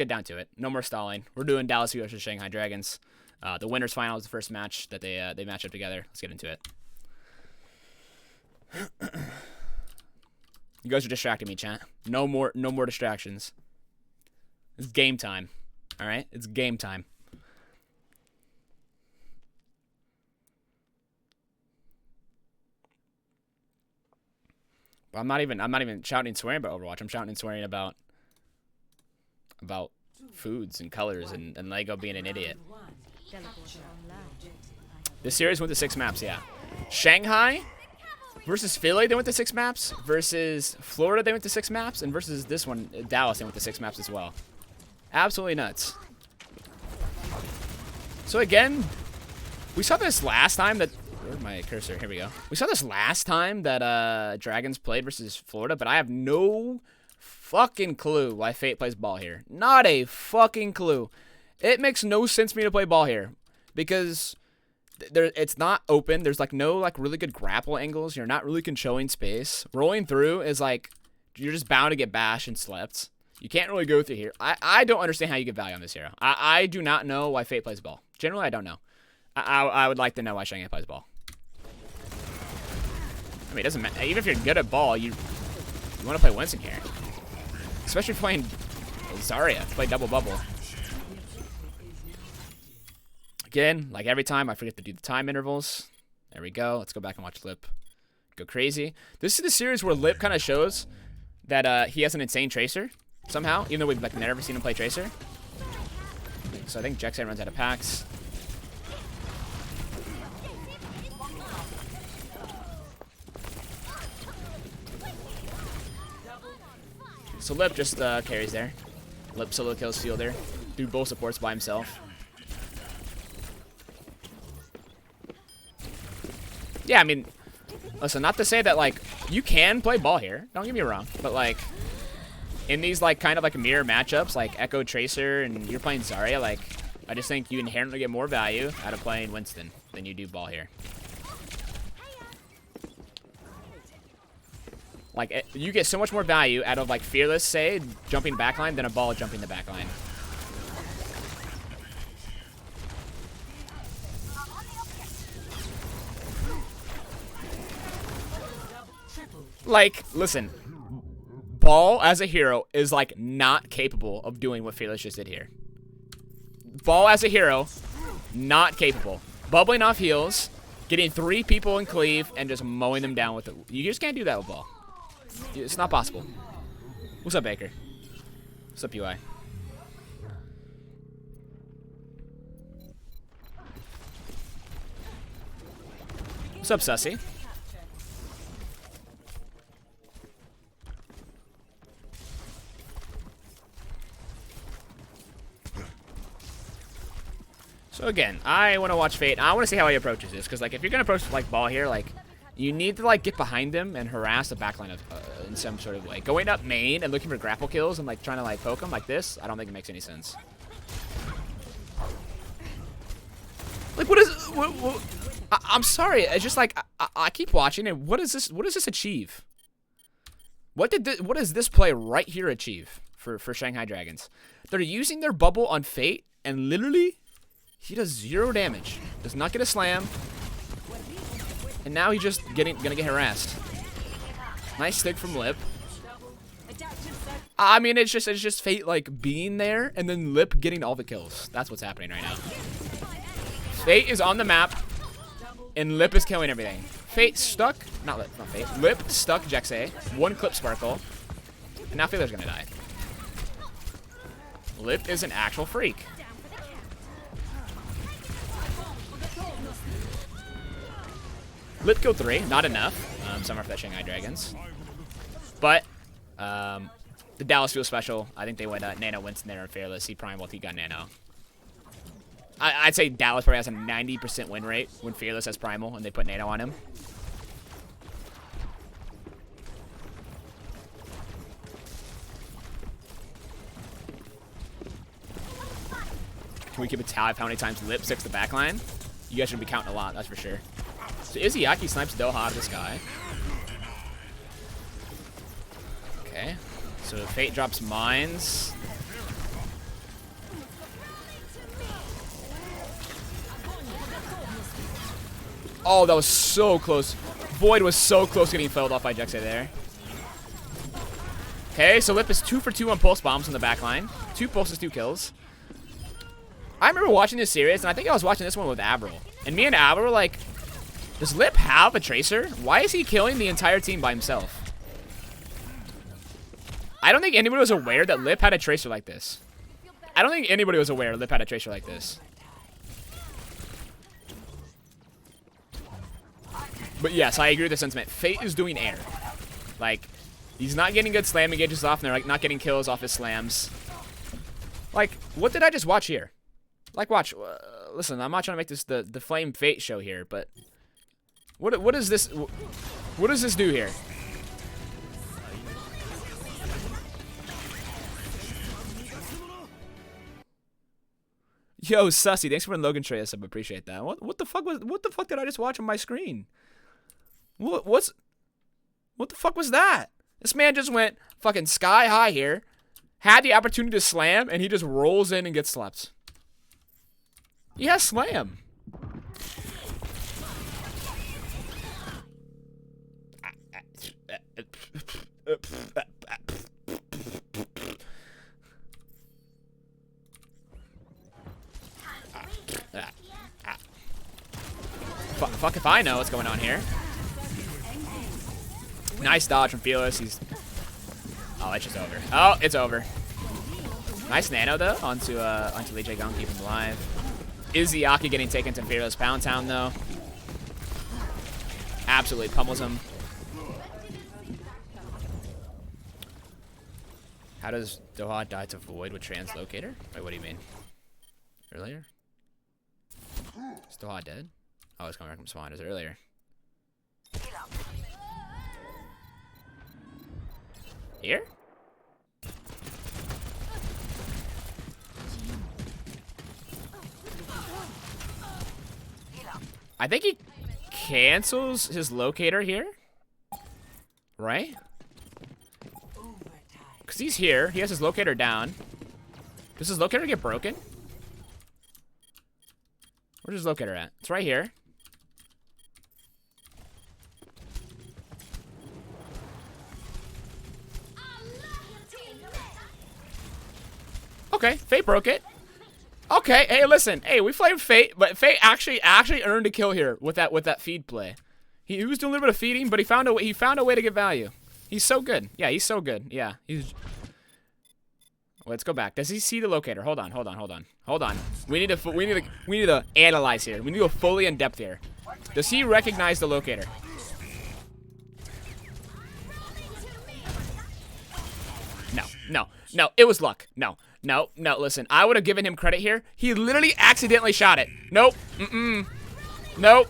get down to it. No more stalling. We're doing Dallas versus Shanghai Dragons. The winners final is the first match that they match up together. Let's get into it. You guys are distracting me, chat. No more distractions. It's game time. All right, it's game time. I'm not even shouting and swearing about Overwatch. I'm shouting and swearing about foods and colors and Lego being an idiot. This series went to 6 maps, yeah. Shanghai versus Philly, they went to 6 maps. Versus Florida, they went to 6 maps. And versus this one, Dallas, they went to 6 maps as well. Absolutely nuts. So again, we saw this last time that... Where's my cursor? Here we go. We saw this last time that Dragons played versus Florida, but I have no fucking clue why Fate plays ball here. Not a fucking clue. It makes no sense for me to play ball here because it's not open. There's like no like really good grapple angles. You're not really controlling space. Rolling through is like you're just bound to get bashed and slept. You can't really go through here. I don't understand how you get value on this hero. I do not know why Fate plays ball. Generally, I don't know. I would like to know why Shanghai plays ball. I mean, it doesn't matter. Even if you're good at ball, you want to play Winston here. Especially playing Zarya to play double bubble. Again, like every time, I forget to do the time intervals. There we go. Let's go back and watch Lip go crazy. This is the series where Lip kind of shows that he has an insane Tracer somehow, even though we've like never seen him play Tracer. So I think Jexay runs out of packs. So Lip just carries there. Lip solo kills Fielder. Dude both supports by himself. Yeah, I mean, listen, not to say that, like, you can play ball here. Don't get me wrong. But, like, in these, like, kind of, like, mirror matchups, like Echo Tracer and you're playing Zarya, like, I just think you inherently get more value out of playing Winston than you do ball here. Like, you get so much more value out of, like, Fearless, say, jumping backline than a ball jumping the backline. Like, listen, Ball as a hero is, like, not capable of doing what Fearless just did here. Ball as a hero, not capable. Bubbling off heals, getting 3 people in cleave, and just mowing them down with it. You just can't do that with Ball. It's not possible. What's up, Baker? What's up, UI? What's up, Sussy? So again, I want to watch Fate. I want to see how he approaches this, because like if you're gonna approach like ball here, like you need to like get behind him and harass the backline of, in some sort of way. Going up main and looking for grapple kills and like trying to like poke him like this, I don't think it makes any sense. Like what is? I'm sorry. It's just like I keep watching and what is this? What does this achieve? What does this play right here achieve for Shanghai Dragons? They're using their bubble on Fate and literally. He does 0 damage. Does not get a slam. And now he's just gonna get harassed. Nice stick from Lip. I mean, it's just Fate like being there and then Lip getting all the kills. That's what's happening right now. Fate is on the map and Lip is killing everything. Fate stuck, not Fate. Lip stuck Jexay. 1 clip Sparkle. And now Fiddler's gonna die. Lip is an actual freak. Lip killed 3, not enough. Somewhere for that Shanghai Dragons. But, the Dallas Fuel Special, I think they went Nano Winston there and Fearless. He Primal, he got Nano. I'd say Dallas probably has a 90% win rate when Fearless has Primal and they put Nano on him. Can we keep a tally of how many times Lip sticks the backline? You guys should be counting a lot, that's for sure. So Izzyaki snipes Doha out of the sky. Okay. So Fate drops mines. Oh, that was so close. Void was so close to getting felled off by Jexay there. Okay, so Lip is 2 for 2 on pulse bombs in the back line. 2 pulses, 2 kills. I remember watching this series, and I think I was watching this one with Avril. And me and Avril were like, does Lip have a Tracer? Why is he killing the entire team by himself? I don't think anybody was aware that Lip had a Tracer like this. I don't think anybody was aware Lip had a Tracer like this. But yes, I agree with the sentiment. Fate is doing air. Like, he's not getting good slam engages off, and they're like not getting kills off his slams. Like, what did I just watch here? Like, watch. Listen, I'm not trying to make this the Flame Fate show here, but what is this? What does this do here? Yo, Sussy, thanks for putting Logan Trey up. Appreciate that. What the fuck did I just watch on my screen? What the fuck was that? This man just went fucking sky high here, had the opportunity to slam, and he just rolls in and gets slapped. He has slam. Fuck if I know what's going on here. Nice dodge from Ilios. He's... Oh, it's just over. Oh, it's over. Nice nano, though, onto Lee Jae-gong, keep him alive. Izzyaki getting taken to Fearless Pound Town, though. Absolutely pummels him. How does Doha die to Void with Translocator? Wait, what do you mean? Earlier? Is Doha dead? Oh, it's coming back from spawn. Is it earlier? Here? I think he cancels his locator here. Right? Because he's here. He has his locator down. Does his locator get broken? Where's his locator at? It's right here. Okay, Fate broke it. Okay, hey, listen. Hey, we flamed Fate, but Fate actually earned a kill here with that feed play. He was doing a little bit of feeding, but he found a way to get value. He's so good. Yeah, he's so good. Yeah, he's... Let's go back. Does he see the locator? Hold on. We need to analyze here. We need to go fully in depth here. Does he recognize the locator? No. It was luck. No. Listen, I would have given him credit here. He literally accidentally shot it. Nope. Nope.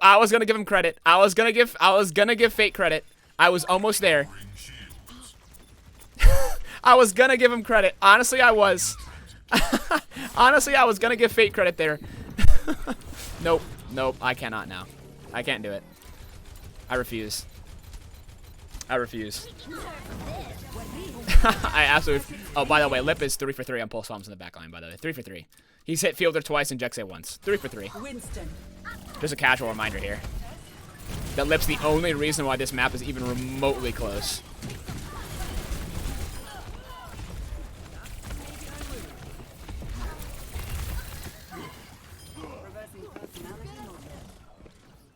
I was gonna give him credit. I was gonna give Fate credit. I was almost there. I was gonna give him credit. Honestly, I was. Honestly, I was gonna give Fate credit there. Nope. I cannot now. I can't do it. I refuse. I absolutely... Oh, by the way, Lip is 3 for 3 on pulse bombs in the back line, by the way. 3 for 3. He's hit Fielder twice and Jexay once. 3 for 3. Just a casual reminder here. That Lip's the only reason why this map is even remotely close.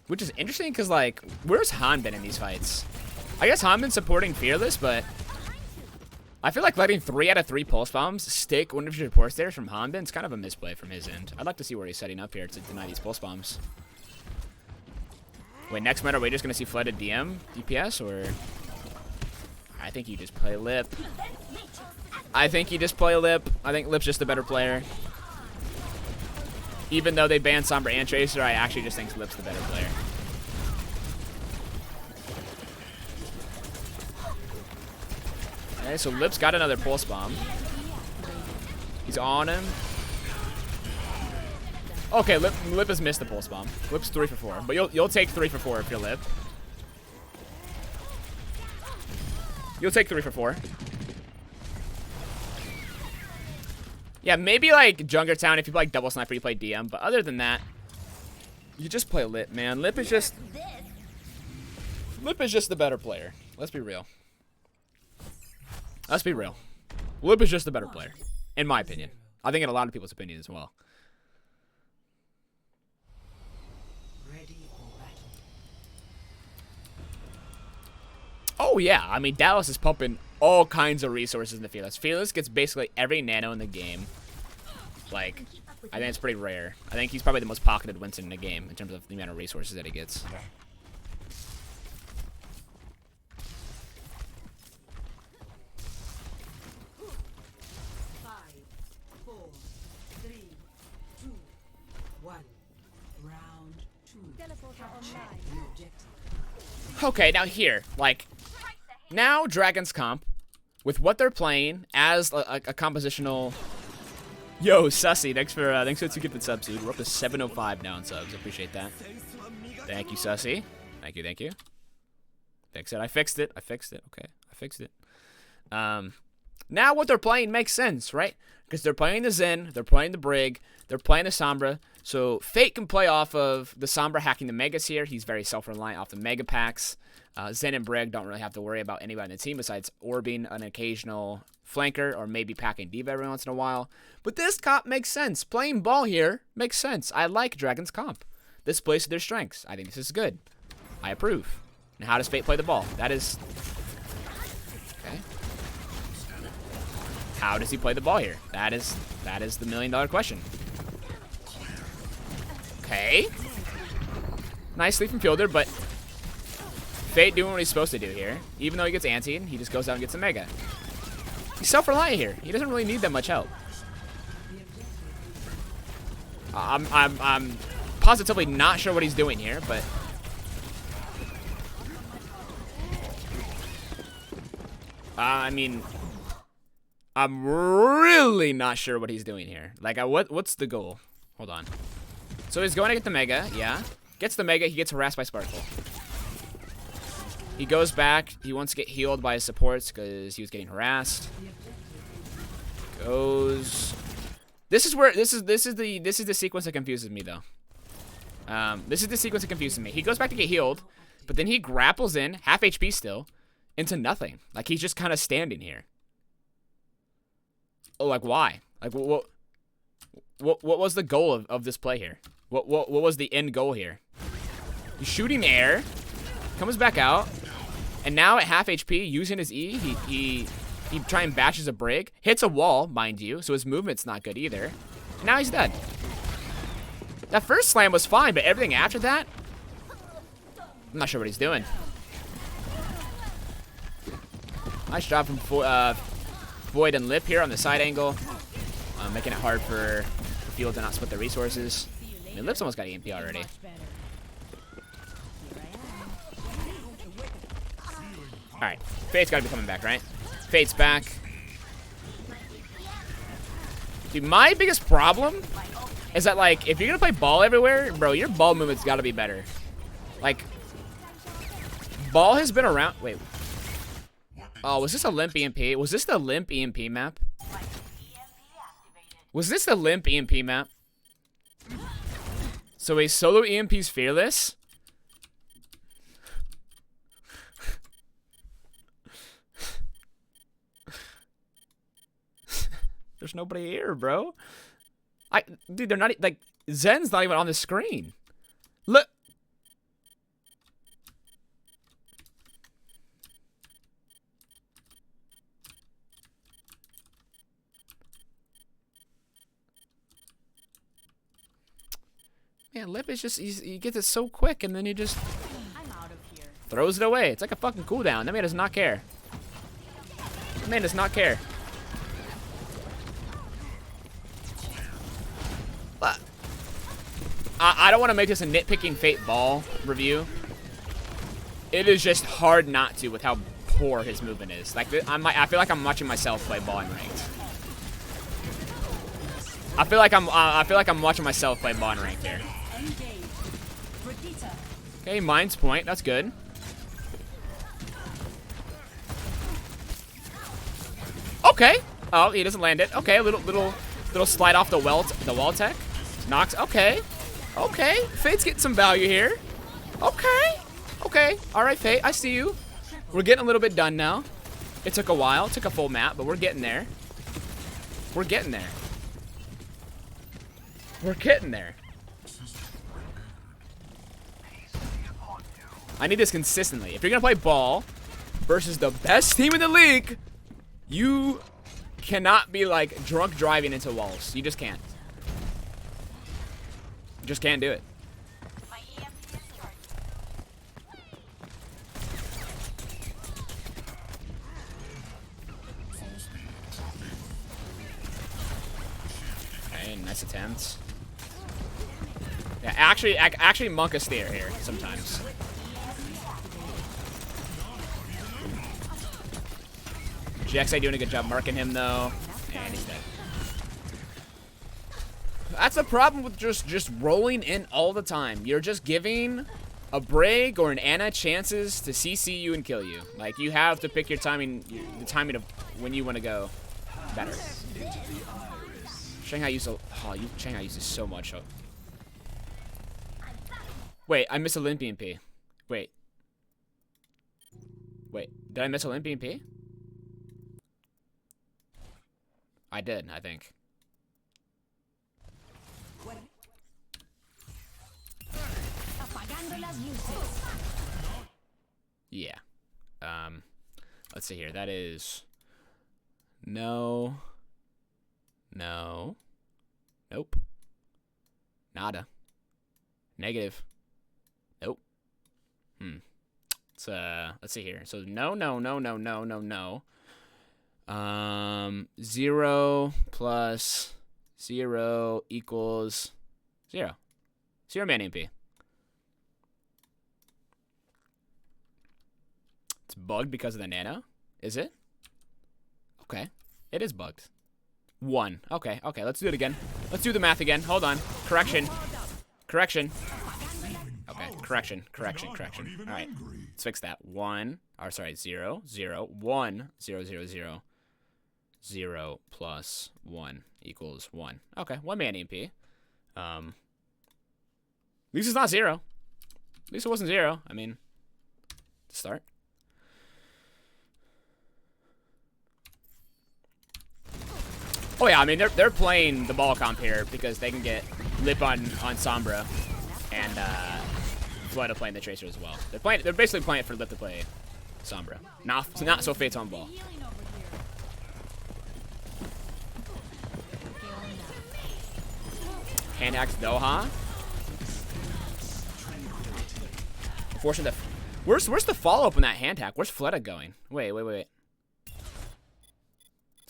Which is interesting because, like, where's Han been in these fights? I guess Han been supporting Fearless, but I feel like letting 3 out of 3 pulse bombs stick one of his reports there from Hanbin is kind of a misplay from his end. I'd like to see where he's setting up here to deny these pulse bombs. Wait, next meta, are we just going to see flooded DM DPS, or... I think you just play Lip. I think Lip's just the better player. Even though they banned Sombra and Tracer, I actually just think Lip's the better player. Okay, so Lip's got another pulse bomb. He's on him. Okay, Lip has missed the pulse bomb. Lip's 3 for 4, but you'll take 3 for 4 if you're Lip. You'll take 3 for 4. Yeah, maybe like Junkertown if you play like Double Sniper, you play DM, but other than that, You just play Lip, man. Lip is just the better player. Let's be real. Let's be real. Lip is just the better player, in my opinion. I think in a lot of people's opinion as well. Oh yeah, I mean Dallas is pumping all kinds of resources in the Fearless. Fearless gets basically every nano in the game. Like, I think it's pretty rare. I think he's probably the most pocketed Winston in the game in terms of the amount of resources that he gets. 5, 4, 3, 2, 1. Round 2. Capture the objective. Okay, now here, like, now Dragon's Comp, with what they're playing as a compositional. Yo, Sussy, thanks for the 2 gifted subs, dude. We're up to 705 now in subs. Appreciate that. Thank you, Sussy. Thank you, thank you. Fix it. I fixed it. I fixed it. Okay, I fixed it. Now what they're playing makes sense, right? Because they're playing the Zen, they're playing the Brig, they're playing the Sombra. So Fate can play off of the Sombra hacking the Megas here. He's very self-reliant off the Mega Packs. Zen and Brig don't really have to worry about anybody in the team besides orbing an occasional flanker or maybe packing Diva every once in a while. But this comp makes sense. Playing ball here makes sense. I like Dragon's comp. This plays to their strengths. I think this is good. I approve. Now how does Fate play the ball? That is... Okay. How does he play the ball here? That is the million-dollar question. Okay. Nicely from Fielder, but Fate doing what he's supposed to do here. Even though he gets antied, he just goes out and gets a Mega. He's self-reliant here. He doesn't really need that much help. I'm positively not sure what he's doing here, but I mean, I'm really not sure what he's doing here. Like, what's the goal? Hold on. So he's going to get the Mega, yeah. Gets the Mega, he gets harassed by Sparkle. He goes back, he wants to get healed by his supports because he was getting harassed. Goes. This is the sequence that confuses me though. This is the sequence that confuses me. He goes back to get healed, but then he grapples in, half HP still, into nothing. Like he's just kind of standing here. Oh, like why? Like what was the goal of this play here? What was the end goal here? He's shooting air, comes back out, and now at half HP, using his E, he try and bashes a Brig, hits a wall, mind you, so his movement's not good either. And now he's dead. That first slam was fine, but everything after that, I'm not sure what he's doing. Nice job from Void and Lip here on the side angle, making it hard for Field to not split the resources. I mean, Lip's almost got EMP already. Alright, Fate's gotta be coming back, right? Fate's back. Dude, my biggest problem is that, like, if you're gonna play ball everywhere, bro, your ball movement's gotta be better. Like, ball has been around. Wait. Oh, was this a limp EMP? Was this the limp EMP map? Was this the limp EMP map? So a solo EMP's fearless? There's nobody here, bro. Dude, they're not, like, Zen's not even on the screen. Look. Man, Lip is just, he gets it so quick and then he just throws it away. It's like a fucking cooldown. That man does not care. That man does not care. I don't want to make this a nitpicking Fate ball review. It is just hard not to with how poor his movement is. Like I feel like I'm watching myself play ball in ranked. I feel like I'm watching myself play ball in ranked here. Okay, Mind's Point. That's good. Okay. Oh, he doesn't land it. Okay, a little slide off the wall tech. Knocks. Okay. Okay, Fate's getting some value here. Okay. Okay. All right, Fate, I see you. We're getting a little bit done now. It took a while. It took a full map, but we're getting there. We're getting there. We're getting there. I need this consistently. If you're going to play ball versus the best team in the league, you cannot be like drunk driving into walls. You just can't. You just can't do it. Okay, nice attempts. Yeah, actually monk a steer here sometimes. GXA doing a good job marking him though, and he's dead. That's the problem with just rolling in all the time. You're just giving a Brig or an Ana chances to CC you and kill you. Like, you have to pick your timing, the timing of when you want to go better. Shanghai uses Shanghai uses so much. Wait, I missed Olympian P. Wait, did I miss Olympian P? I did, I think. Yeah. Let's see here. That is no. Nope. Nada. Negative. Nope. Let's see here. So no. 0 plus 0 equals 0. 0 man MP. It's bugged because of the nano? Is it? Okay. It is bugged. 1. Okay, let's do it again. Let's do the math again. Hold on. Correction. Okay, correction. Alright. Let's fix that. 0, 0, 1, 0, 0, 0. 0 plus 1 equals 1. Okay, 1 man EMP. At least it's not 0. At least it wasn't 0. I mean, to start. Oh yeah, I mean they're playing the ball comp here because they can get lip on Sombra and Florida playing the Tracer as well. They're basically playing it for lip to play Sombra. Not so Fate's on ball. Hand hacks Doha. Unfortunate. Where's the follow up on that hand hack? Where's Fleta going? Wait. Let's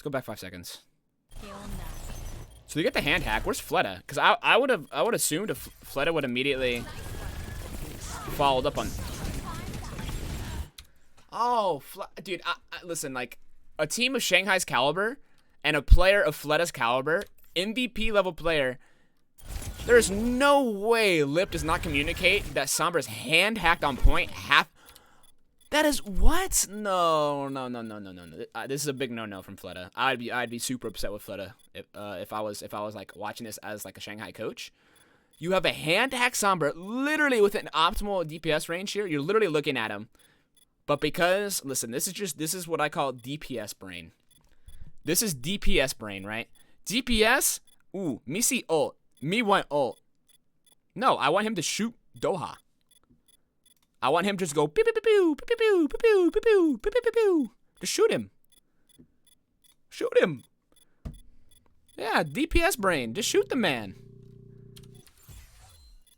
go back 5 seconds. So you get the hand hack. Where's Fleta? Because I would assumed if Fleta would immediately followed up on. Oh, dude, listen. Like a team of Shanghai's caliber and a player of Fleta's caliber, MVP level player. There's no way Lip does not communicate that Sombra's hand hacked on point That is what? No. This is a big no from Fleta. I'd be super upset with Fleta if I was like watching this as like a Shanghai coach. You have a hand hack Sombra literally within optimal DPS range here. You're literally looking at him. But because listen, this is what I call DPS brain. This is DPS brain, right? DPS, me see ult. Me want ult. No, I want him to shoot Doha. I want him to just go pew pew pew pew pew pew pew pew pew pew pew pew. Just shoot him. Shoot him. Yeah, DPS brain. Just shoot the man.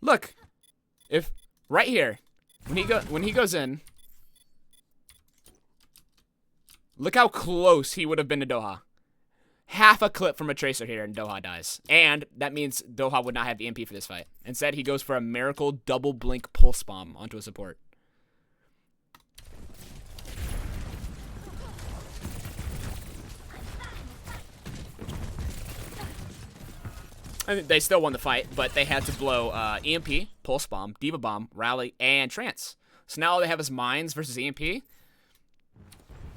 Look, if right here, when he goes in, look how close he would have been to Doha. Half a clip from a Tracer here and Doha dies. And that means Doha would not have the MP for this fight. Instead, he goes for a miracle double blink pulse bomb onto a support. And they still won the fight, but they had to blow EMP, pulse bomb, diva bomb, rally, and trance. So now all they have is mines versus EMP.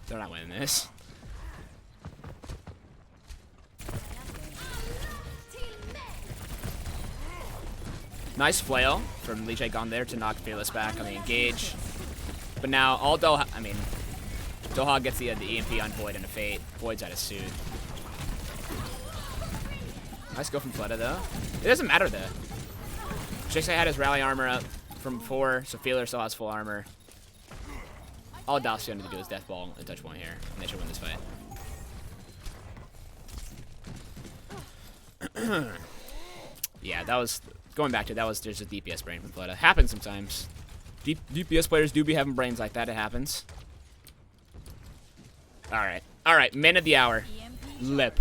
They're not winning this. Nice flail from Lee Jae-gon there to knock Fearless back on the engage. But now all Doha gets the EMP on Void and a Fate. Void's out of suit. Nice go from Fleta though. It doesn't matter though. Shanghai had his rally armor up from before, so Feeler still has full armor. All Dallas need to do is Death Ball and Touch Point here, and they should win this fight. Yeah, that was going back to that was just a DPS brain from Fleta. Happens sometimes. DPS players do be having brains like that. It happens. All right. Man of the hour, Lip,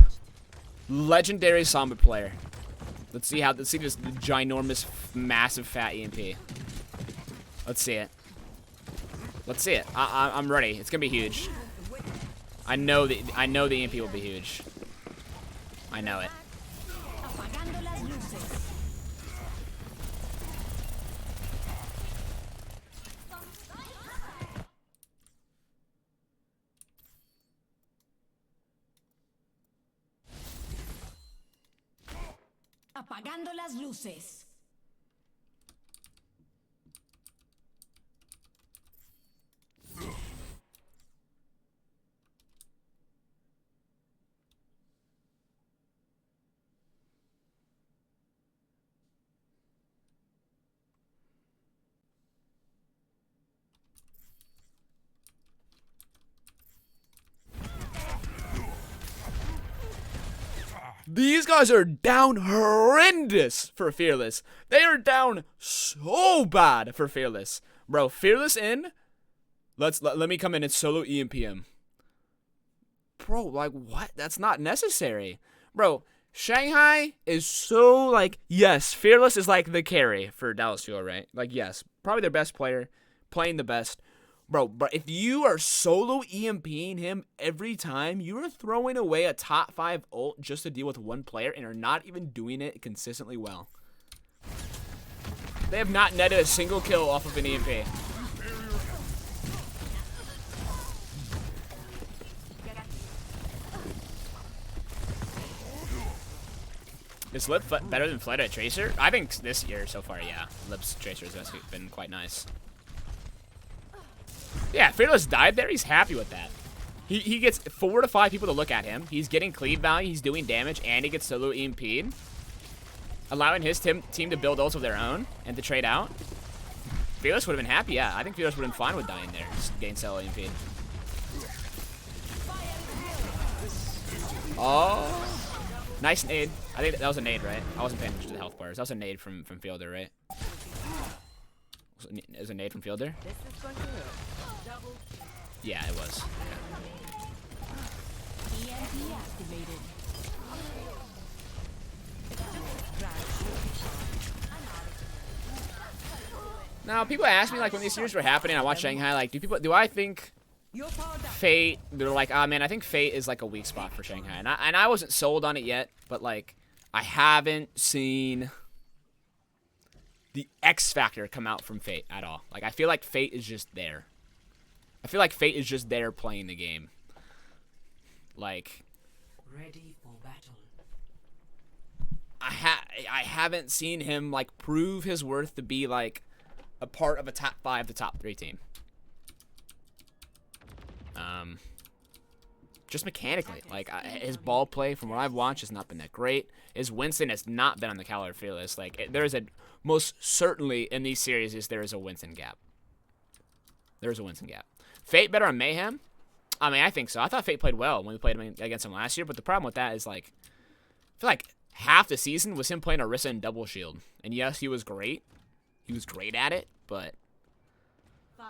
legendary Samba player. Let's see this ginormous, massive, fat EMP. Let's see it. Let's see it. I'm ready. It's gonna be huge. I know the EMP will be huge. I know it. Apagando las luces. These guys are down horrendous for Fearless. They are down so bad for Fearless. Bro, Fearless in. Let me come in and solo EMPM. Bro, like what? That's not necessary. Bro, Shanghai is so like, yes, Fearless is like the carry for Dallas Fuel, right? Like, yes, probably their best player, playing the best. Bro, but if you are solo EMPing him every time, you are throwing away a top 5 ult just to deal with one player and are not even doing it consistently well. They have not netted a single kill off of an EMP. Is Lip better than Fleta at Tracer? I think this year so far, yeah. Lip's Tracer has been quite nice. Yeah, Fearless died there. He's happy with that. He gets 4 to 5 people to look at him. He's getting cleave value. He's doing damage, and he gets solo EMP'd. Allowing his team to build ults of their own and to trade out. Fearless would have been happy, yeah. I think Fearless would have been fine with dying there. Just getting solo EMP'd. Oh. Nice nade. I think that was a nade, right? I wasn't paying attention to the health bars. That was a nade from Fielder, right? It was a nade from Fielder? Yeah, it was. Now, people ask me, like, when these series were happening, I watch Shanghai, like, do I think Fate, they're like, oh, man, I think Fate is, like, a weak spot for Shanghai. And I wasn't sold on it yet, but, like, I haven't seen the X factor come out from Fate at all. Like, I feel like Fate is just there. I feel like Fate is just there playing the game. Like, Ready for battle. I haven't seen him like prove his worth to be like a part of a top 5 to top 3 team. Just mechanically, like his ball play from what I've watched has not been that great. His Winston has not been on the caliber Fearless. Like there is a most certainly in these series there is a Winston gap. There is a Winston gap. Fate better on Mayhem? I mean, I think so. I thought Fate played well when we played him against him last year, but the problem with that is, like, I feel like half the season was him playing Orisa and Double Shield. And yes, he was great. He was great at it, but 5,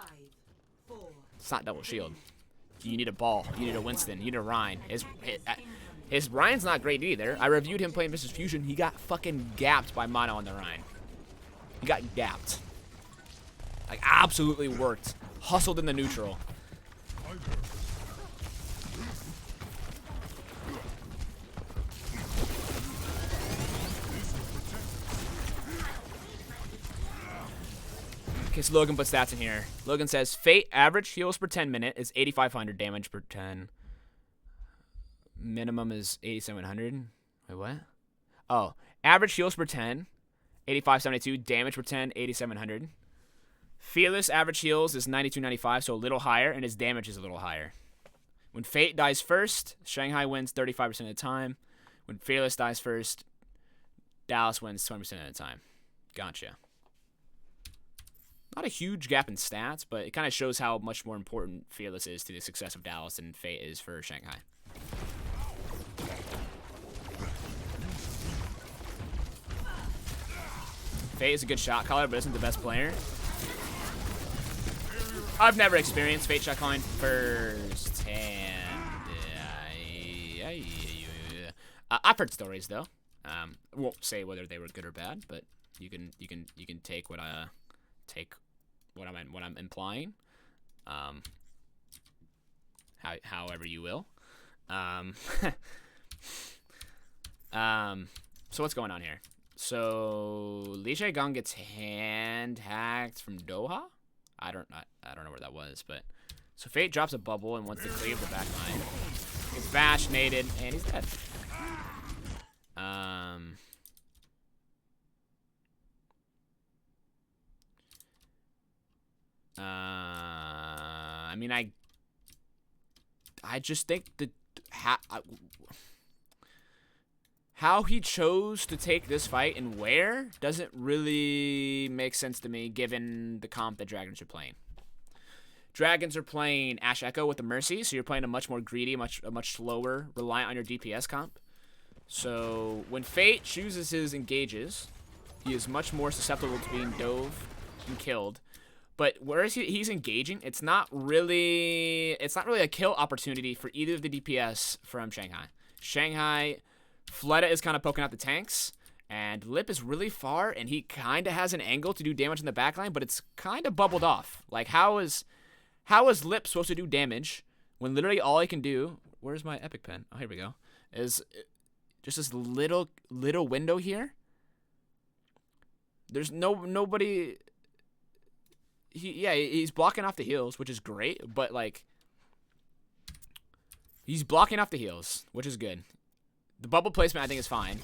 4. It's not Double Shield. You need a ball. You need a Winston. You need a Ryan. His Ryan's not great either. I reviewed him playing Mrs. Fusion. He got fucking gapped by Mono on the Ryan. He got gapped. Like, absolutely worked. Hustled in the neutral. Okay, so Logan puts stats in here. Logan says, Fate average heals per 10 minute is 8,500 damage per 10. Minimum is 8,700. Wait, what? Oh, average heals per 10, 8572. Damage per 10, 8700. Fearless average heals is 9295, so a little higher, and his damage is a little higher. When Fate dies first, Shanghai wins 35% of the time. When Fearless dies first, Dallas wins 20% of the time. Gotcha. Not a huge gap in stats, but it kind of shows how much more important Fearless is to the success of Dallas than Fate is for Shanghai. Fate is a good shot caller, but isn't the best player. I've never experienced Fate shot calling firsthand. I've heard stories though. Won't say whether they were good or bad, but you can take what I'm implying. However you will. So what's going on here? So Li Gong gets hand hacked from Doha. I don't know where that was, but so Fate drops a bubble and wants to cleave the back line. Gets bash naded and he's dead. I mean, I just think that how he chose to take this fight and where doesn't really make sense to me, given the comp that Dragons are playing. Dragons are playing Ash Echo with the Mercy, so you're playing a much more greedy, a much slower, reliant on your DPS comp. So when Fate chooses his engages, he is much more susceptible to being dove and killed. But whereas he's engaging, it's not really a kill opportunity for either of the DPS from Shanghai. Fleta is kind of poking out the tanks, and Lip is really far, and he kind of has an angle to do damage in the backline, but it's kind of bubbled off. Like, how is Lip supposed to do damage when literally all he can do? Where's my epic pen? Oh, here we go. Is just this little window here. There's nobody. He's blocking off the heals, which is great, but like he's blocking off the heals, which is good. The bubble placement I think is fine.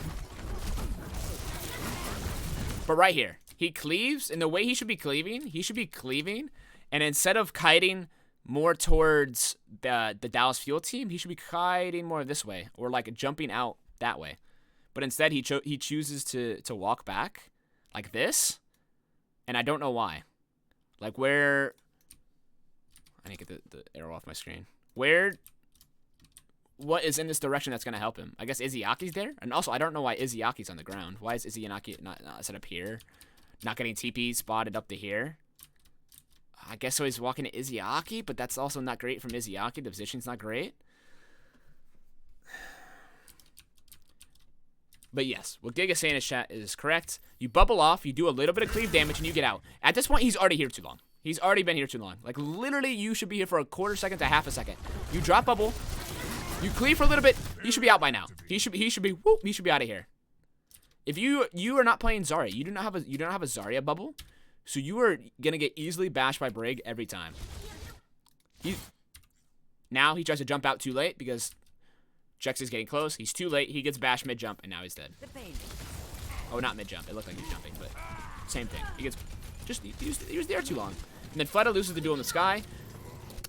But right here, he cleaves, and the way he should be cleaving, and instead of kiting more towards the Dallas Fuel team, he should be kiting more this way, or like jumping out that way. But instead he chooses to walk back like this, and I don't know why. Like where I need to get the arrow off my screen. What is in this direction that's going to help him? I guess Izyaki's there. And also, I don't know why Izyaki's on the ground. Why is Izaki not set up here? Not getting TP spotted up to here. I guess so he's walking to Izaki, but that's also not great from Izaki. The position's not great. But yes, what Giga's saying in his chat is correct. You bubble off, you do a little bit of cleave damage, and you get out. At this point, he's already here too long. He's already been here too long. Like, literally, you should be here for a quarter second to half a second. You drop bubble. You cleave for a little bit. He should be out by now. He should be out of here. If you are not playing Zarya, you do not have a Zarya bubble, so you are gonna get easily bashed by Brig every time. Now he tries to jump out too late because Jex is getting close. He's too late. He gets bashed mid jump and now he's dead. Oh, not mid jump. It looked like he's jumping, but same thing. He was there too long. And then Fleta loses the duel in the sky.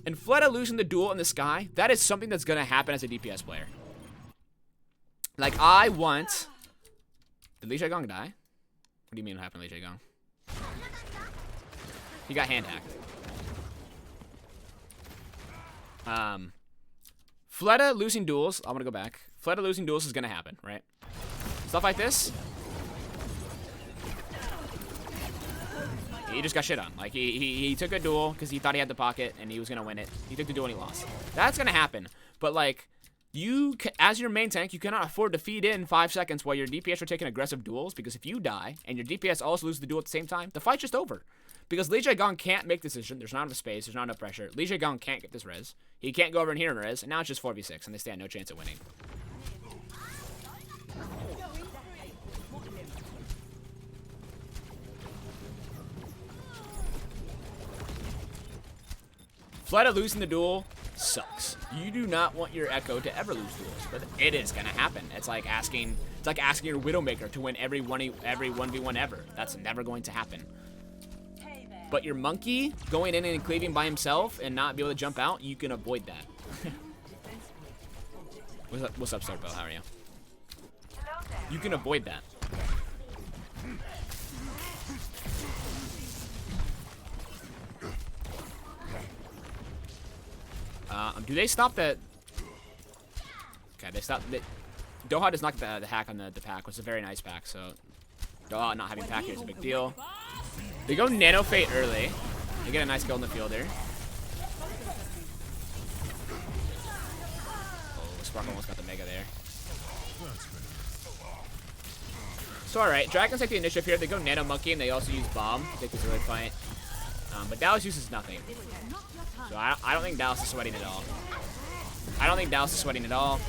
And Fleta losing the duel in the sky, that is something that's going to happen as a DPS player. Like, I want... Did Li Gong die? What do you mean what happened to Li Gong? He got hand hacked. Fleta losing duels, I'm going to go back. Fleta losing duels is going to happen, right? Stuff like this. He just got shit on. Like, he took a duel because he thought he had the pocket and he was going to win it. He took the duel and he lost. That's going to happen. But, like, as your main tank, you cannot afford to feed in 5 seconds while your DPS are taking aggressive duels, because if you die and your DPS also loses the duel at the same time, the fight's just over. Because Li Gong can't make the decision. There's not enough space. There's not enough pressure. Li Gong can't get this res. He can't go over in here and res. And now it's just 4v6 and they stand no chance of winning. Fleta losing the duel sucks. You do not want your Echo to ever lose duels, but it is gonna happen. It's like like asking your Widowmaker to win every 1v1 ever. That's never going to happen. But your monkey going in and cleaving by himself and not be able to jump out, you can avoid that. What's up, Starbo? How are you? You can avoid that. Do they stop that? Okay, they stop. Doha does not get the hack on the pack, which is a very nice pack. So Doha not having pack here is a big deal. They go Nano Fate early. They get a nice kill in the field there. Oh, Sparkle almost got the Mega there. So alright, Dragons take the initiative here. They go Nano Monkey and they also use Bomb to take this early fight. But Dallas uses nothing. So I don't think Dallas is sweating at all. I don't think Dallas is sweating at all.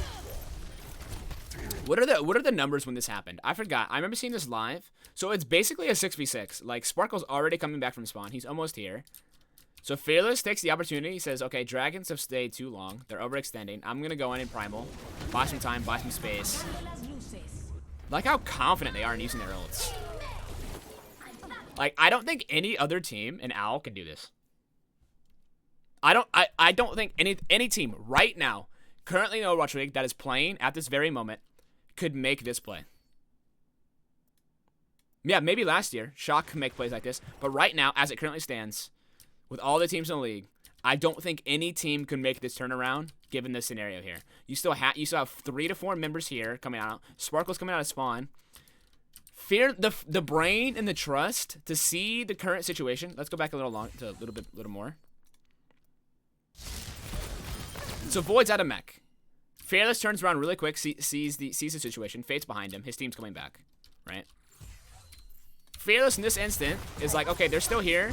What are the numbers when this happened? I forgot. I remember seeing this live. So it's basically a 6v6. Like, Sparkle's already coming back from spawn. He's almost here. So Fearless takes the opportunity. He says, okay, Dragons have stayed too long. They're overextending. I'm going to go in Primal. Buy some time, buy some space. Like how confident they are in using their ults. Like, I don't think any other team in OWL can do this. I don't think any team right now, currently in Overwatch League, that is playing at this very moment, could make this play. Yeah, maybe last year, Shock could make plays like this, but right now, as it currently stands, with all the teams in the league, I don't think any team could make this turnaround given this scenario here. You still have 3 to 4 members here coming out. Sparkle's coming out of spawn. Fear the brain and the trust to see the current situation. Let's go back a little more. So Void's out of mech. Fearless turns around really quick, sees the situation. Fate's behind him. His team's coming back, right? Fearless in this instant is like, okay, they're still here.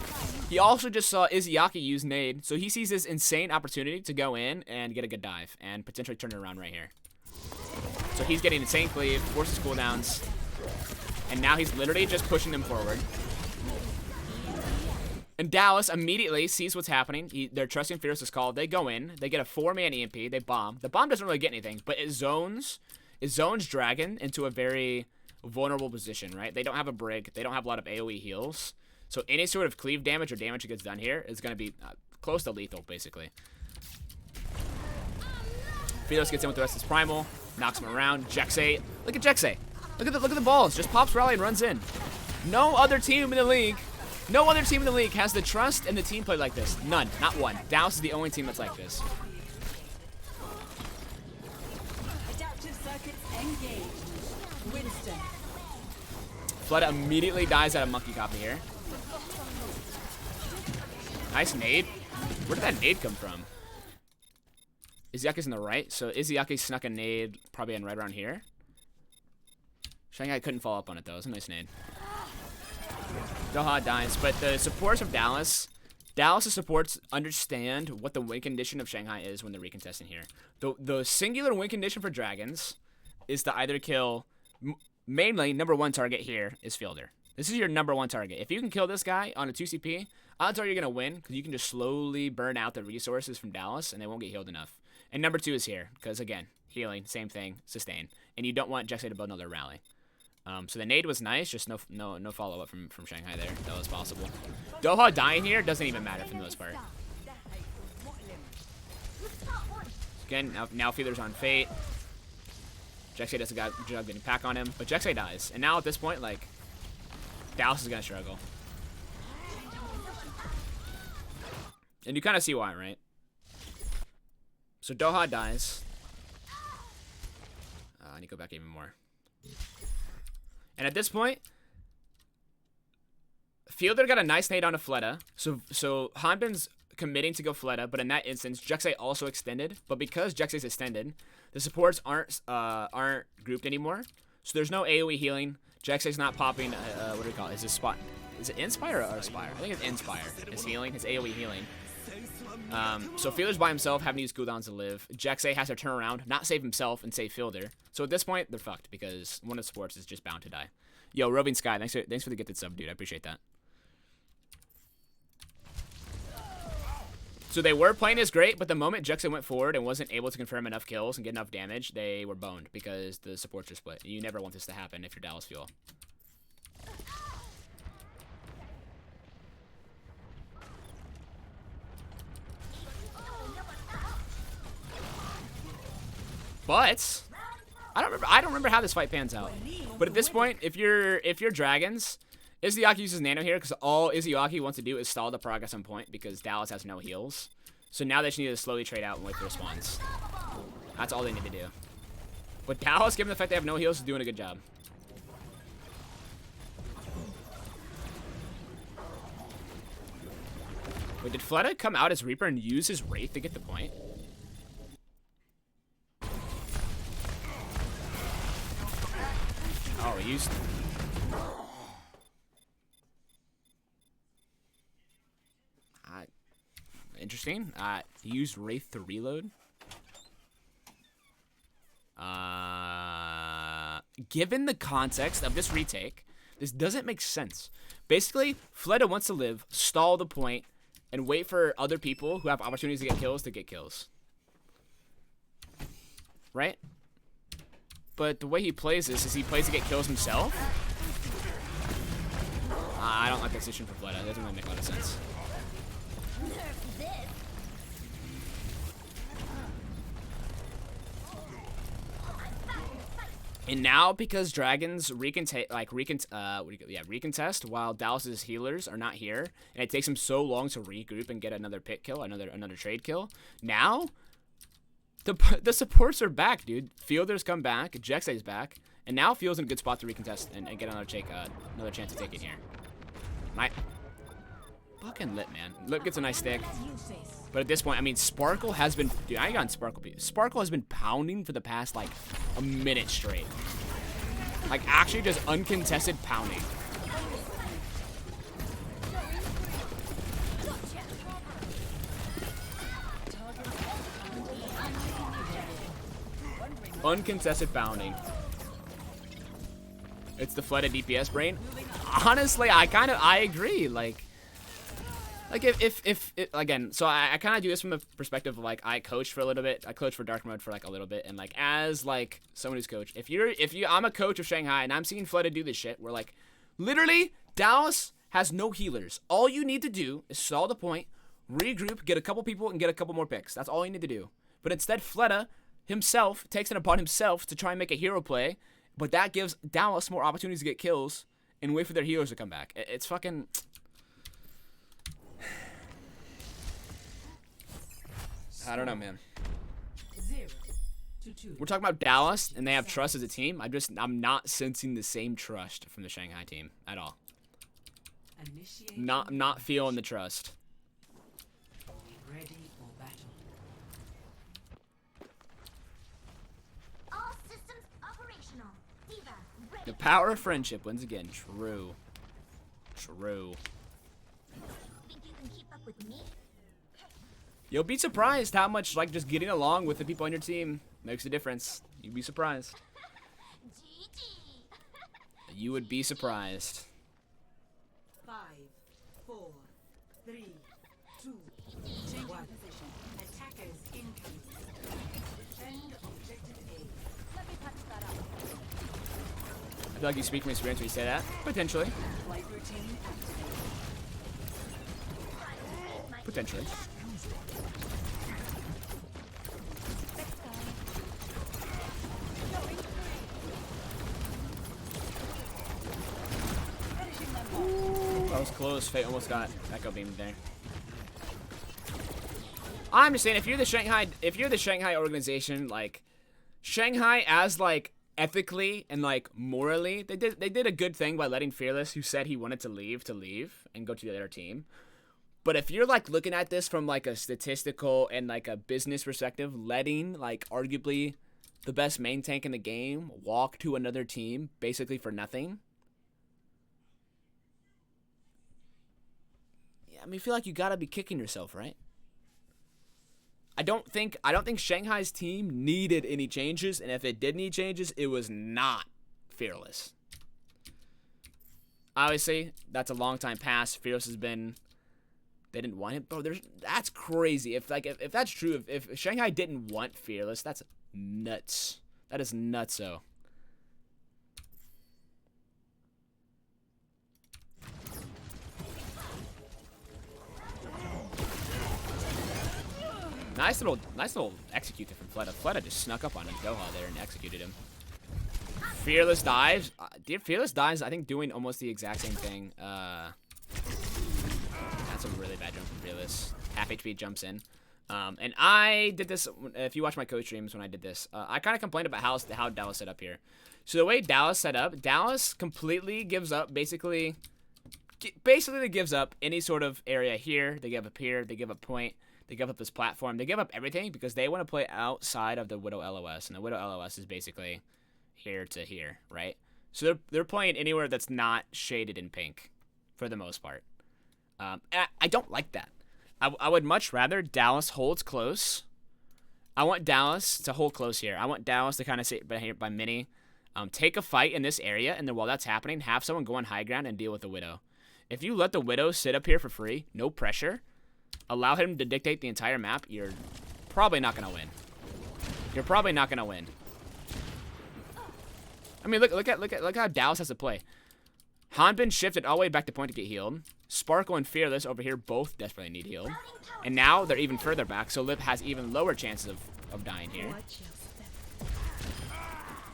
He also just saw Izayaki use nade, so he sees this insane opportunity to go in and get a good dive and potentially turn it around right here. So he's getting insane cleave, forces cooldowns, and now he's literally just pushing them forward. And Dallas immediately sees what's happening. They're trusting Fearless's call. They go in. They get a 4-man EMP. They bomb. The bomb doesn't really get anything, but it zones Dragon into a very vulnerable position, right? They don't have a brig. They don't have a lot of AoE heals. So any sort of cleave damage or damage that gets done here is going to be close to lethal, basically. Fearless gets in with the rest of his primal. Knocks him around. Jexay. Look at Jexay. Look at the balls. Just pops rally and runs in. No other team in the league has the trust and the team play like this. None. Not one. Dallas is the only team that's like this. Adaptive circuits engaged. Winston. Flood immediately dies out of monkey copy here. Nice nade. Where did that nade come from? Izayaki's in the right, so Izayaki snuck a nade probably in right around here. Shanghai couldn't follow up on it though. It was a nice nade. Doha dies, but the supports of Dallas, Dallas' supports understand what the win condition of Shanghai is when they're recontesting here. The singular win condition for Dragons is to either kill, mainly number 1 target here is Fielder. This is your number 1 target. If you can kill this guy on a 2CP, odds are you're going to win because you can just slowly burn out the resources from Dallas and they won't get healed enough. And number 2 is here because, again, healing, same thing, sustain. And you don't want Jexay to build another rally. So the nade was nice, just no follow-up from Shanghai there. That was possible. Doha dying here doesn't even matter for the most part. Again, now Feeler's on Fate. Jexay does a good job getting pack on him, but Jexay dies. And now at this point, like, Dallas is going to struggle. And you kind of see why, right? So Doha dies. I need to go back even more. And at this point, Fielder got a nice nade on a Fleta. So Hanbin's committing to go Fleta, but in that instance, Jexay also extended. But because Jexay's extended, the supports aren't grouped anymore. So there's no AoE healing. Jexay's not popping, what do we call it? Is it Inspire or Aspire? I think it's Inspire. His healing, his AoE healing. So Fielder's by himself, having to use cooldowns to live. Jexay has to turn around, not save himself, and save Fielder. So at this point, they're fucked because one of the supports is just bound to die. Yo, Roving Sky, thanks for the gifted sub, dude. I appreciate that. So they were playing as great, but the moment Juxin went forward and wasn't able to confirm enough kills and get enough damage, they were boned because the supports are split. You never want this to happen if you're Dallas Fuel. But I don't remember how this fight pans out. But at this point, if you're Dragons, Izzyaki uses Nano here because all Izzyaki wants to do is stall the progress on point because Dallas has no heals. So now they just need to slowly trade out and wait for response. That's all they need to do. But Dallas, given the fact they have no heals, is doing a good job. Wait, did Fleta come out as Reaper and use his Wraith to get the point? Oh, he used... Interesting. He used Wraith to reload. Given the context of this retake, this doesn't make sense. Basically, Fleta wants to live, stall the point, and wait for other people who have opportunities to get kills. Right? But the way he plays this is he plays to get kills himself. I don't like that decision for Fleta. That doesn't really make a lot of sense. And now, because Dragons recontest while Dallas's healers are not here, and it takes them so long to regroup and get another pit kill, another trade kill. Now, the supports are back, dude. Fielder's come back, Jexay's back, and now Field's in a good spot to recontest and get another chance to take it here. Fucking Lip, man. Lip gets a nice stick. But at this point, I mean, Sparkle has been... Dude, I got Sparkle beat. Sparkle has been pounding for the past, like, a minute straight. Like, actually just uncontested pounding. Uncontested pounding. It's the Fleta DPS brain. Honestly, I agree. Like if again, so I kind of do this from the perspective of like I coached for a little bit. I coached for Dark Mode for like a little bit, and like as like someone who's coached, I'm a coach of Shanghai and I'm seeing Fleta do this shit. Where like literally Dallas has no healers. All you need to do is stall the point, regroup, get a couple people, and get a couple more picks. That's all you need to do. But instead, Fleta himself takes it upon himself to try and make a hero play, but that gives Dallas more opportunities to get kills and wait for their healers to come back. It's fucking... I don't know, man. 0 to 2. We're talking about Dallas, and they have trust as a team. I'm not sensing the same trust from the Shanghai team at all. Not feeling the trust. Ready for battle. All systems operational. Diva, ready. The power of friendship wins again. True. True. Think you can keep up with me? You'll be surprised how much like just getting along with the people on your team makes a difference. You'd be surprised. GG. You would be surprised. 5, 4, 3, 2, 1. Attackers incoming. Defend objective A. Let me touch that up. I feel like you speak from experience when you say that. Potentially. Flight routine activated. Potentially. Ooh, that was close. Fate almost got echo beamed there. I'm just saying, if you're the Shanghai organization, like Shanghai as like ethically and like morally, they did a good thing by letting Fearless, who said he wanted to leave and go to the other team. But if you're like looking at this from like a statistical and like a business perspective, letting like arguably the best main tank in the game walk to another team basically for nothing. Yeah, I mean, I feel like you gotta be kicking yourself, right? I don't think Shanghai's team needed any changes, and if it did need changes, it was not Fearless. Obviously, that's a long time past. Fearless has been They didn't want him, bro. That's crazy. If that's true, if Shanghai didn't want Fearless, that's nuts. That is nutso. Nice little execute from Fleta. Fleta just snuck up on him, Doha there, and executed him. Fearless dives. Fearless dives, I think, doing almost the exact same thing. That's a really bad jump from Fearless. Half HP jumps in. And I did this, if you watch my coach streams when I did this, I kind of complained about how Dallas set up here. So the way Dallas set up, Dallas completely gives up, basically they gives up any sort of area here. They give up here. They give up point. They give up this platform. They give up everything because they want to play outside of the Widow LOS. And the Widow LOS is basically here to here, right? So they're playing anywhere that's not shaded in pink for the most part. And I don't like that. I would much rather Dallas holds close. I want Dallas to hold close here. I want Dallas to kind of sit by mini. Take a fight in this area, and then while that's happening, have someone go on high ground and deal with the Widow. If you let the Widow sit up here for free, no pressure, allow him to dictate the entire map, you're probably not going to win. You're probably not going to win. I mean, look how Dallas has to play. Hanbin shifted all the way back to point to get healed. Sparkle and Fearless over here both desperately need healed. And now they're even further back, so Lip has even lower chances of dying here.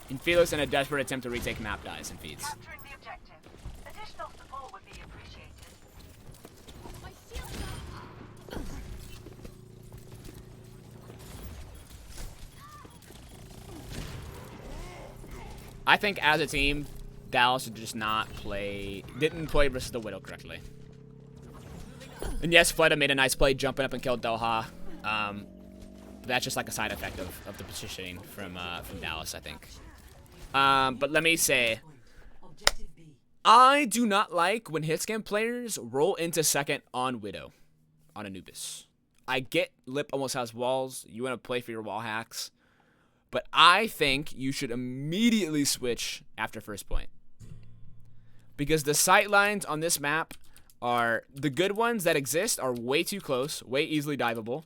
And Fearless, in a desperate attempt to retake map, dies and feeds. Capturing the objective. Additional support would be appreciated. I think as a team, Dallas did just didn't play versus the Widow correctly. And yes, Fleta made a nice play jumping up and killed Doha. That's just like a side effect of the positioning from Dallas, I think. But let me say, I do not like when hitscan players roll into second on Widow, on Anubis. I get Lip almost has walls. You want to play for your wall hacks. But I think you should immediately switch after first point. Because the sight lines on this map are, the good ones that exist are way too close, way easily diveable.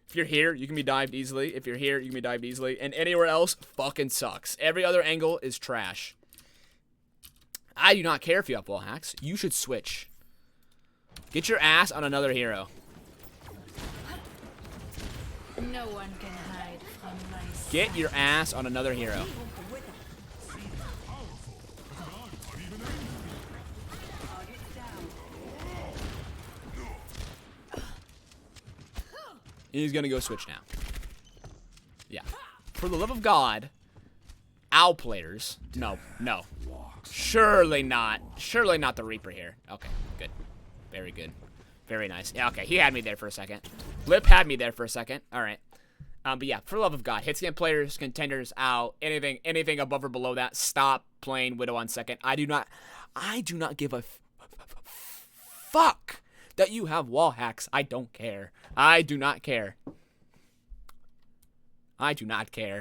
If you're here, you can be dived easily. If you're here, you can be dived easily. And anywhere else fucking sucks. Every other angle is trash. I do not care if you have wall hacks. You should switch. Get your ass on another hero. No one can hide from my sight. Get your ass on another hero. He's gonna go switch now. Yeah. For the love of God, OWL players. No. Surely not. Surely not the Reaper here. Okay, good. Very good. Very nice. Yeah, okay, he had me there for a second. Lip had me there for a second. Alright. But yeah, for the love of God, hitscan players, contenders, OWL, anything above or below that, stop playing Widow on second. I do not give a fuck that you have wall hacks. I don't care. I do not care. I do not care.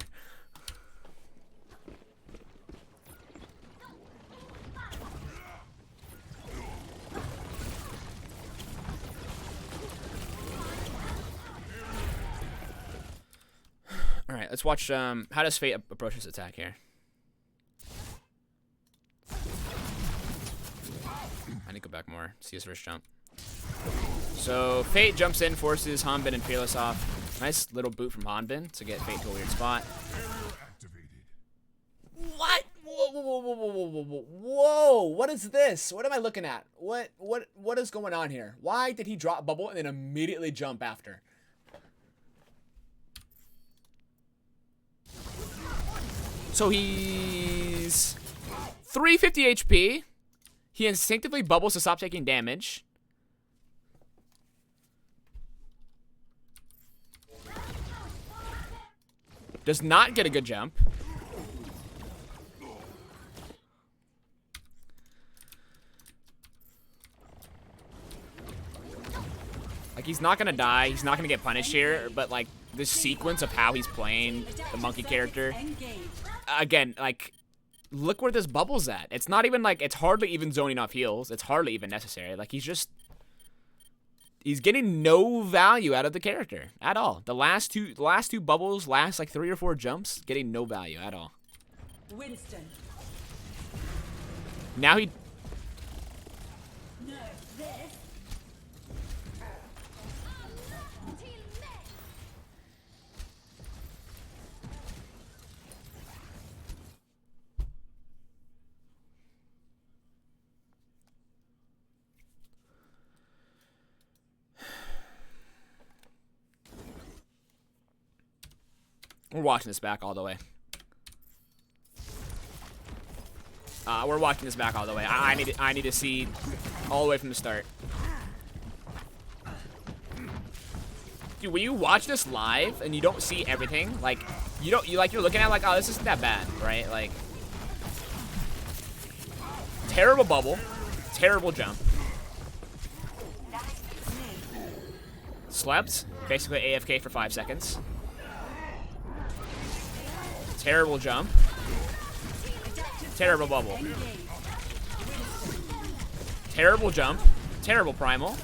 All right, let's watch. How does Fate approach this attack here? I need to go back more. See his first jump. So Fate jumps in, forces Hanbin and Fearless off. Nice little boot from Hanbin to get Fate to a weird spot. What? Whoa! What is this? What am I looking at? What is going on here? Why did he drop bubble and then immediately jump after? So he's 350 HP. He instinctively bubbles to stop taking damage. Does not get a good jump. Like, he's not gonna die. He's not gonna get punished here. But, like, this sequence of how he's playing the monkey character. Again, like, look where this bubble's at. It's not even, like, it's hardly even zoning off heals. It's hardly even necessary. Like, he's just... He's getting no value out of the character at all. The last two bubbles, last like 3 or 4 jumps, getting no value at all. Winston. Now he. We're watching this back all the way. We're watching this back all the way. I need to see all the way from the start. Dude, when you watch this live and you don't see everything, like you're looking at it like, oh, this isn't that bad, right? Like terrible bubble, terrible jump. Slept, basically AFK for 5 seconds. Terrible jump. Terrible bubble. Terrible jump. Terrible primal.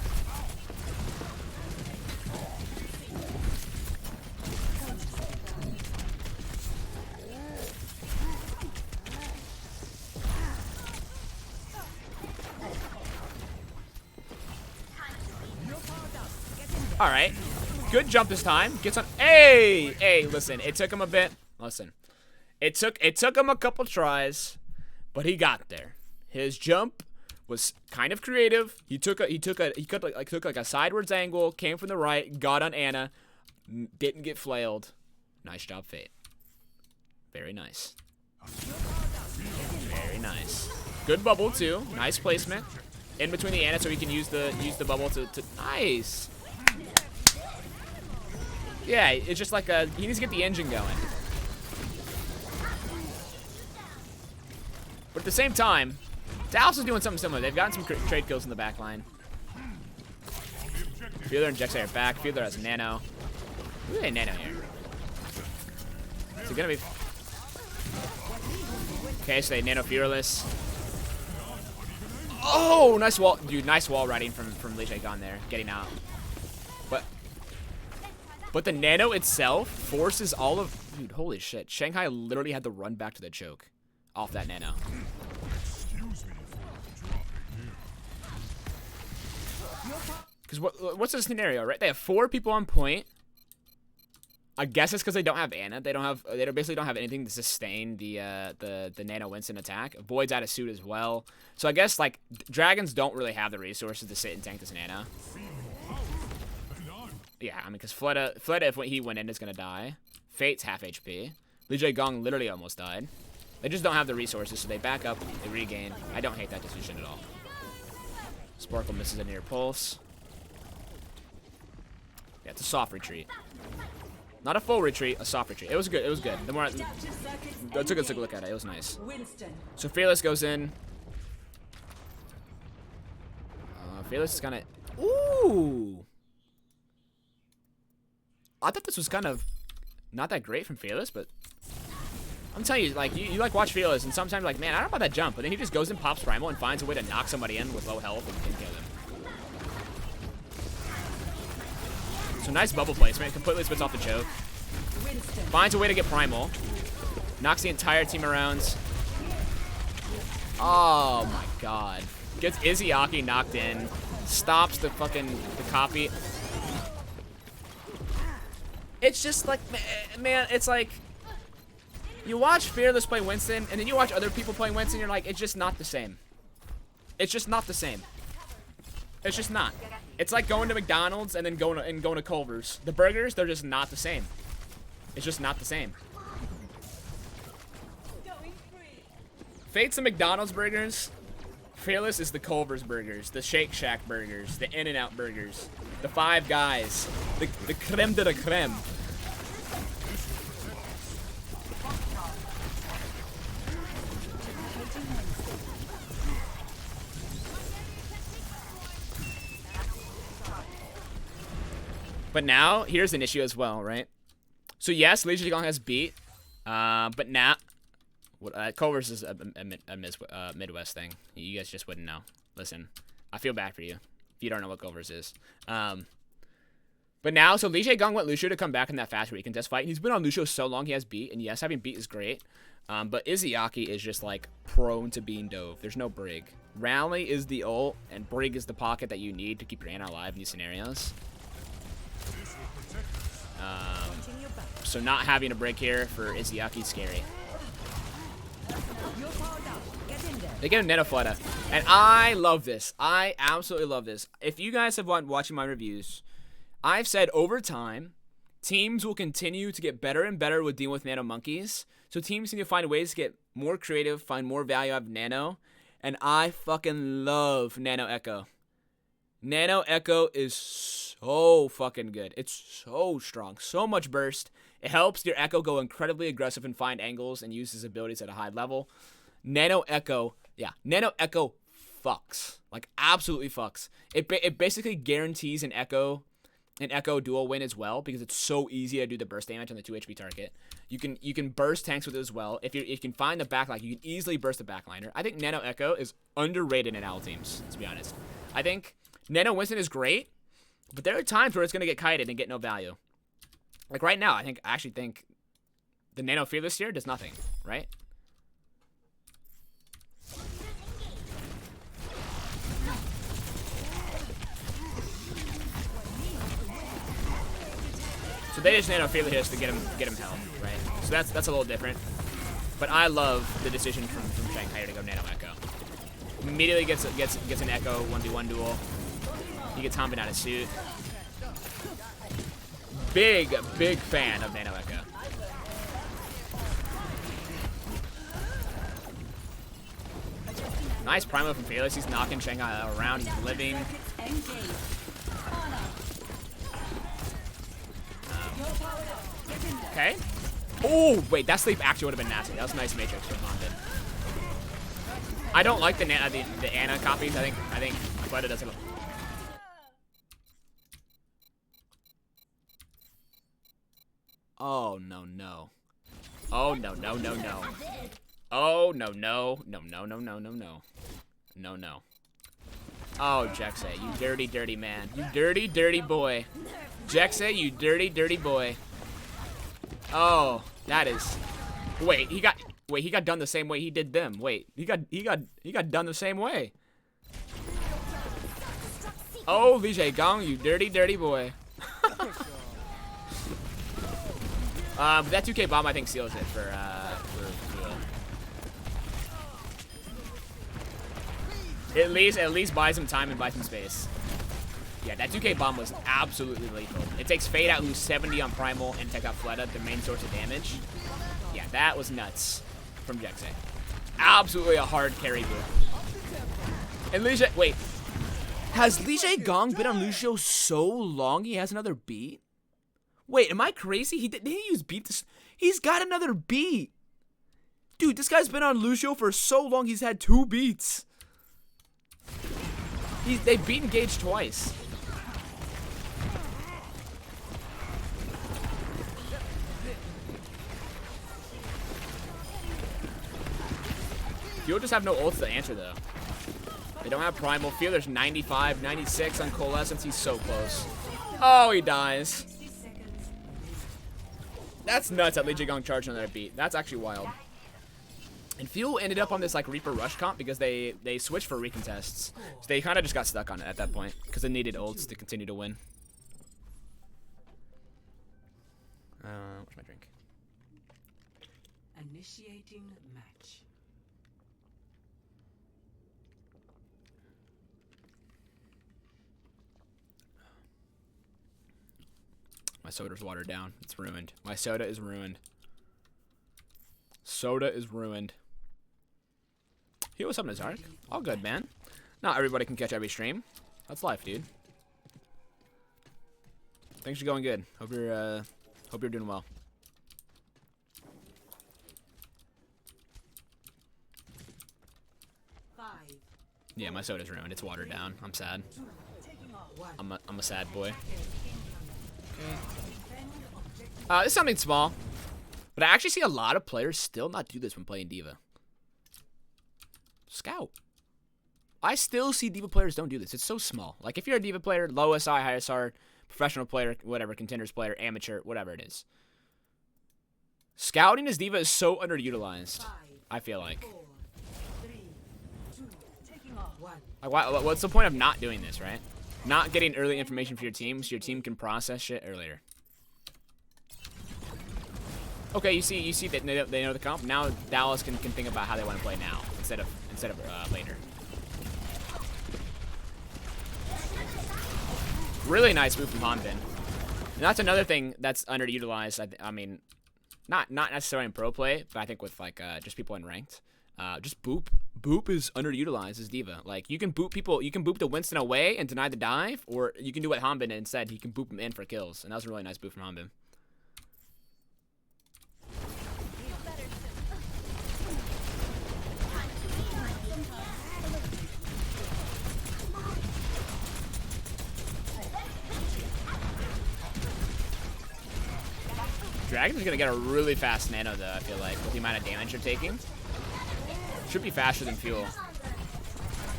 All right. Good jump this time. Gets on. Hey, listen. It took him a bit. Listen. It took him a couple tries, but he got there. His jump was kind of creative. He took like a sideways angle, came from the right, got on Ana, didn't get flailed. Nice job, Fate. Very nice. Very nice. Good bubble too. Nice placement in between the Ana so he can use the bubble to nice. Yeah, it's just like he needs to get the engine going. But at the same time, Dallas is doing something similar. They've gotten some trade kills in the back line. Feeler and Jexay are back. Feeler has Nano. Look at Nano here. Is it gonna be? Okay, so they Nano Fearless. Oh, nice wall, dude. Nice wall riding from Lee Jae-gon there, getting out. But the Nano itself forces all of. Dude, holy shit! Shanghai literally had to run back to the choke off that Nano. Because what's the scenario, right? They have 4 people on point. I guess it's because they don't have Ana. They basically don't have anything to sustain the Nano Winston attack. Void's out of suit as well. So I guess like dragons don't really have the resources to sit and tank this Nano. Yeah, I mean, because Fleta if he went in is gonna die. Fate's half HP. Lee Jae-gong literally almost died. They just don't have the resources, so they back up, they regain. I don't hate that decision at all. Sparkle misses a near pulse. Yeah, it's a soft retreat. Not a full retreat, a soft retreat. It was good, it was good. The more I took a look at it, it was nice. So Fearless goes in. Fearless is kind of... Ooh! I thought this was kind of not that great from Fearless, but... I'm telling you, like, you like watch Fearless, and sometimes like, man, I don't know about that jump, but then he just goes and pops Primal and finds a way to knock somebody in with low health and kill them. So nice bubble placement, completely splits off the choke. Finds a way to get Primal. Knocks the entire team around. Oh my god. Gets Izzyaki knocked in. Stops the copy. It's just like, man, it's like, you watch Fearless play Winston, and then you watch other people playing Winston, and you're like, it's just not the same. It's just not the same. It's just not. It's like going to McDonald's and then going to Culver's. The burgers, they're just not the same. It's just not the same. Fate's the McDonald's burgers. Fearless is the Culver's burgers, the Shake Shack burgers, the In-N-Out burgers, the Five Guys, the creme de la creme. But now, here's an issue as well, right? So yes, Lee Jae-gong has beat, but now, Culver's is a Midwest thing. You guys just wouldn't know. Listen, I feel bad for you. If you don't know what Goldverse is. But now, so Li Gong went Lucio to come back in that fast recontest fight. He's been on Lucio so long he has beat. And yes, having beat is great. But Izayaki is just like prone to being dove. There's no Brig. Rally is the ult, and Brig is the pocket that you need to keep your Ana alive in these scenarios. So not having a Brig here for Izayaki is scary. They get a Nano Fleta. And I love this. I absolutely love this. If you guys have been watching my reviews, I've said over time, teams will continue to get better and better with dealing with Nano Monkeys. So teams need to find ways to get more creative, find more value out of Nano. And I fucking love Nano Echo. Nano Echo is so fucking good. It's so strong. So much burst. It helps your Echo go incredibly aggressive and find angles and use his abilities at a high level. Nano Echo, yeah. Nano Echo fucks. Like, absolutely fucks. It basically guarantees an Echo dual win as well, because it's so easy to do the burst damage on the 2 HP target. You can burst tanks with it as well. If you can find the backline, you can easily burst the backliner. I think Nano Echo is underrated in owl teams, to be honest. I think Nano Winston is great, but there are times where it's going to get kited and get no value. Like right now, I actually think the Nano Fearless here does nothing, right? So they just Nano Fearless to get him health, right? So that's a little different. But I love the decision from Shanghai to go Nano Echo. Immediately gets an Echo 1v1 duel. He gets Hombin out of suit. Big fan of Nano Echo. Nice Primo from Fearless. He's knocking Shanghai around. He's living. Okay. Oh, wait, that sleep actually would have been nasty. That was a nice Matrix from Hombin. I don't like the Ana copies. I think Fleta does it. Oh no. Oh no. Oh no. Oh, Jexay, you dirty man. You dirty boy. Jexay, you dirty boy. Oh, that is. Wait, he got done the same way he did them. Wait, he got done the same way. Oh, Li Gong, you dirty boy. But that 2K bomb I think seals it for At least buys him time and buys him space. Yeah, that 2K bomb was absolutely lethal. It takes Fade out, lose 70 on Primal, and take out Fleta, the main source of damage. Yeah, that was nuts from Jexay. Absolutely a hard carry move. And Liege, wait. Has Liege Gong been on Lucio so long he has another beat? Wait, am I crazy? Didn't he use beat? He's got another beat. Dude, this guy's been on Lucio for so long he's had 2 beats. They've beaten Gage twice. You'll just have no ults to answer, though. They don't have Primal. Feel there's 95, 96 on Coalescence. He's so close. Oh, he dies. That's nuts that Li Gong charged another beat. That's actually wild. And Fuel ended up on this like Reaper Rush comp because they switched for recontests. So they kind of just got stuck on it at that point because they needed ults to continue to win. Where's my drink? Initiating match. My soda's watered down. It's ruined. My soda is ruined. Soda is ruined. Hey, what's up, Nazark? All good, man. Not everybody can catch every stream. That's life, dude. Things are going good. Hope you're doing well. Yeah, my soda's ruined. It's watered down. I'm sad. I'm a sad boy. Okay. This is something small, but I actually see a lot of players still not do this when playing Diva. Scout. I still see Diva players don't do this. It's so small. Like, if you're a Diva player, low SI, high SR, professional player, whatever, contenders player, amateur, whatever it is. Scouting as Diva is so underutilized, I feel like. Like, what's the point of not doing this, right? Not getting early information for your team so your team can process shit earlier. Okay, you see that they know the comp. Now Dallas can think about how they want to play now instead of later. Really nice move from Hanbin. And that's another thing that's underutilized. I mean, not necessarily in pro play, but I think with like just people in ranked. Just boop. Boop is underutilized as Diva. Like, you can boop people, you can boop the Winston away and deny the dive, or you can do what Hanbin instead. He can boop him in for kills, and that was a really nice boop from Hanbin. Dragon's gonna get a really fast nano though, I feel like, with the amount of damage you're taking. Should be faster than Fuel.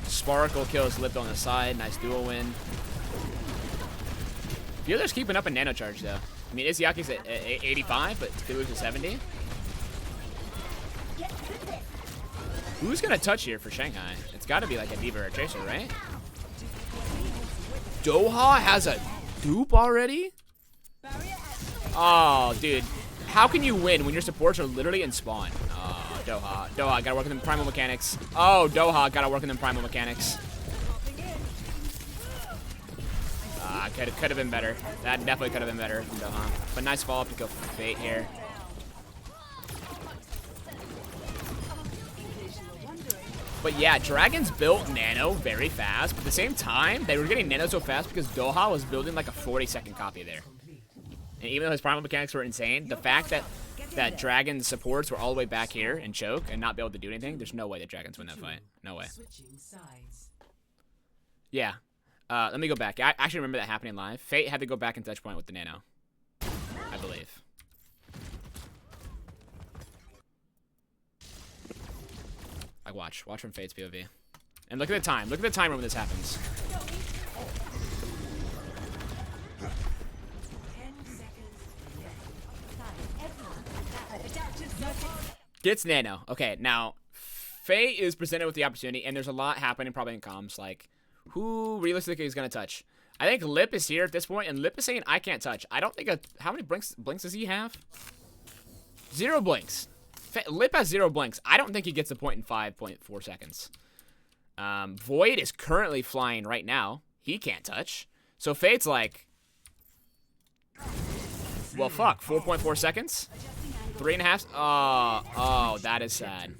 Sparkle kills Lip on the side. Nice dual win. Fueler's keeping up a nano charge though. I mean, Izyaki's at 85, but Fueler's at 70. Who's gonna touch here for Shanghai? It's gotta be like a Diva or a Tracer, right? Doha has a dupe already? Oh, dude. How can you win when your supports are literally in spawn? Oh, Doha. Doha, gotta work on them primal mechanics. Oh, Doha, gotta work on them primal mechanics. Could have been better. That definitely could have been better from Doha. But nice follow-up to kill Fate here. But yeah, Dragons built Nano very fast, but at the same time, they were getting Nano so fast because Doha was building like a 40-second copy there. And even though his primal mechanics were insane, the fact that Dragon's supports were all the way back here and choke and not be able to do anything, there's no way that Dragons win that fight. No way. Yeah. Let me go back. I actually remember that happening live. Fate had to go back and touch point with the Nano, I believe. Like, watch from Fate's POV. And look at the time. Look at the timer when this happens. Gets Nano. Okay, now, Faye is presented with the opportunity, and there's a lot happening probably in comms, like, who realistically is going to touch? I think Lip is here at this point, and Lip is saying, I can't touch. I don't think, how many blinks does he have? 0 blinks. Lip has 0 blinks. I don't think he gets the point in 5.4 seconds. Void is currently flying right now. He can't touch. So Fate's like, well, fuck, 4.4 seconds? 3.5? Oh, that is sad.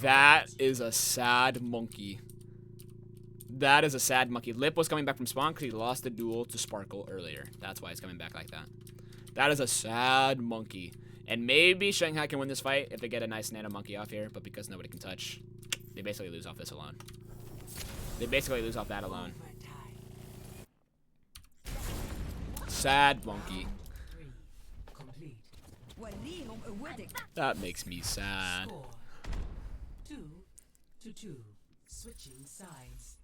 That is a sad monkey. That is a sad monkey. Lip was coming back from spawn because he lost the duel to Sparkle earlier. That's why he's coming back like that. That is a sad monkey. And maybe Shanghai can win this fight if they get a nice Nano Monkey off here, but because nobody can touch, they basically lose off this alone. They basically lose off that alone. Sad monkey. That makes me sad. 2-2. Switching sides.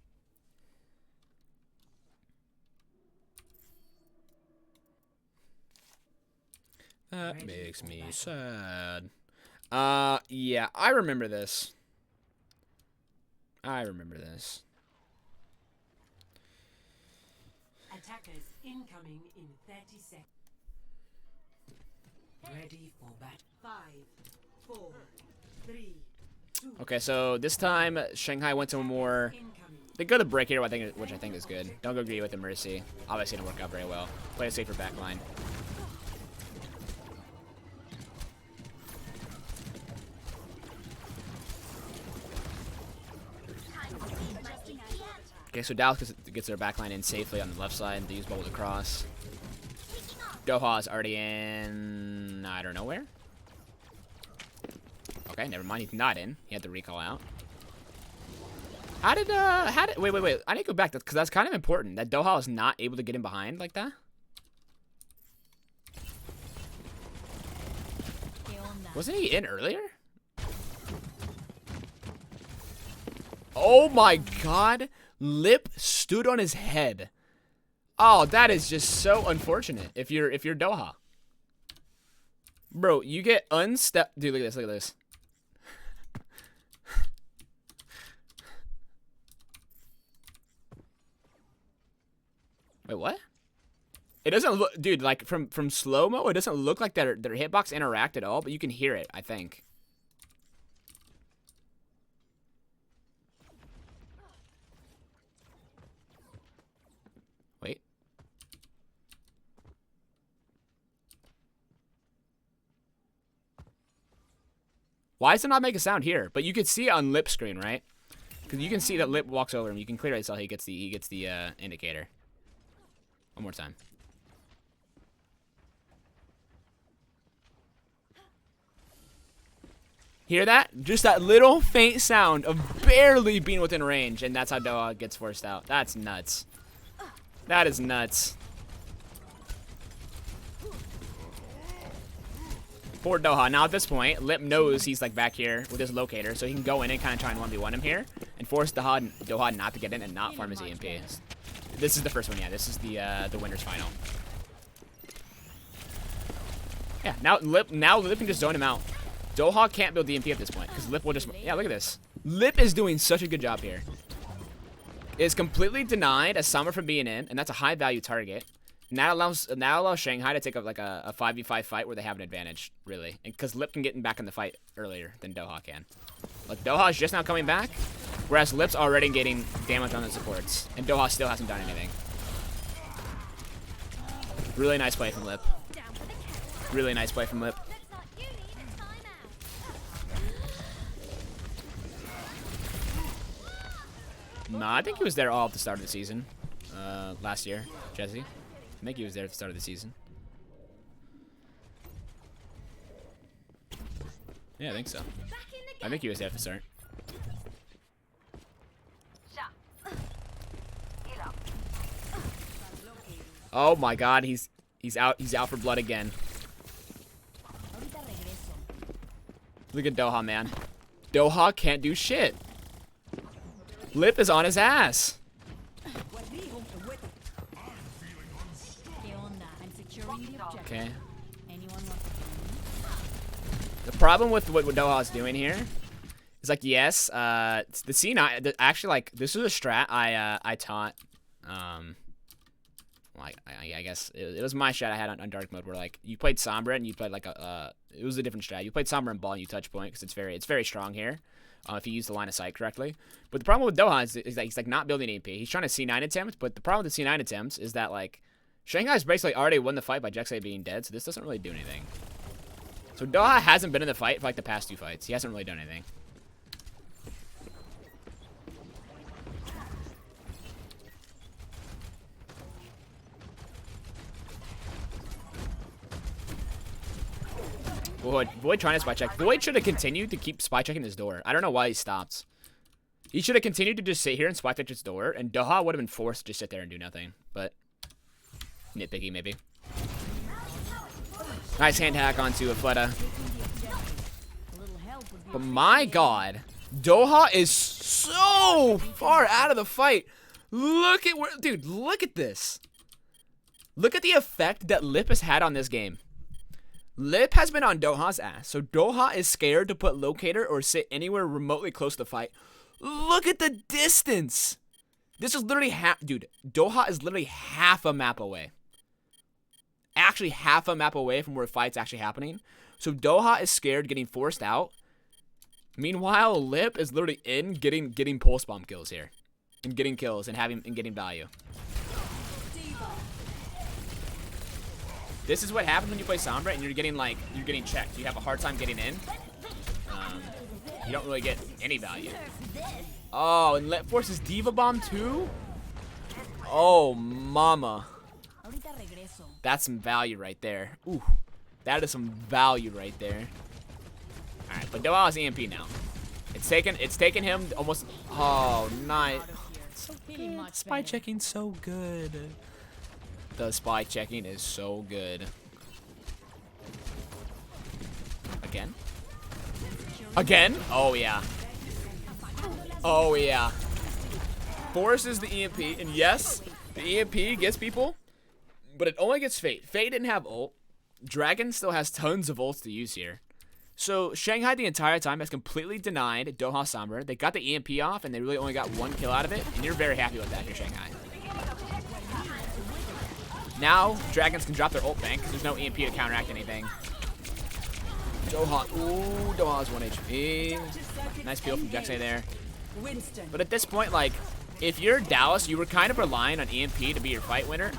That makes me sad. Yeah, I remember this. Attackers incoming in 30 seconds. Ready for bat. 5, 4, 3, 2. Okay, so this time Shanghai went to a more. They go to break here, which I think is good. Don't go greedy with the Mercy. Obviously, didn't work out very well. Play a safer backline. Okay, so Dallas gets their backline in safely on the left side. They use bubble to cross. Doha's already in. I don't know where. Okay, never mind. He's not in. He had to recall out. How did wait. I need to go back because that's kind of important that Doha is not able to get in behind like that. Wasn't he in earlier? Oh my god. Lip stood on his head. Oh, that is just so unfortunate if you're Doha. Bro, you get unstep. Dude, look at this. Look at this. Wait, what? It doesn't look, dude, like from slow-mo, it doesn't look like their hitbox interact at all, but you can hear it, I think. Wait. Why does it not make a sound here? But you can see it on Lip screen, right? Because you can see that Lip walks over him. You can clearly tell he gets the indicator. One more time. Hear that? Just that little faint sound of barely being within range, and that's how Doha gets forced out. That's nuts. That is nuts. Poor Doha. Now at this point, Lip knows he's like back here with his locator, so he can go in and kind of try and 1v1 him here and force Doha not to get in and not farm his EMP. This is the first one, yeah. This is the winner's final. Yeah, now Lip can just zone him out. Doha can't build DMP at this point because Lip will just. Yeah, look at this. Lip is doing such a good job here. Is completely denied a summer from being in, and that's a high value target. And that allows Shanghai to take up like a 5v5 fight where they have an advantage, really, because Lip can get back in the fight earlier than Doha can. Like Doha is just now coming back, whereas Lip's already getting damage on the supports, and Doha still hasn't done anything. Really nice play from Lip. Really nice play from Lip. Nah, I think he was there all at the start of the season. Last year, Jesse. I think he was there at the start of the season. Yeah, I think so. I think he was there at the start. Oh my god, he's out for blood again. Look at Doha, man. Doha can't do shit. Lip is on his ass. Okay. The problem with what Doha is doing here is like, yes, the C9. Actually, like this is a strat I taught. Like I guess it was my strat I had on dark mode where like you played Sombra and you played like it was a different strat. You played Sombra and Ball and you touch point because it's very strong here. If you use the line of sight correctly. But the problem with Doha is that he's like not building AP. He's trying to C9 attempt, but the problem with the C9 attempts is that like Shanghai's basically already won the fight by Jexay being dead, so this doesn't really do anything. So Doha hasn't been in the fight for like the past 2 fights. He hasn't really done anything. Void trying to spy check. Void should have continued to keep spy checking his door. I don't know why he stopped. He should have continued to just sit here and spy check his door, and Doha would have been forced to just sit there and do nothing. But nitpicky, maybe. Nice hand hack onto a Fleta. But my god, Doha is so far out of the fight. Look at where, dude, look at this. Look at the effect that Lip has had on this game. Lip has been on Doha's ass, so Doha is scared to put locator or sit anywhere remotely close to the fight. Look at the distance. This is literally dude, Doha is literally half a map away. Actually half a map away from where the fight's actually happening. So Doha is scared getting forced out. Meanwhile, Lip is literally in getting pulse bomb kills here. And getting kills and getting value. This is what happens when you play Sombra and you're getting checked. You have a hard time getting in. You don't really get any value. Oh, and Lip forces Diva Bomb too? Oh, mama. That's some value right there. Ooh, that is some value right there. All right, but Doha has EMP now. It's taken him almost. Oh, nice. So good. Spy checking so good. The spy checking is so good. Again? Again? Oh, yeah. Oh, yeah. Forces the EMP, and yes, the EMP gets people, but it only gets Fate. Fate didn't have ult. Dragon still has tons of ults to use here. So Shanghai the entire time has completely denied Doha Sombra. They got the EMP off, and they really only got 1 kill out of it, and you're very happy with that here, Shanghai. Now, Dragons can drop their ult bank, because there's no EMP to counteract anything. Doha, ooh, Doha's 1 HP. Nice peel from Jexay there. Winston. But at this point, like, if you're Dallas, you were kind of relying on EMP to be your fight winner.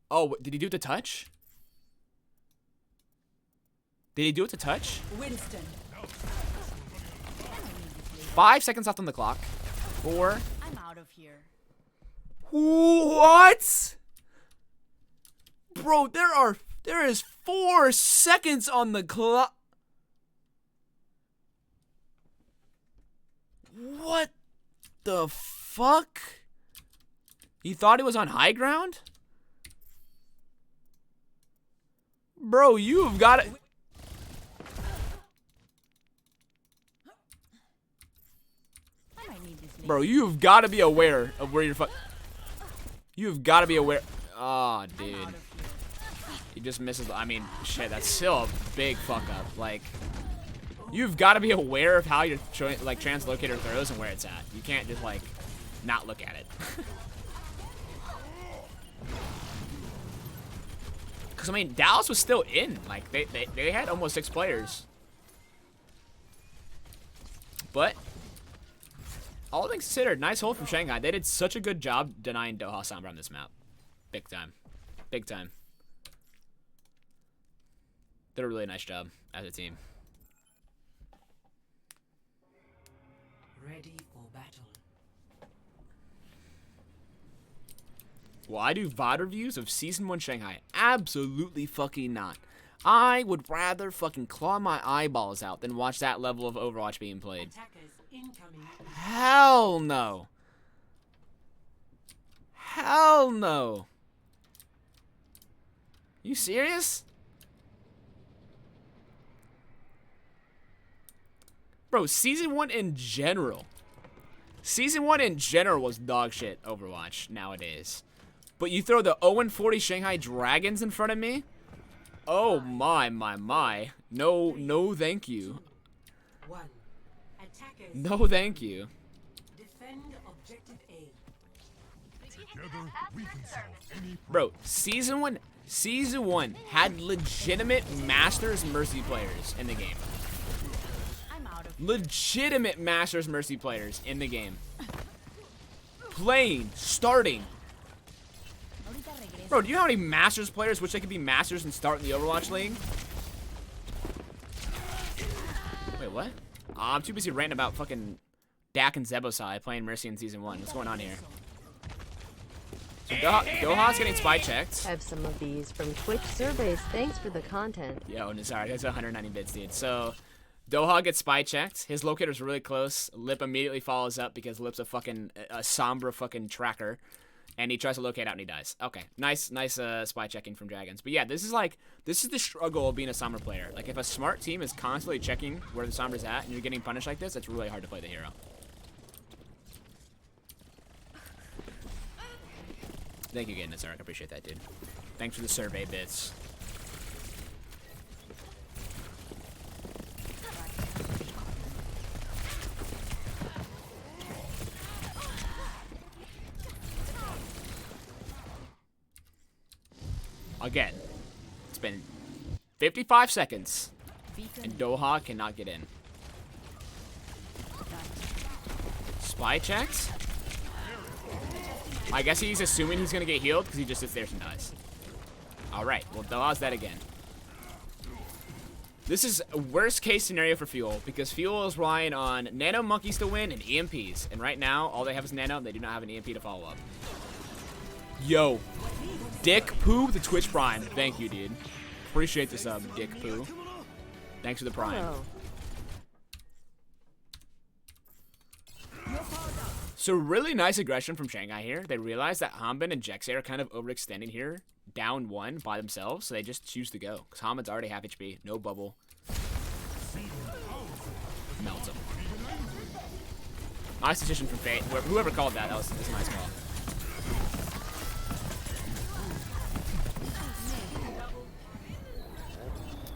Oh, did he do it to touch? Did he do it to touch? Winston. 5 seconds left on the clock. 4. I'm out of here. What? Bro, there is 4 seconds on the clock. What the fuck? He thought he was on high ground? Bro, you've got it. I might need this. Bro, you've got to be aware of where you're You've got to be aware. Oh, dude. He just misses. I mean, shit, that's still a big fuck up. Like, you've got to be aware of how your like translocator throws and where it's at. You can't just like not look at it. Because, I mean, Dallas was still in. Like, they had almost 6 players. But, all things considered, nice hold from Shanghai. They did such a good job denying Doha Sombra on this map. Big time. Big time. Did a really nice job as a team. Ready for battle. Will I do VOD reviews of Season 1 Shanghai? Absolutely fucking not. I would rather fucking claw my eyeballs out than watch that level of Overwatch being played. Attackers incoming. Hell no. Hell no. You serious? Bro, Season 1 in general. Season 1 in general was dog shit Overwatch nowadays. But you throw the 0-40 Shanghai Dragons in front of me? Oh my. No, thank you. 1. Attackers. No, thank you. Defend objective A. Together, we can solve any Bro, Season 1 had legitimate Masters Mercy players in the game. I'm out of Legitimate Masters Mercy players in the game. Playing, starting. Bro, do you know how many Masters players wish they could be Masters and start in the Overwatch League? Wait, what? I'm too busy ranting about fucking Dak and Zebosai playing Mercy in Season 1. What's going on here? So Doha's getting spy checked. Have some of these from Twitch surveys. Thanks for the content. Yo, Nazar, that's 190 bits, dude. So, Doha gets spy checked. His locator's really close. Lip immediately follows up because Lip's a fucking Sombra fucking tracker. And he tries to locate out and he dies. Okay, nice spy checking from Dragons. But yeah, this is the struggle of being a Sombra player. Like, if a smart team is constantly checking where the Sombra's at and you're getting punished like this, it's really hard to play the hero. Thank you again, Nazar. I appreciate that, dude. Thanks for the survey bits. Again, it's been 55 seconds, and Doha cannot get in. Spy checks? I guess he's assuming he's going to get healed because he just sits there and dies. Alright, well, Doha's dead again. This is a worst case scenario for Fuel because Fuel is relying on Nano Monkeys to win and EMPs. And right now, all they have is Nano, and they do not have an EMP to follow up. Yo. Dick Poo, the Twitch Prime. Thank you, dude. Appreciate the sub, Dick Poo. Thanks for the Prime. Hello. So really nice aggression from Shanghai here. They realize that Hanbin and Jexay are kind of overextending here. Down 1 by themselves, so they just choose to go. Because Hanbin's already half HP. No bubble. melts him. Nice decision from Fate. Whoever called that, that's a nice call.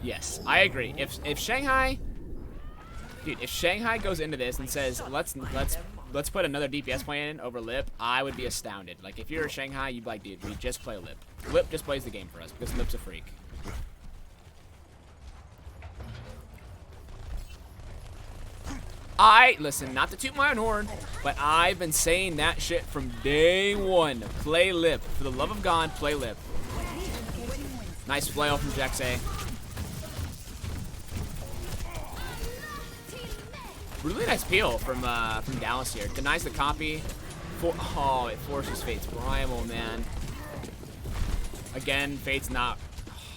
Yes, I agree. If Shanghai, dude, if Shanghai goes into this and says let's put another DPS plan in over Lip, I would be astounded. Like if you're Shanghai, you'd be like, dude, we just play Lip. Lip just plays the game for us because Lip's a freak. Listen, not to toot my own horn, but I've been saying that shit from day one. Play Lip. For the love of God, play Lip. Nice flail from Jaxay. Really nice peel from Dallas here. Denies the copy. Oh, it forces Fate's Primal, man. Again, Fate's not.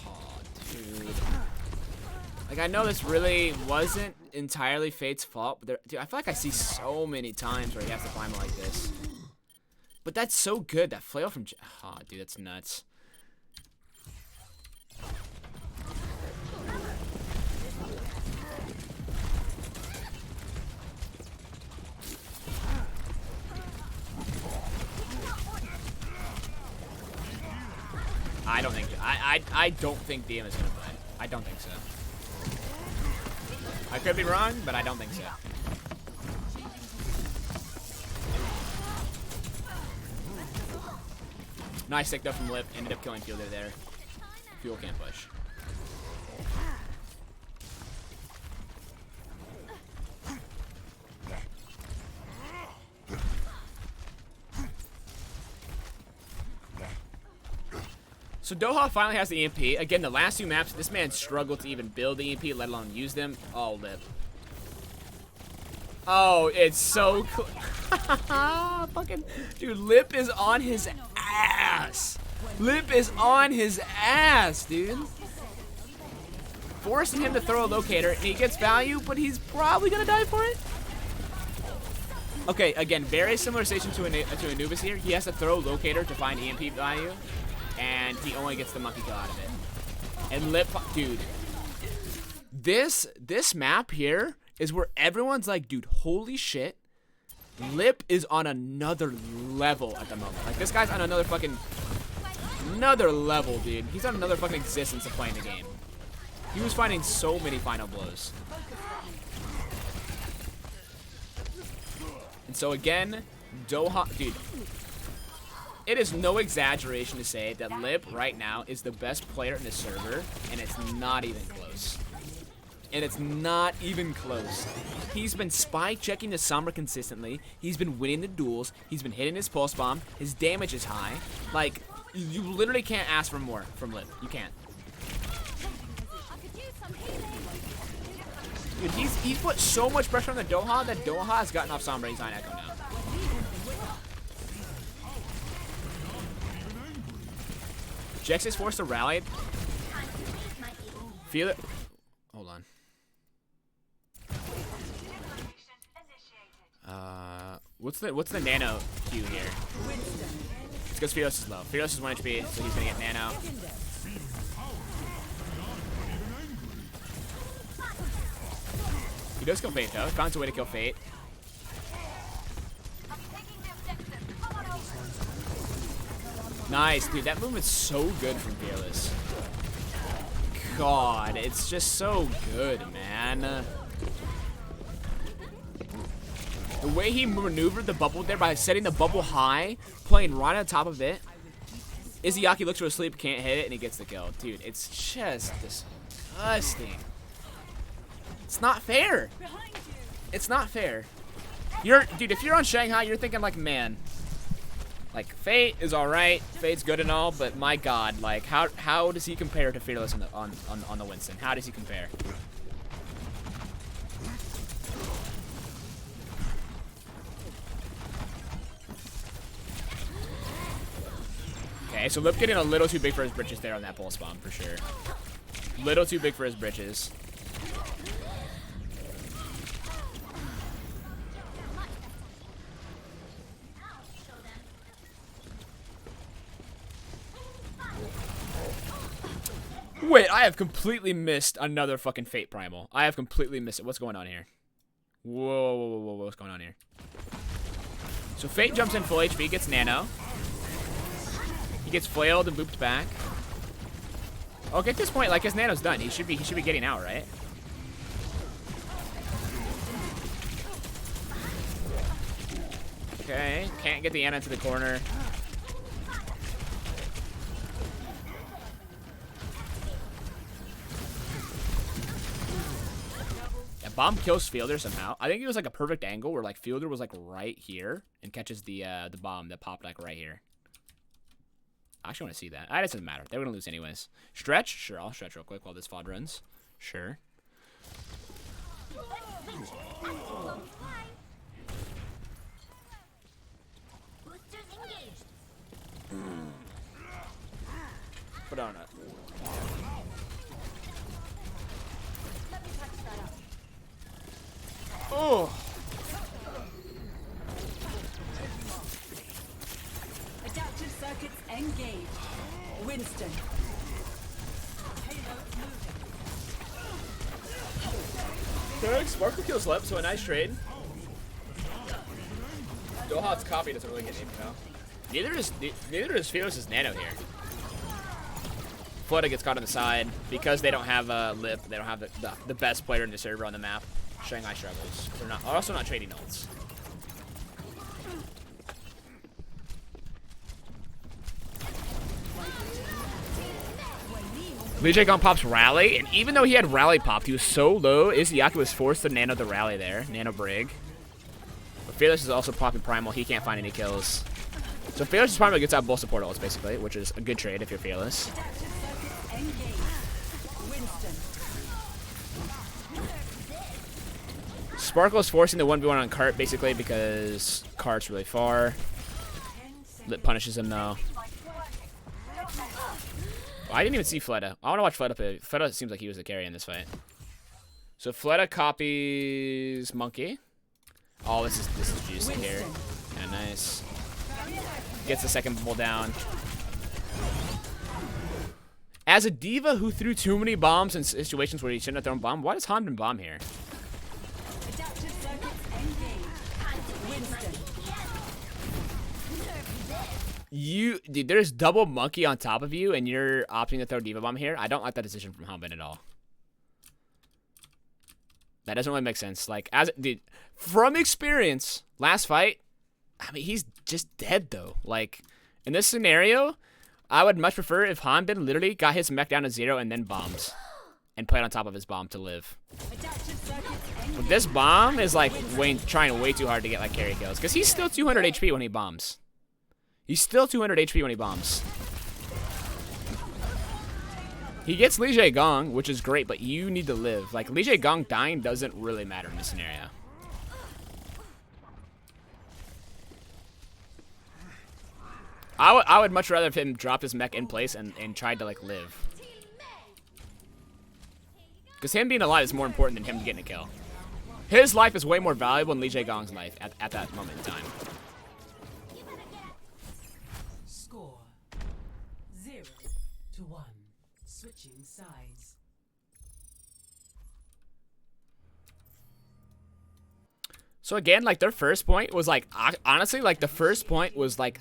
Oh, dude. Like, I know this really wasn't entirely Fate's fault, but dude, I feel like I see so many times where he has to Primal like this. But that's so good. That flail from. Oh, dude, that's nuts. I don't think I don't think DM is gonna play. I don't think so. I could be wrong, but I don't think so. Nice stick though from Lip. Ended up killing Fielder there. Fuel can't push. So Doha finally has the EMP. Again, the last two maps, this man struggled to even build the EMP, let alone use them. Oh, Lip. Oh, it's so cool. Fucking, dude, Lip is on his ass. Lip is on his ass, dude. Forcing him to throw a locator, and he gets value, but he's probably gonna die for it. Okay, again, very similar situation to Anubis here. He has to throw locator to find EMP value. And he only gets the monkey kill out of it. And Lip, dude, this map here is where everyone's like, dude, holy shit, Lip is on another level at the moment. Like, this guy's on another level, dude. He's on another fucking existence of playing the game. He was finding so many final blows. And so again, Doha, dude. It is no exaggeration to say that Lip right now is the best player in the server, and it's not even close. And it's not even close. He's been spy checking the Sombra consistently. He's been winning the duels. He's been hitting his pulse bomb. His damage is high. Like, you literally can't ask for more from Lip. You can't. Dude, he's put so much pressure on the Doha that Doha has gotten off Sombra. He's on Echo now. Jex is forced to rally. Feel it. Hold on. What's the nano Q here? It's because Fearless is low. Fearless is 1 HP, so he's gonna get nano. He does kill Fate though. Finds a way to kill Fate. Nice, dude. That movement's so good from Fearless. God, it's just so good, man. The way he maneuvered the bubble there by setting the bubble high, playing right on top of it. Izayaki looks for a sleep, can't hit it, and he gets the kill. Dude, it's just disgusting. It's not fair. It's not fair. Dude, if you're on Shanghai, you're thinking like, man, like, Fate is alright, Fate's good and all, but my god, like, how does he compare to Fearless on the Winston? How does he compare? Okay, so Lip getting a little too big for his britches there on that pulse bomb, for sure. Little too big for his britches. Wait, I have completely missed another fucking Fate Primal. I have completely missed it. What's going on here? Whoa, what's going on here? So Fate jumps in full HP, gets Nano. He gets flailed and booped back. Okay, at this point, like his Nano's done. He should be getting out, right? Okay, can't get the Ana into the corner. Yeah, bomb kills Fielder somehow. I think it was like a perfect angle where like Fielder was like right here and catches the bomb that popped like right here. I actually want to see that. It doesn't matter. They were gonna lose anyways. Stretch? Sure, I'll stretch real quick while this FOD runs. Sure. Boosters engaged. Put on it. Let me touch that up. Oh. Adaptive circuits engaged. Winston. Payload moving. Good. Sparkle kills Lep, so a nice trade. Dohat's copy doesn't really get anything though. Neither does Fearless's Nano here. Flutta gets caught on the side because they don't have Lip. They don't have the best player in the server on the map. Shanghai struggles. They're also not trading ults. Lee Jae Gong pops Rally, and even though he had Rally popped, he was so low, Izayaki was forced to nano the Rally there. Nano Brig. But Fearless is also popping Primal. He can't find any kills. So Fearless Primal gets out both support ults, basically, which is a good trade if you're Fearless. Sparkle is forcing the 1v1 on Cart, basically, because Cart's really far. Lip punishes him, though. Oh, I didn't even see Fleta. I want to watch Fleta play. Fleta seems like he was the carry in this fight. So Fleta copies Monkey. Oh, this is juicy here. Yeah, nice. Gets the second bubble down. As a diva who threw too many bombs in situations where he shouldn't have thrown a bomb, why does Hanbin bomb here? Dude, there's double Monkey on top of you, and you're opting to throw Diva Bomb here. I don't like that decision from Hanbin at all. That doesn't really make sense. Like, dude, from experience, last fight, I mean, he's just dead, though. Like, in this scenario, I would much prefer if Hanbin literally got his mech down to 0 and then bombs. And played on top of his bomb to live. But this bomb is, like, trying way too hard to get, like, carry kills. Because he's still 200 HP when he bombs. He's still 200 HP when he bombs. He gets Lee Jae Gong, which is great, but you need to live. Like, Lee Jae Gong dying doesn't really matter in this scenario. I would much rather have him drop his mech in place and tried to, like, live. Because him being alive is more important than him getting a kill. His life is way more valuable than Lee Jae Gong's life at that moment in time. Score 0-1. Switching sides. So again, like, their first point was, like, honestly, like, the first point was, like,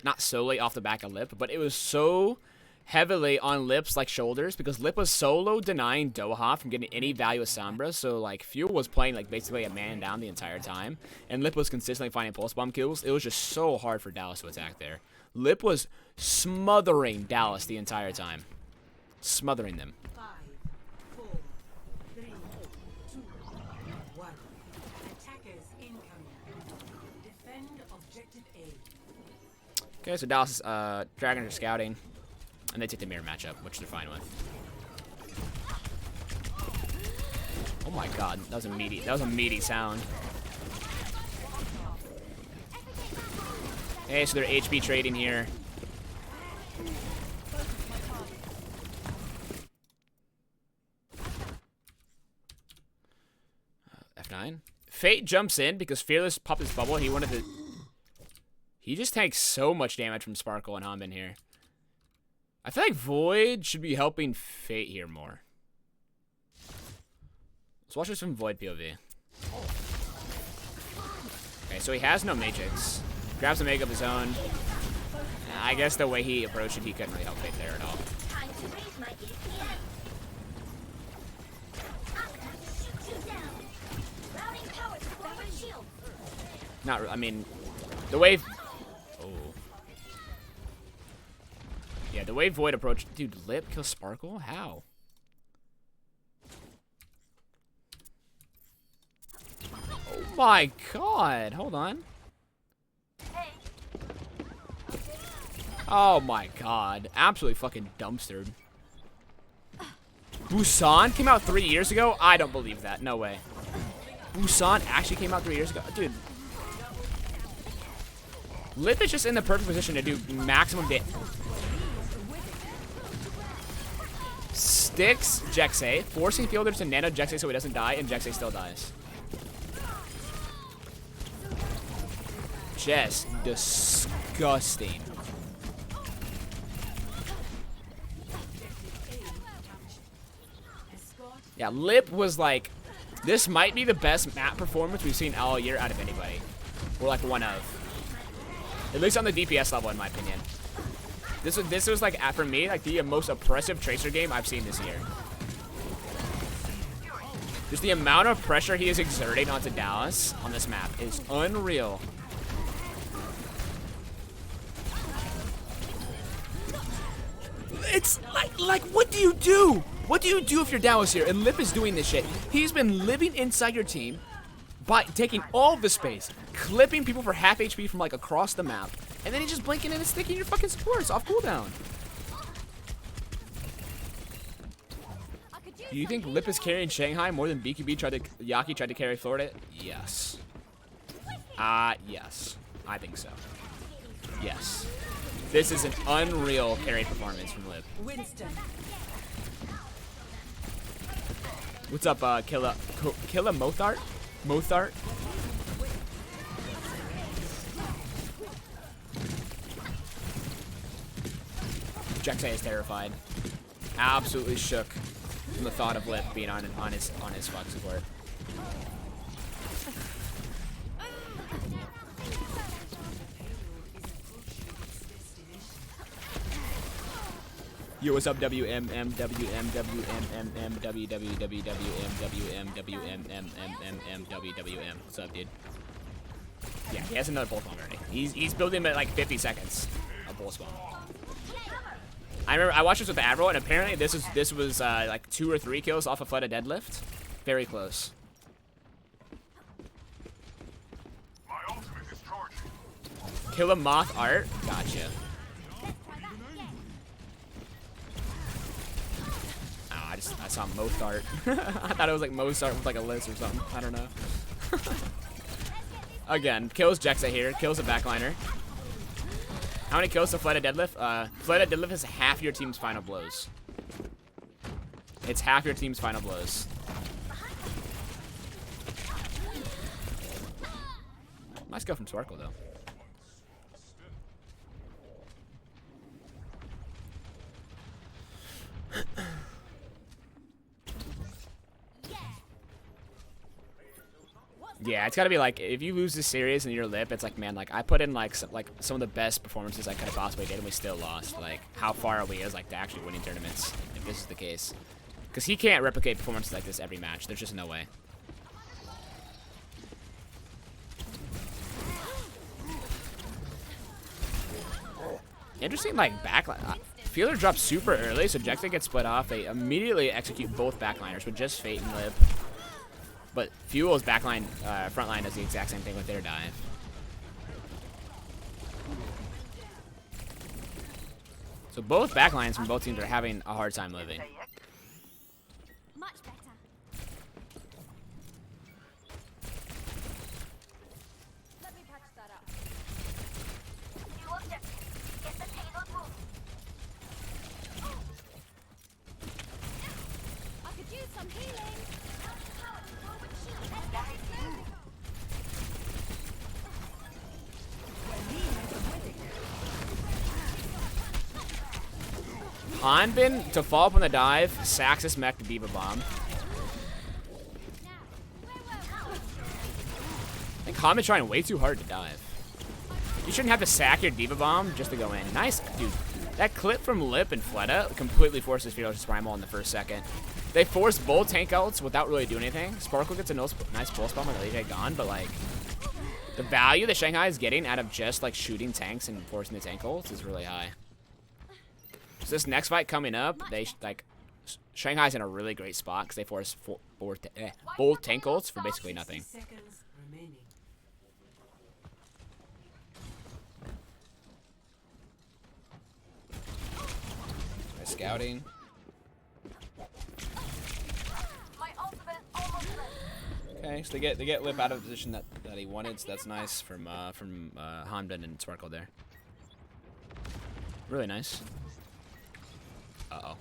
not solely off the back of Lip, but it was so heavily on Lip's, like, shoulders, because Lip was solo denying Doha from getting any value with Sombra, so, like, Fuel was playing, like, basically a man down the entire time, and Lip was consistently finding pulse bomb kills. It was just so hard for Dallas to attack there. Lip was smothering Dallas the entire time. Smothering them. 5, 4, 3, 2, 1. Attackers incoming. Defend objective A. Okay, so Dallas, Dragons are scouting, and they take the mirror matchup, which they're fine with. Oh my god, that was a meaty sound. Okay, so they're HP trading here. F9. Fate jumps in because Fearless popped his bubble. He just takes so much damage from Sparkle and Hanbin here. I feel like Void should be helping Fate here more. Let's watch this from Void POV. Okay, so he has no Matrix. Grabs a Mega of his own. I guess the way he approached it, he couldn't really help fate there at all. Time to raise my EPM. I'm gonna shoot you down. Routing power to forward shield. Not, I mean, the way. Oh. Yeah, the way Void approached. Dude, Lip kills Sparkle? How? Oh my god. Hold on. Oh my god. Absolutely fucking dumpstered. Busan came out 3 years ago? I don't believe that. No way. Busan actually came out 3 years ago? Dude. Lip is just in the perfect position to do maximum damage. Sticks Jexay, forcing Fielder to nano Jexay so he doesn't die, and Jexay still dies. Just disgusting. Yeah, Lip was like, this might be the best map performance we've seen all year out of anybody. Or like one of. At least on the DPS level, in my opinion. This was like, for me, like the most oppressive Tracer game I've seen this year. Just the amount of pressure he is exerting onto Dallas on this map is unreal. It's like, what do you do? What do you do if you're Dallas here? And Lip is doing this shit. He's been living inside your team by taking all of the space, clipping people for half HP from like across the map, and then he's just blinking in and sticking your fucking supports off cooldown. Do you think Lip is carrying Shanghai more than BQB Yaki tried to carry Florida? Yes. Yes. I think so. Yes. This is an unreal carry performance from Lip. Winston. What's up, Killa Mothart? Mothart? Jexay is terrified. Absolutely shook from the thought of Lip being on his fuck support. Yo, what's up, WM, WM, WWM. What's up, dude? Yeah, he has another pulse bomb already. He's building at like 50 seconds. A pulse bomb. I remember I watched this with the Admiral, and apparently this was like 2 or 3 kills off a flooded deadlift. Very close. My ultimate is charging. Kill a moth art. Gotcha. I saw Mozart. I thought it was like Mozart with like a list or something. I don't know. Again, kills Jexay here. Kills a backliner. How many kills to flooded deadlift? Flooded deadlift is half your team's final blows. It's half your team's final blows. Nice go from Sparkle though. Yeah, it's gotta be like, if you lose this series and you're Lip, it's like, man, like I put in like some of the best performances I could have possibly did, and we still lost. Like, how far are we as like to actually winning tournaments if this is the case? Because he can't replicate performances like this every match. There's just no way. Interesting, like backline. Fielder drops super early, so Jexay gets split off. They immediately execute both backliners with just Fate and Lip. But Fuel's backline, frontline does the exact same thing with their dive. So both backlines from both teams are having a hard time living. Much better. Let me patch that up. New objective. Get the payload moving. I could use some healing. Hanbin to follow up on the dive, sacks this mech to Diva Bomb. I Comet trying way too hard to dive. You shouldn't have to sack your Diva Bomb just to go in. Nice, dude. That clip from Lip and Fleta completely forces Fearless Primal in the first second. They force both tank ults without really doing anything. Sparkle gets a nice pulse bomb with AJ gone, but like the value that Shanghai is getting out of just like shooting tanks and forcing the tank ults is really high. So this next fight coming up, Shanghai's in a really great spot because they force both tank ults for basically nothing. Seconds remaining. They're scouting. My ultimate is almost ready. Okay, so they get Lip out of the position that he wanted, so that's nice from Hamdan and Sparkle there. Really nice. Uh-oh.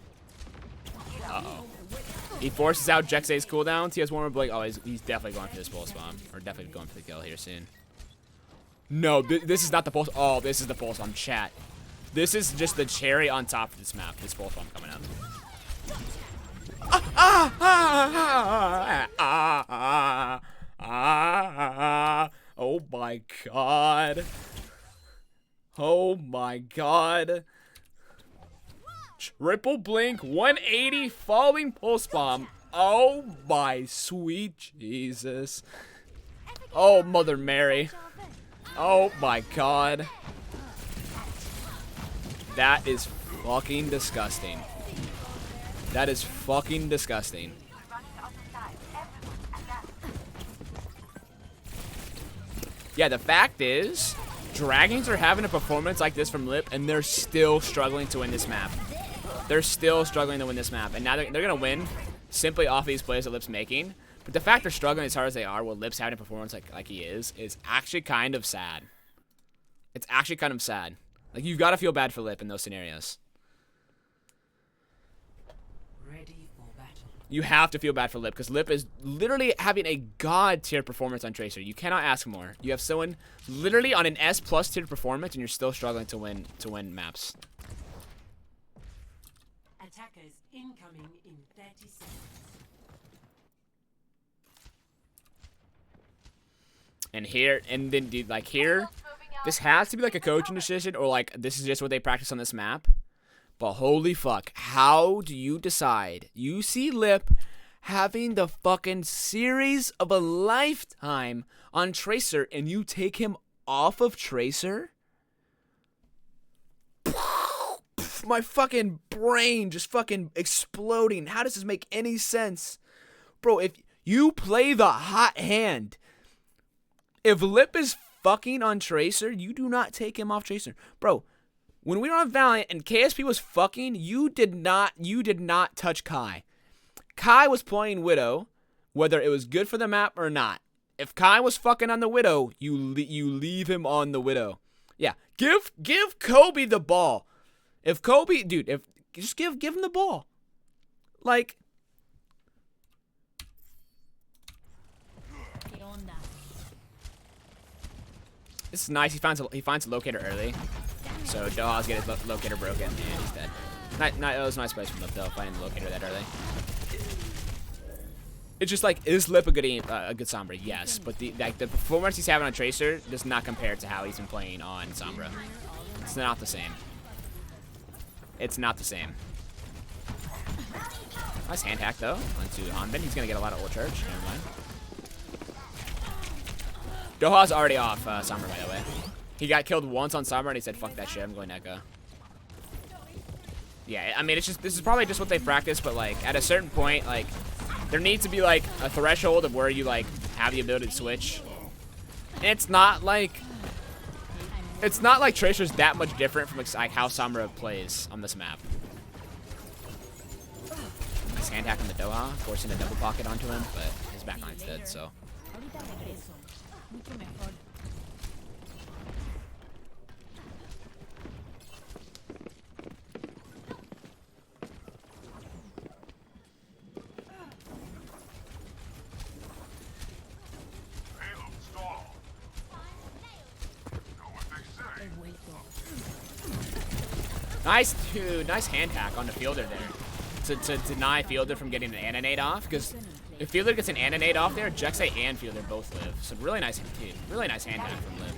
Uh-oh. He forces out Jexay's cooldown. TS Warmer Blake. Oh, he's definitely going for this pulse bomb. Or definitely going for the kill here soon. No, this is not the pulse. Oh, this is the pulse bomb, chat. This is just the cherry on top of this map. This pulse bomb coming up. Oh my god. Oh my god. Triple blink, 180 falling pulse bomb. Oh my sweet Jesus. Oh Mother Mary. Oh my god. That is fucking disgusting. That is fucking disgusting. Yeah, the fact is, Dragons are having a performance like this from Lip, and they're still struggling to win this map. They're still struggling to win this map, and now they're going to win simply off these plays that Lip's making. But the fact they're struggling as hard as they are while Lip's having a performance like he is actually kind of sad. It's actually kind of sad. Like, you've got to feel bad for Lip in those scenarios. Ready for battle. You have to feel bad for Lip, because Lip is literally having a god-tier performance on Tracer. You cannot ask more. You have someone literally on an S+ tier performance, and you're still struggling to win maps. Attackers incoming in 30 seconds. And here, and then, dude, like here, this has to be like a coaching decision, or like this is just what they practice on this map. But holy fuck, how do you decide? You see Lip having the fucking series of a lifetime on Tracer, and you take him off of Tracer? My fucking brain just fucking exploding. How does this make any sense? Bro, if you play the hot hand, if Lip is fucking on Tracer, you do not take him off Tracer. Bro, when we were on Valiant and KSP was fucking, you did not touch Kai. Kai was playing Widow, whether it was good for the map or not. If Kai was fucking on the Widow, you leave him on the Widow. Yeah, give Kobe the ball. If Kobe, dude, just give him the ball. Like, this is nice. He finds a locator early, so Doha's get his locator broken, and he's dead. That was a nice place from Lip though, finding the locator that early. It's just like, is Lip a good Sombra? Yes, but the performance he's having on Tracer does not compare to how he's been playing on Sombra. It's not the same. It's not the same. Nice hand hack though onto Hanbin. He's gonna get a lot of ult charge. Never mind. Doha's already off Sombra, by the way. He got killed once on Sombra and he said, "Fuck that shit, I'm going Echo." Yeah, I mean, this is probably just what they practice, but like at a certain point, like there needs to be like a threshold of where you like have the ability to switch. And it's not like Tracer's that much different from like how Sombra plays on this map. Nice hand hack on the Doha, forcing a double pocket onto him, but his backline's dead, so. Nice, dude. Nice hand hack on the fielder there to deny fielder from getting an animate off, because If Fielder gets an Ananate off there, Jexay and Fielder both live. So really nice team. Really nice hand hack from Liv.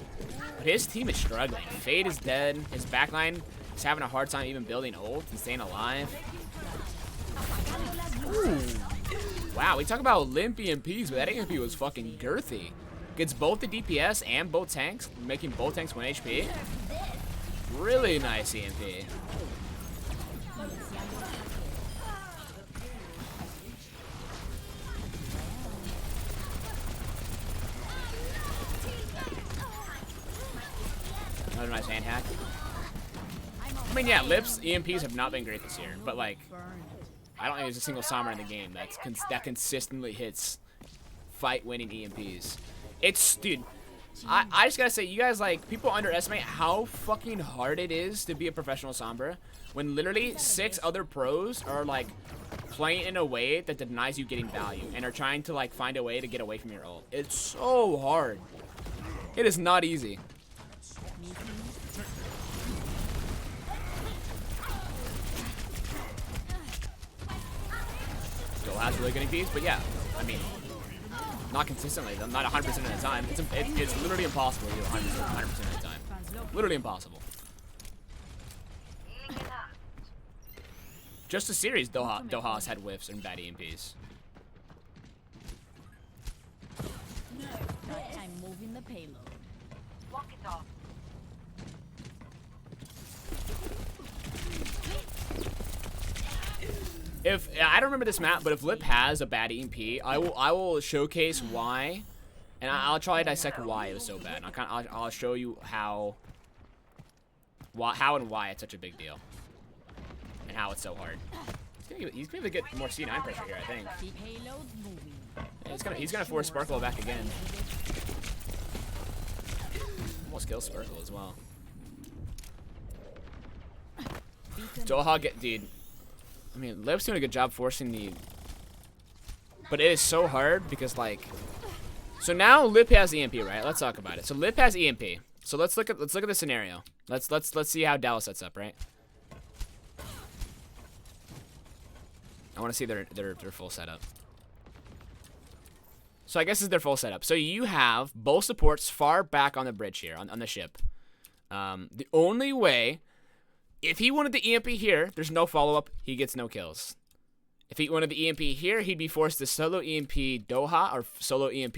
But his team is struggling. Fade is dead. His backline is having a hard time even building ult and staying alive. Ooh. Wow, we talk about limp EMPs, but that EMP was fucking girthy. Gets both the DPS and both tanks, making both tanks 1 HP. Really nice EMP. Another nice hand hack. I mean, yeah, Lip's EMPs have not been great this year, but like, I don't think there's a single Sombra in the game that consistently hits fight-winning EMPs. It's, dude, I just gotta say, you guys, like, people underestimate how fucking hard it is to be a professional Sombra when literally 6 other pros are like playing in a way that denies you getting value and are trying to like find a way to get away from your ult. It's so hard. It is not easy. Still has really good EMPs, but yeah, I mean, not consistently, not 100% of the time. It's literally impossible to do 100% of the time. Literally impossible. Just a series, Doha's had whiffs and bad EMPs. I'm moving the payload. Walk it off. If I don't remember this map, but if Lip has a bad EMP, I will showcase why, and I'll try to dissect why it was so bad. I'll show you how and why it's such a big deal, and how it's so hard. He's gonna get more C9 pressure here, I think. The payload's moving. Yeah, he's gonna force Sparkle back again. Almost kills Sparkle as well. Doha dude. I mean, Lip's doing a good job forcing the, but it is so hard because like, so now Lip has EMP, right? Let's talk about it. So Lip has EMP. So let's look at the scenario. Let's see how Dallas sets up, right? I want to see their full setup. So I guess this is their full setup. So you have both supports far back on the bridge here on the ship. The only way, if he wanted the EMP here, there's no follow-up. He gets no kills. If he wanted the EMP here, he'd be forced to solo EMP Doha or solo EMP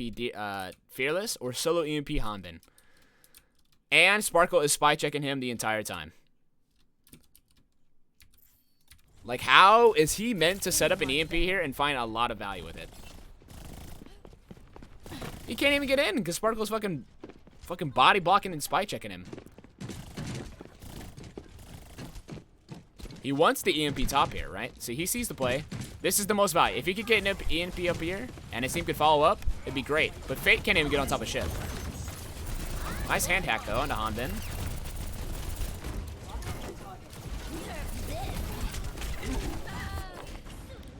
Fearless or solo EMP Hanbin. And Sparkle is spy checking him the entire time. Like, how is he meant to set up an EMP here and find a lot of value with it? He can't even get in because Sparkle's fucking body blocking and spy checking him. He wants the EMP top here, right? So he sees the play. This is the most value. If he could get an EMP up here and his team could follow up, it'd be great. But Fate can't even get on top of ship. Nice hand hack, though, onto Hanbin.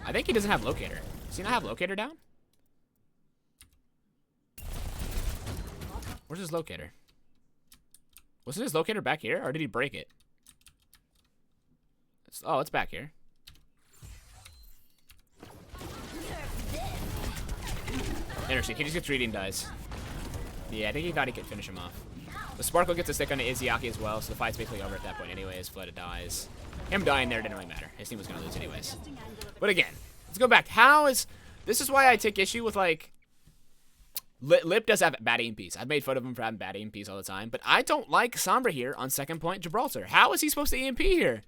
I think he doesn't have Locator. Does he not have Locator down? Where's his Locator? Wasn't his Locator back here, or did he break it? Oh, it's back here. Interesting. He just gets reading dies. Yeah, I think he thought he could finish him off. The Sparkle gets a stick on Izzyaki as well, so the fight's basically over at that point anyways. Flooded dies. Him dying there didn't really matter. His team was going to lose anyways. But again, let's go back. This is why I take issue with, like, Lip does have bad EMPs. I've made fun of him for having bad EMPs all the time, but I don't like Sombra here on second point Gibraltar. How is he supposed to EMP here?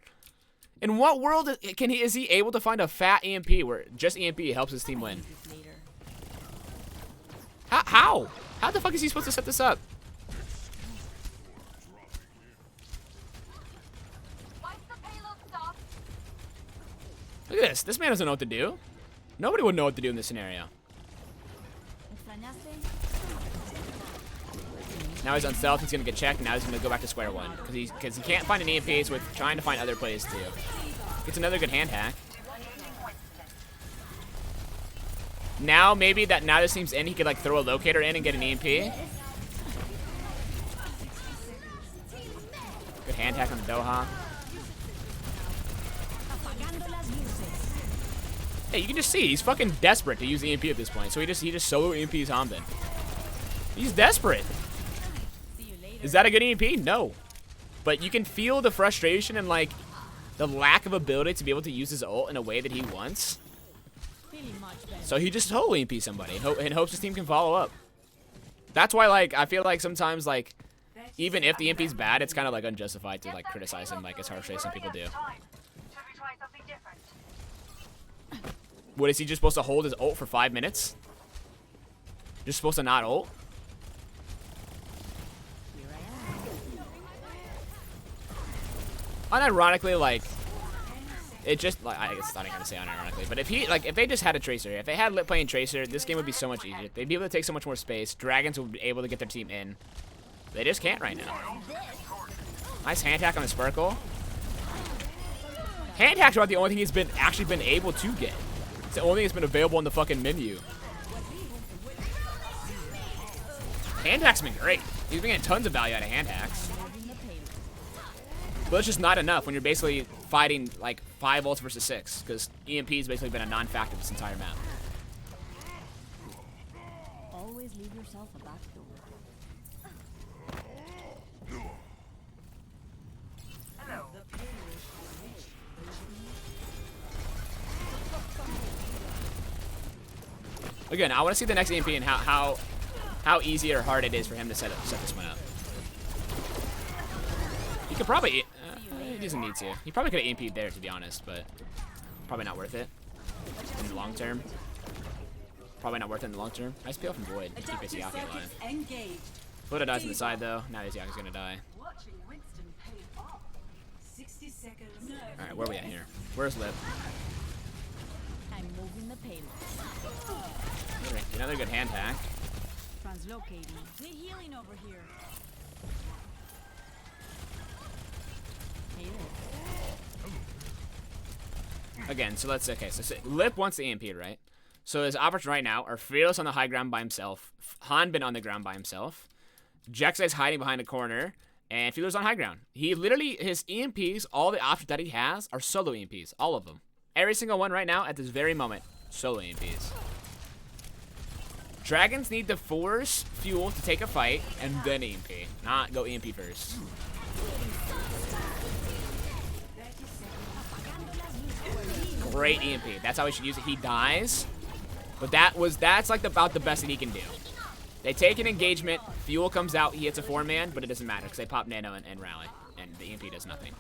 In what world is he able to find a fat EMP where just EMP helps his team win? How? How the fuck is he supposed to set this up? Look at this. This man doesn't know what to do. Nobody would know what to do in this scenario. Now he's on stealth. He's going to get checked. Now he's going to go back to square one. Because he can't find an EMP, so with trying to find other plays too. Gets another good hand hack. Now maybe now this seems in, he could like throw a Locator in and get an EMP. Good hand hack on the Doha. Hey, you can just see he's fucking desperate to use the EMP at this point. So he just solo EMPs Hanbin. He's desperate. Is that a good EMP? No. But you can feel the frustration and like the lack of ability to be able to use his ult in a way that he wants. So he just solo EMP somebody and hopes his team can follow up. That's why like I feel like sometimes like even if the EMP's bad, it's kind of like unjustified to like criticize him like as harshly as some people do. Should we try something different? What, is he just supposed to hold his ult for 5 minutes? Just supposed to not ult? Unironically, like, it just, like, I guess I not gonna say unironically, but if they just had a Tracer, if they had Lit playing Tracer, this game would be so much easier. They'd be able to take so much more space. Dragons would be able to get their team in. They just can't right now. Nice hand hack on the Sparkle. Hand hack's about the only thing he's actually been able to get. It's the only thing that's been available in the fucking menu. Hand hack's been great. He's been getting tons of value out of hand hacks. But it's just not enough when you're basically fighting like 5 ults versus 6, because EMP's basically been a non-factor this entire map. Always leave yourself a back door. Again, I want to see the next EMP and how easy or hard it is for him to set this one up. He could probably, he doesn't need to. He probably could have EMP'd there, to be honest, but probably not worth it in the long term. Probably not worth it in the long term. Nice peel from Void. Keep Isiaki alive. Florida dies on the side though. Now Isiaki's gonna die. Watching Winston pay off. 60 seconds. All right, where are we at here? Where's Lip? I'm moving the payload. Another good hand hack. Translocating. Need healing over here. Again, so let's, okay, so Lip wants the EMP, right? So his options right now are Fearless on the high ground by himself, Hanbin on the ground by himself, Jexai's hiding behind a corner, and Fearless on high ground. He literally, his EMPs, all the options that he has are solo EMPs, all of them. Every single one right now, at this very moment, solo EMPs. Dragons need to force fuel to take a fight, and then EMP, not go EMP first. Great EMP. That's how he should use it. He dies, but that's like about the best that he can do. They take an engagement, fuel comes out, he hits a 4-man, but it doesn't matter because they pop nano and rally, and the EMP does nothing.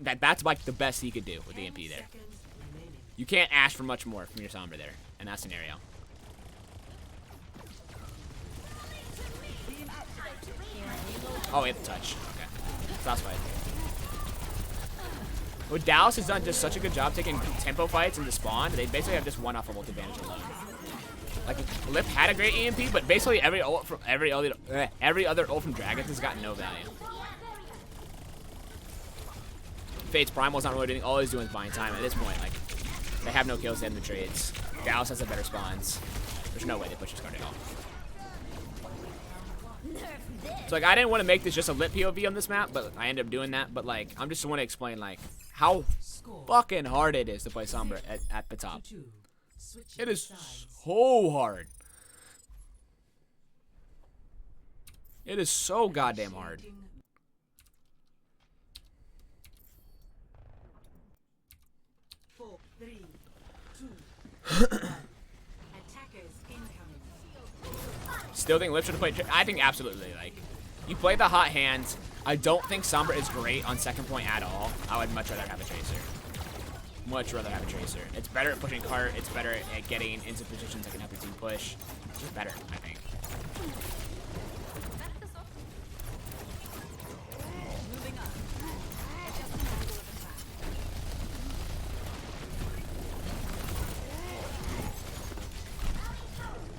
That's like the best he could do with the EMP there. You can't ask for much more from your Sombra there in that scenario. Oh, he had the touch. Okay. That's fine. Well, Dallas has done just such a good job taking tempo fights into spawn. They basically have just one off of ult advantage alone. Like, Lip had a great EMP, but basically every other ult from Dragons has gotten no value. Fate's Primal's not really doing, all he's doing is buying time at this point. Like, they have no kills, they have no trades. Dallas has the better spawns. There's no way they push this card at all. So, like, I didn't want to make this just a Lit POV on this map, but I ended up doing that. But, like, I'm just want to explain, like, how fucking hard it is to play Sombra at the top. It is so hard. It is so goddamn hard. Still think Lip should have played. I think absolutely. Like, you play the hot hands. I don't think Sombra is great on second point at all. I would much rather have a Tracer. Much rather have a Tracer. It's better at pushing cart. It's better at getting into positions that can help your team push. It's just better, I think.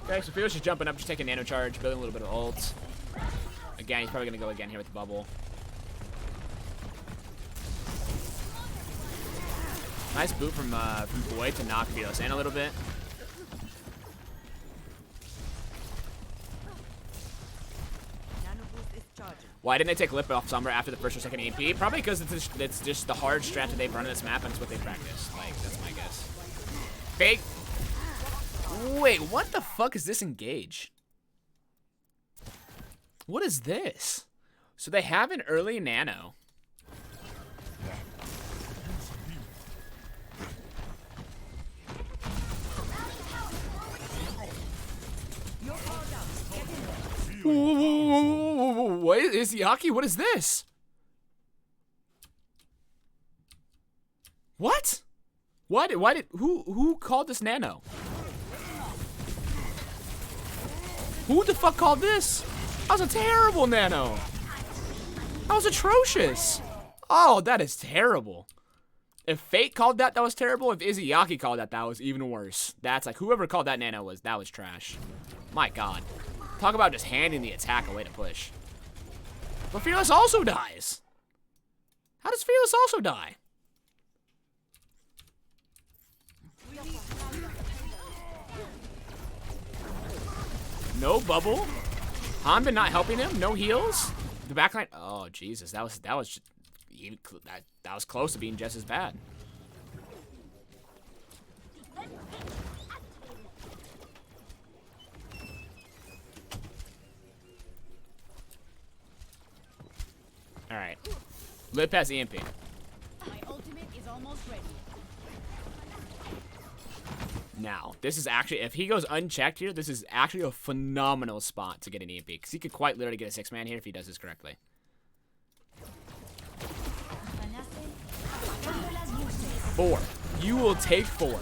Okay, so Felix is jumping up, just taking nano charge, building a little bit of ult. Again, he's probably gonna go again here with the bubble. Nice boot from Void to knock Felix in a little bit. Why didn't they take Lip off Sombra after the first or second EMP? Probably because it's just the hard strat that they've run on this map, and it's what they practice. Like, that's my guess. Fake. Wait, what the fuck is this engage? What is this? So they have an early nano. What is Yaki? What is this? What? Why did who called this nano? Who the fuck called this? That was a terrible nano. That was atrocious. Oh, that is terrible. If Fate called that, that was terrible. If Izayaki called that, that was even worse. That's like, whoever called that nano that was trash. My God. Talk about just handing the attack away to push. But Fearless also dies. How does Fearless also die? No bubble. Hanbin not helping him. No heals. The backline. Oh Jesus, that was close to being just as bad. All right. Lip has EMP. My ultimate is almost ready. Now, this is actually, if he goes unchecked here, this is actually a phenomenal spot to get an EMP, because he could quite literally get a 6-man here if he does this correctly. 4. You will take 4.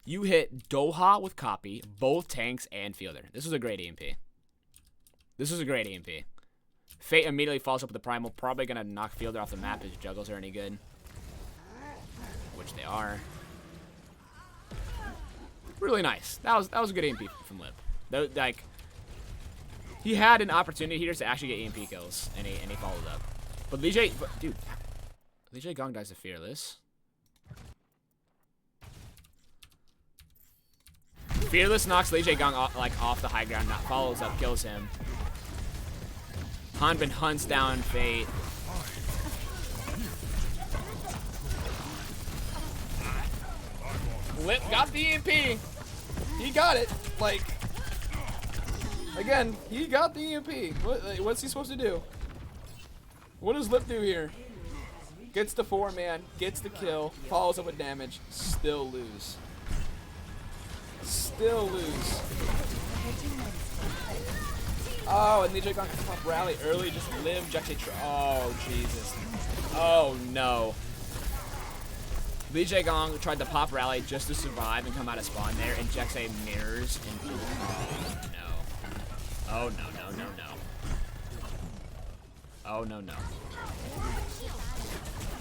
You hit Doha with copy, both tanks, and fielder. This was a great EMP. This was a great EMP. Fate immediately follows up with the primal, probably going to knock fielder off the map if his juggles are any good. Which they are. Really nice. That was a good EMP from Lip. Like, he had an opportunity here to actually get EMP kills, and he followed up. But dude, Li J Gong dies to Fearless. Fearless knocks Li J Gong off the high ground, follows up, kills him. Hanbin hunts down Fate. Lip got the EMP. He got it. Like, again, he got the EMP. What's he supposed to do? What does Lip do here? Gets the 4-man, gets the kill, follows up with damage, still lose. Still lose. Oh, and Li J Gong can pop rally early, just live, oh, Jesus. Oh, no. Li J Gong tried to pop rally just to survive and come out of spawn there, and Jexay mirrors and no. Oh no. Oh no.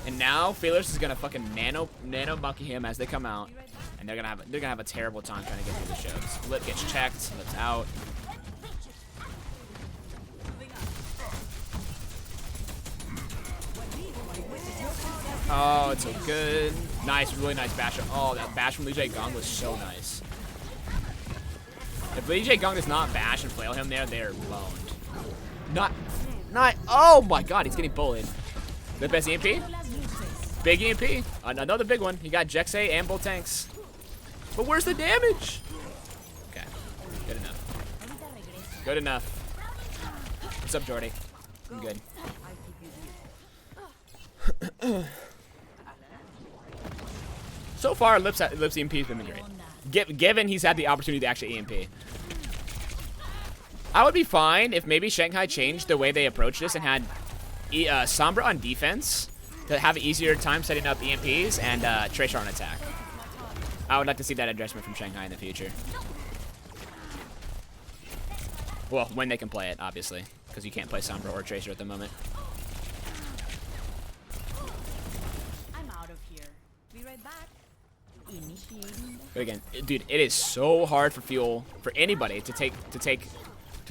And now Fearless is gonna fucking nano monkey him as they come out, and they're gonna have a terrible time trying to get through the shows. Lip gets checked, Lip's out. Oh, it's so good. Nice, really nice bash. Oh, that bash from Li J Gong was so nice. If Li J Gong does not bash and flail him there, they're boned. Not. Oh my God, he's getting bullied. Lip has EMP. Big EMP. Another big one. He got Jexay and both tanks. But where's the damage? Okay, good enough. Good enough. What's up, Jordy? I'm good. So far, Lip's EMP has been great. Given he's had the opportunity to actually EMP. I would be fine if maybe Shanghai changed the way they approached this and had Sombra on defense to have an easier time setting up EMPs and Tracer on attack. I would like to see that adjustment from Shanghai in the future. Well, when they can play it, obviously, because you can't play Sombra or Tracer at the moment. I'm out of here. Be right back. Initiating. But again, dude, it is so hard for Fuel, for anybody to take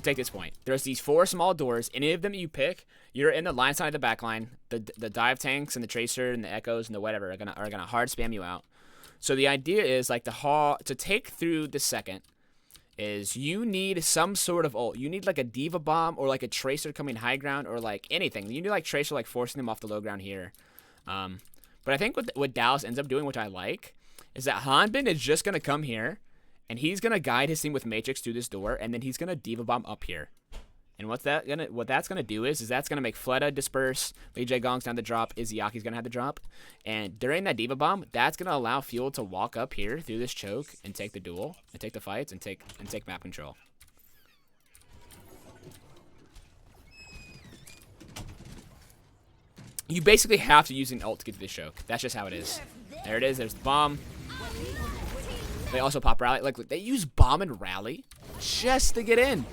this point. There's these 4 small doors. Any of them you pick, you're in the line side of the back line. The dive tanks and the Tracer and the Echoes and the whatever are gonna hard spam you out. So the idea is like to take through the second is you need some sort of ult. You need like a Diva Bomb or like a Tracer coming high ground or like anything. You need like Tracer like forcing them off the low ground here. But I think what Dallas ends up doing, which I like, is that Hanbin is just going to come here and he's going to guide his team with Matrix through this door and then he's going to Diva Bomb up here. And what that's gonna do is that's gonna make Fleta disperse, Lee Jae Gong's down the drop, Izyaki's gonna have the drop, and during that Diva Bomb, that's gonna allow Fuel to walk up here through this choke and take the duel, and take the fights, and take map control. You basically have to use an ult to get to this choke. That's just how it is. There it is. There's the bomb. They also pop rally. Like they use bomb and rally just to get in.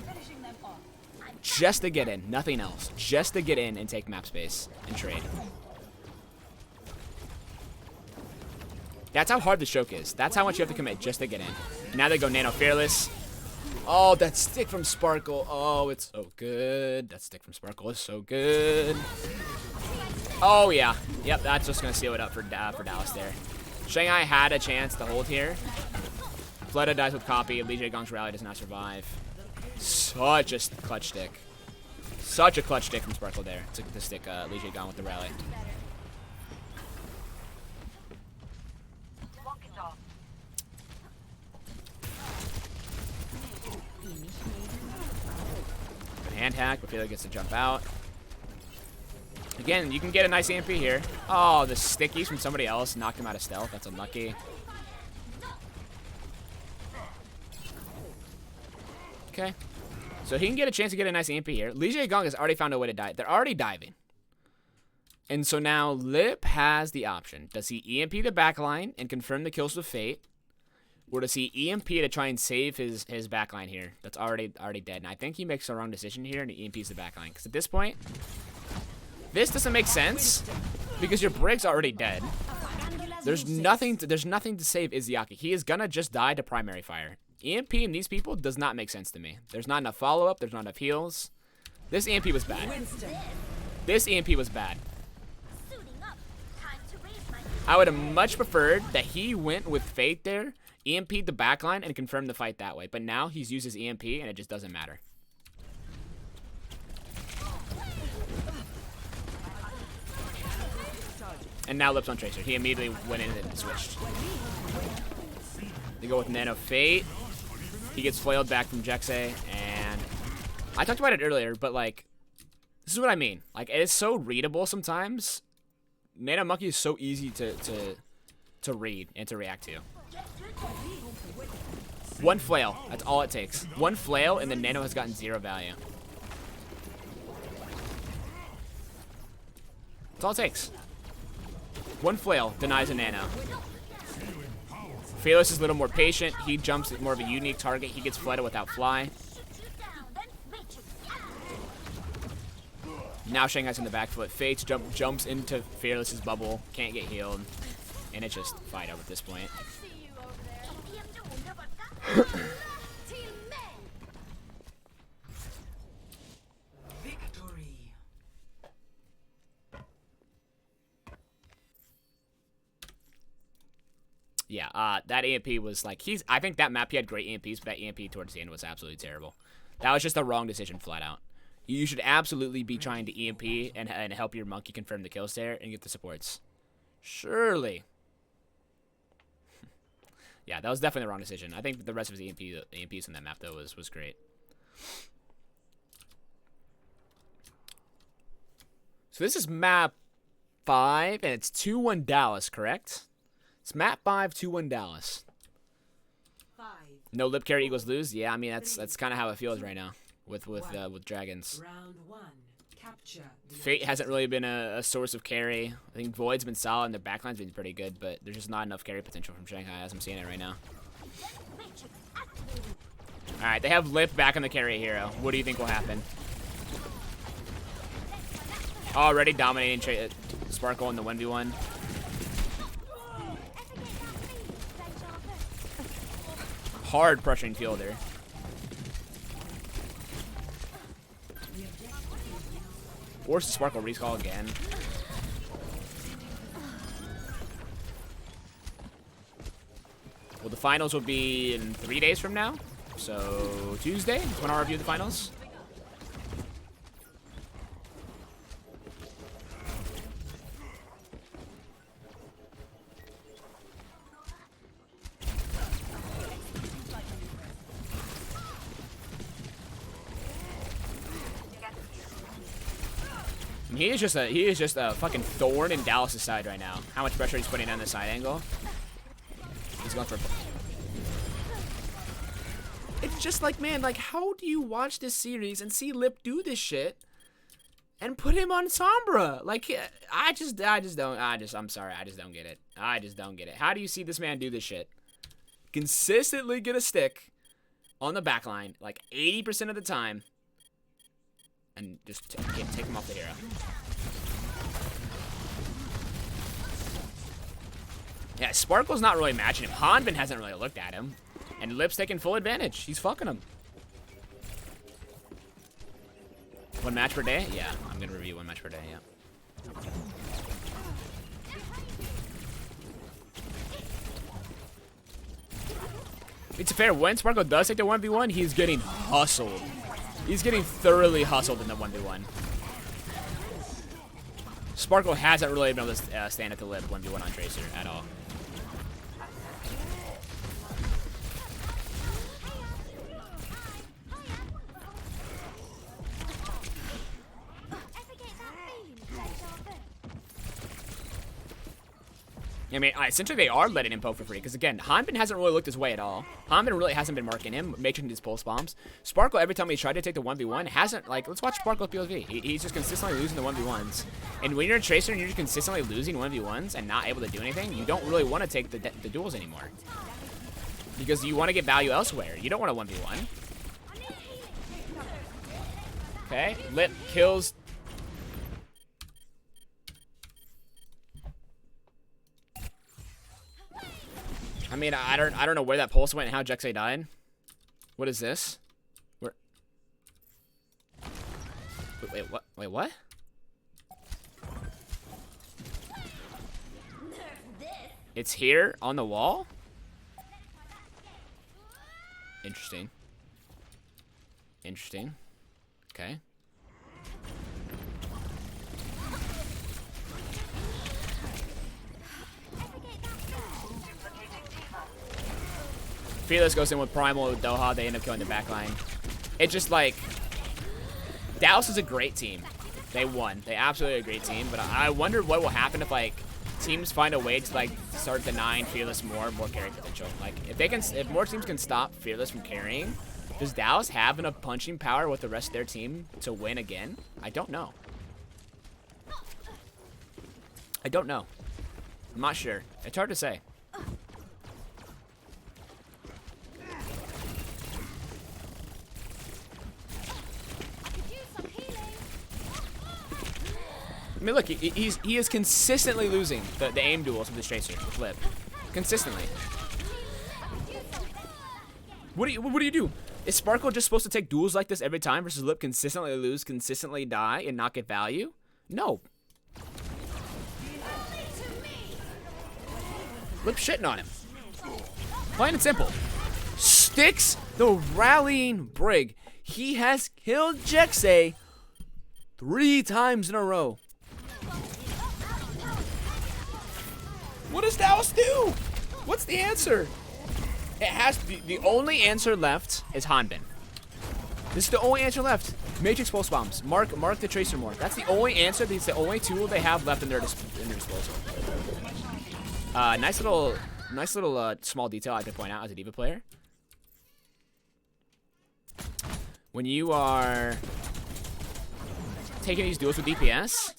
Just to get in, nothing else. Just to get in and take map space and trade. That's how hard the choke is. That's how much you have to commit just to get in. Now they go Nano Fearless. Oh, that stick from Sparkle. Oh, it's so good. That stick from Sparkle is so good. Oh, yeah. Yep, that's just going to seal it up for Dallas there. Shanghai had a chance to hold here. Fleta dies with copy. Lee Jae Gong's rally does not survive. Such a clutch stick. Such a clutch stick from Sparkle there. To stick Lee Jae Gong with the rally. Lock it off. Good hand hack, but Ophelia gets to jump out. Again, you can get a nice EMP here. Oh, the stickies from somebody else knocked him out of stealth. That's unlucky. Okay. So he can get a chance to get a nice EMP here. Lee Jae Gong has already found a way to dive. They're already diving. And so now Lip has the option. Does he EMP the backline and confirm the kills with Fate? Or does he EMP to try and save his backline here? That's already dead. And I think he makes the wrong decision here and he EMPs the backline. Because at this point, this doesn't make sense. Because your Brig's already dead. There's nothing to save Izzyaki. He is gonna just die to primary fire. EMPing these people does not make sense to me. There's not enough follow-up. There's not enough heals. This EMP was bad. This EMP was bad. I would have much preferred that he went with Fate there, EMP'd the backline, and confirmed the fight that way. But now he's used his EMP, and it just doesn't matter. And now Lips on Tracer. He immediately went in and switched. They go with Nano Fate. He gets flailed back from Jexay, and I talked about it earlier, but like, this is what I mean. Like, it is so readable sometimes. Nano Monkey is so easy to read and to react to. One flail, that's all it takes. One flail, and then Nano has gotten 0 value. That's all it takes. One flail denies a Nano. Fearless is a little more patient. He jumps at more of a unique target. He gets flooded without fly. Now Shanghai's in the back foot. Fates jumps into Fearless's bubble. Can't get healed. And it's just fight over at this point. Victory. Yeah, that EMP was like, I think that map he had great EMPs, but that EMP towards the end was absolutely terrible. That was just the wrong decision flat out. You should absolutely be trying to EMP and help your monkey confirm the kills there and get the supports. Surely. Yeah, that was definitely the wrong decision. I think the rest of his EMPs in that map, though, was great. So this is map 5, and it's 2-1 Dallas, correct? It's map 5, 2-1 Dallas. 5. No lip carry equals lose. Yeah, I mean that's kind of how it feels right now with dragons. Round 1. Capture. Fate hasn't really been a source of carry. I think Void's been solid and their backline's been pretty good, but there's just not enough carry potential from Shanghai as I'm seeing it right now. All right, they have Lip back on the carry hero. What do you think will happen? Already dominating Sparkle in the 1v1. Hard pressuring fielder. Force the Sparkle recall again. Well, the finals will be in 3 days from now. So Tuesday is when I'll review the finals. And he is just a fucking thorn in Dallas' side right now. How much pressure he's putting on the side angle. He's going for. It's just like, man, like, how do you watch this series and see Lip do this shit and put him on Sombra? Like, I'm sorry, I just don't get it. I just don't get it. How do you see this man do this shit? Consistently get a stick on the back line, like 80% of the time, and just take him off the hero. Yeah, Sparkle's not really matching him. Hanbin hasn't really looked at him. And Lip's taking full advantage. He's fucking him. One match per day? Yeah, I'm gonna review one match per day, yeah. It's fair. When Sparkle does take the 1v1, he's getting hustled. He's getting thoroughly hustled in the 1v1. Sparkle hasn't really been able to stand at the Lip 1v1 on Tracer at all. I mean, essentially they are letting him poke for free. Because again, Hanbin hasn't really looked his way at all. Hanbin really hasn't been marking him, making his pulse bombs. Sparkle, every time he tried to take the 1v1, hasn't, like, let's watch Sparkle POV. He's just consistently losing the 1v1s. And when you're a Tracer and you're just consistently losing 1v1s and not able to do anything, you don't really want to take the duels anymore. Because you want to get value elsewhere. You don't want a 1v1. Okay, Lip kills. I mean, I don't know where that pulse went and how Jexay died. What is this? Where? Wait, what? Wait, what? It's here on the wall? Interesting. Interesting. Okay. Fearless goes in with Primal with Doha. They end up killing the backline. It's just like, Dallas is a great team. They won. They absolutely a great team. But I wonder what will happen if like teams find a way to like start denying Fearless more carry potential. Like if more teams can stop Fearless from carrying, does Dallas have enough punching power with the rest of their team to win again? I don't know. I don't know. I'm not sure. It's hard to say. I mean, look, he is consistently losing the aim duels with the Tracer Flip, consistently. What do you do? Is Sparkle just supposed to take duels like this every time versus Lip consistently lose, consistently die, and not get value? No. Lip shitting on him. Plain and simple. Sticks the rallying Brig. He has killed Jexay 3 times in a row. What does Dallas do? What's the answer? It has the only answer left is Hanbin. This is the only answer left. Matrix pulse bombs. Mark the Tracer more. That's the only answer. It's the only tool they have left in their disposal. Nice little small detail I have to point out as a D.Va player. When you are taking these duels with DPS,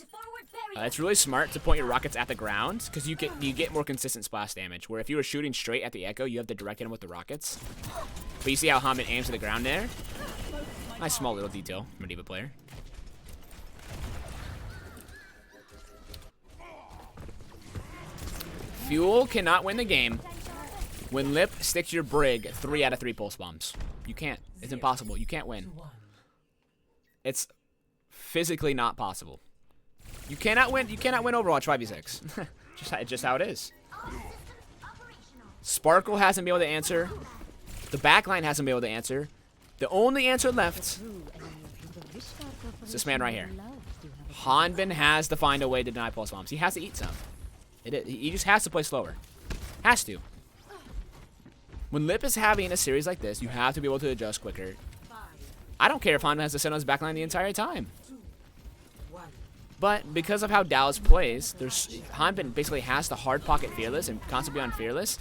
it's really smart to point your rockets at the ground because you get more consistent splash damage. Where if you were shooting straight at the Echo, you have to direct him with the rockets. But you see how Hanbin aims to the ground there? Nice small little detail from a D.Va player. Fuel cannot win the game when Lip sticks your Brig 3 out of 3 pulse bombs. You can't. It's impossible. You can't win. It's physically not possible. You cannot win. You cannot win Overwatch 5v6. just how it is. Sparkle hasn't been able to answer. The backline hasn't been able to answer. The only answer left is this man right here. Hanbin has to find a way to deny pulse bombs. He has to eat some. He just has to play slower. Has to. When Lip is having a series like this, you have to be able to adjust quicker. I don't care if Hanbin has to sit on his backline the entire time. But because of how Dallas plays, Hanbin basically has to hard pocket Fearless and constantly be on Fearless.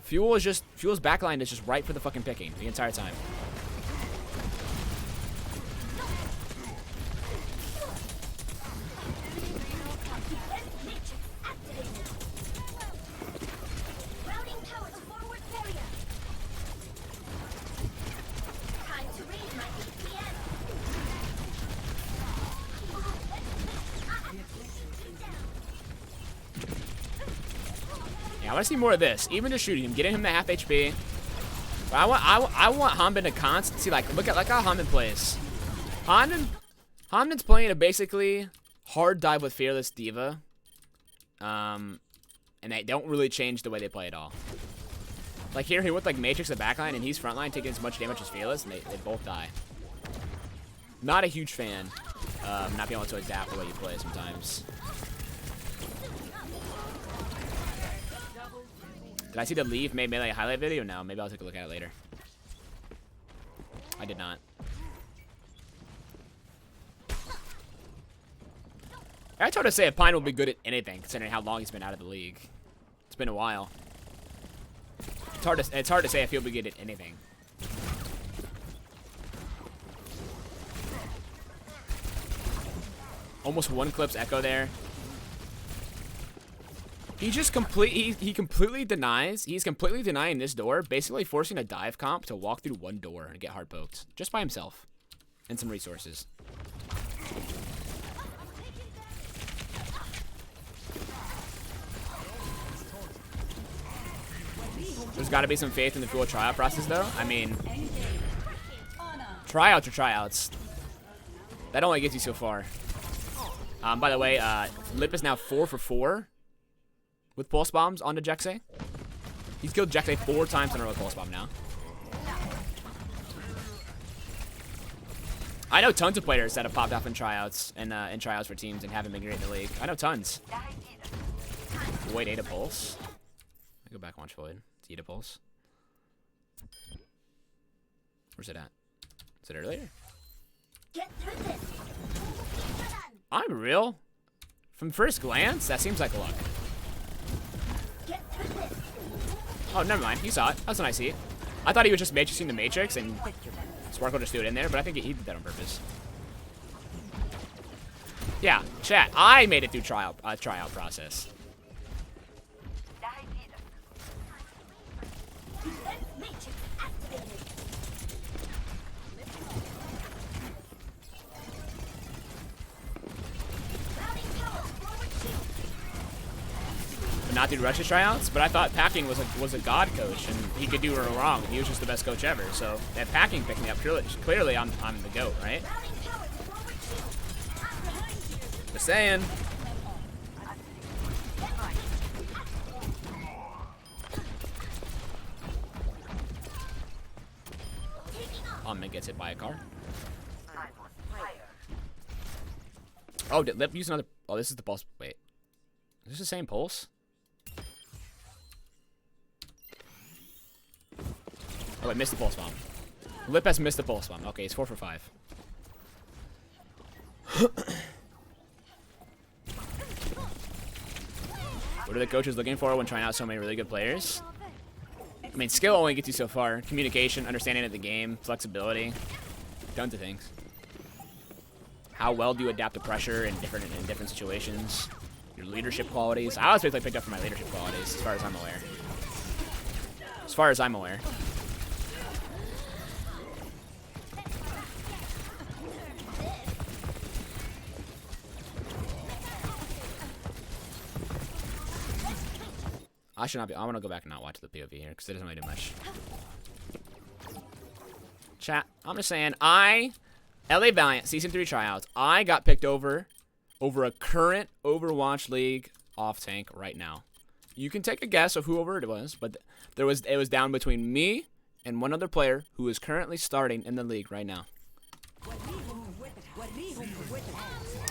Fuel's backline is just right for the fucking picking the entire time. Routing power to forward barrier. Time to raise my APM. Yeah, I want to see more of this. Even just shooting him, getting him to half HP. But I want Hanbin to constantly see, like, look how Hanbin plays. Hanbin's playing a basically hard dive with Fearless Diva. And they don't really change the way they play at all. Like here with like Matrix the backline and he's frontline taking as much damage as Fearless and they both die. Not a huge fan. Not being able to adapt the way you play sometimes. Did I see the Leave made melee highlight video? No, maybe I'll take a look at it later. I did not. I tried to say Pine will be good at anything, considering how long he's been out of the league. It's been a while. It's hard to say if he'll be good at anything. Almost one clips Echo there. He just completely denies. He's completely denying this door, basically forcing a dive comp to walk through one door and get hard poked just by himself and some resources. There's got to be some faith in the Fuel tryout process, though. I mean, tryouts are tryouts. That only gets you so far. By the way, Lip is now 4 for 4 with pulse bombs onto Jexay. He's killed Jexay 4 times in a row with pulse bomb now. I know tons of players that have popped off in tryouts and in tryouts for teams and haven't been great in the league. I know tons. Void Ada Pulse. I go back and watch Void. It's Ada Pulse. Where's it at? Is it earlier? Get through this. I'm real. From first glance, that seems like luck. Get through this. Oh, never mind. He saw it. That's when I see it. I thought he was just matrixing the Matrix and Sparkle just threw it in there, but I think he did that on purpose. Yeah, chat. I made it through tryout process. Matrix activated. Routing power forward shield. But not through Rush's tryouts, but I thought Packing was a god coach and he could do no wrong. He was just the best coach ever. So that Packing picked me up, clearly I'm the GOAT, right? Routing power forward shield. Just saying. Omni gets hit by a car. Oh, did Lip use another? Oh, this is the pulse. Wait, is this the same pulse? Oh, I missed the pulse bomb. Lip has missed the pulse bomb. Okay, he's 4 for 5. What are the coaches looking for when trying out so many really good players? I mean, skill only gets you so far. Communication, understanding of the game, flexibility, tons of things. How well do you adapt to pressure in different situations? Your leadership qualities. I was basically picked up for my leadership qualities, as far as I'm aware. As far as I'm aware. I should not be. I want to go back and not watch the POV here because it doesn't really do much. Chat. I'm just saying. LA Valiant Season 3 tryouts. I got picked over a current Overwatch League off tank right now. You can take a guess of whoever it was, but it was down between me and one other player who is currently starting in the league right now.